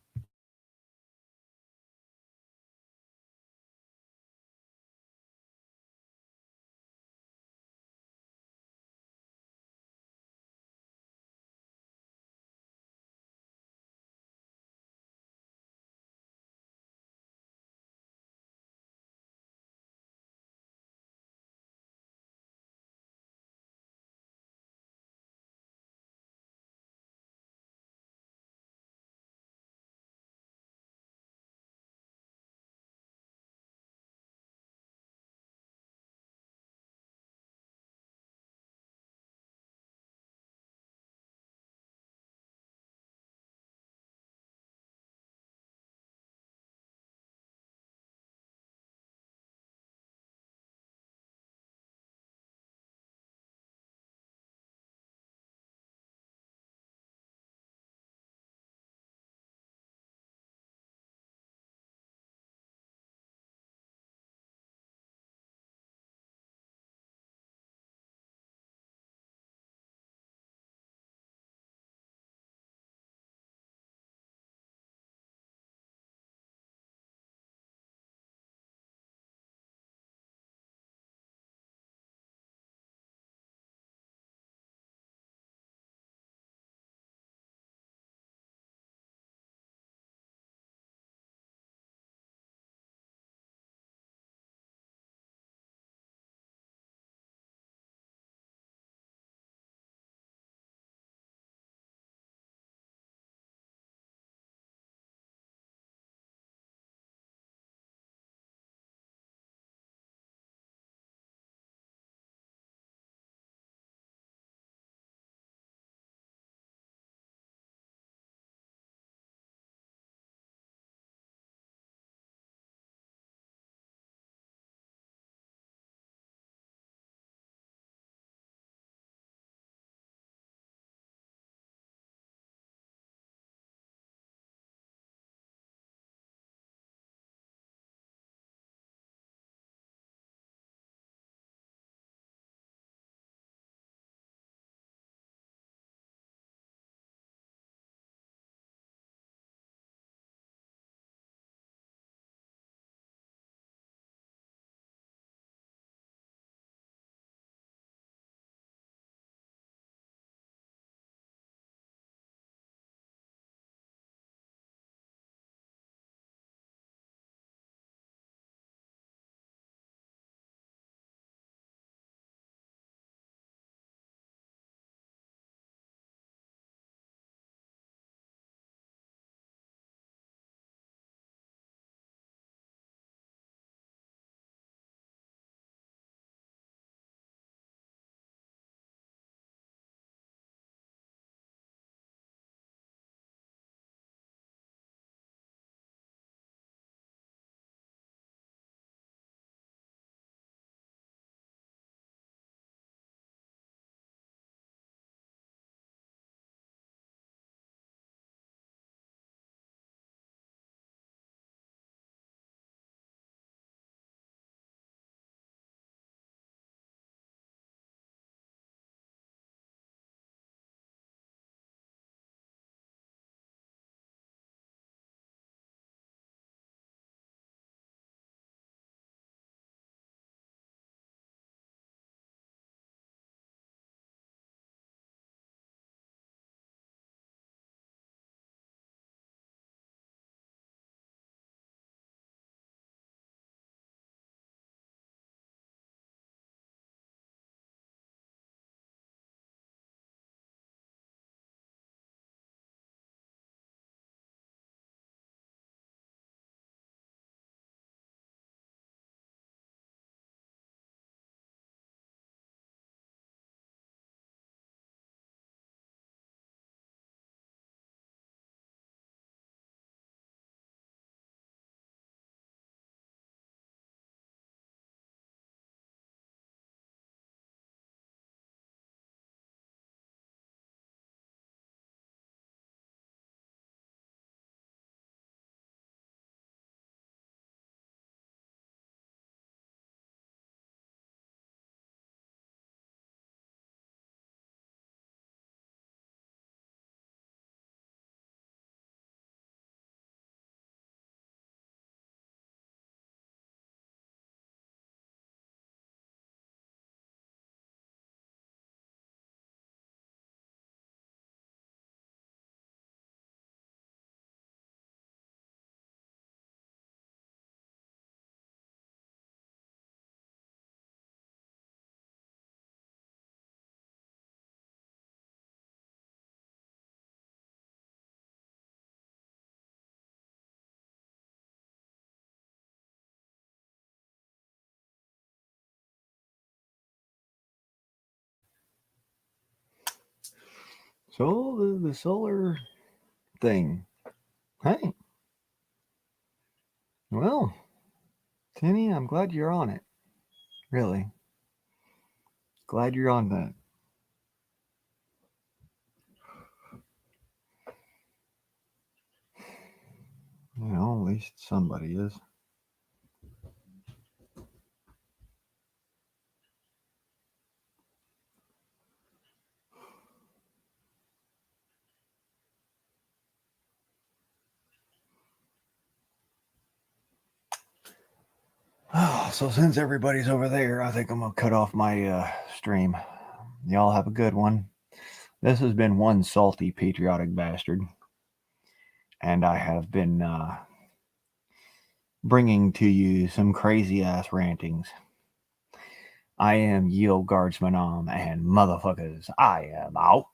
So the solar thing. Hey. Well, Tinny, I'm glad you're on it. Really. Glad you're on that. You know, at least somebody is. Oh, so since everybody's over there, I think I'm going to cut off my stream. Y'all have a good one. This has been one salty patriotic bastard. And I have been bringing to you some crazy ass rantings. I am Yield Guardsman and motherfuckers, I am out.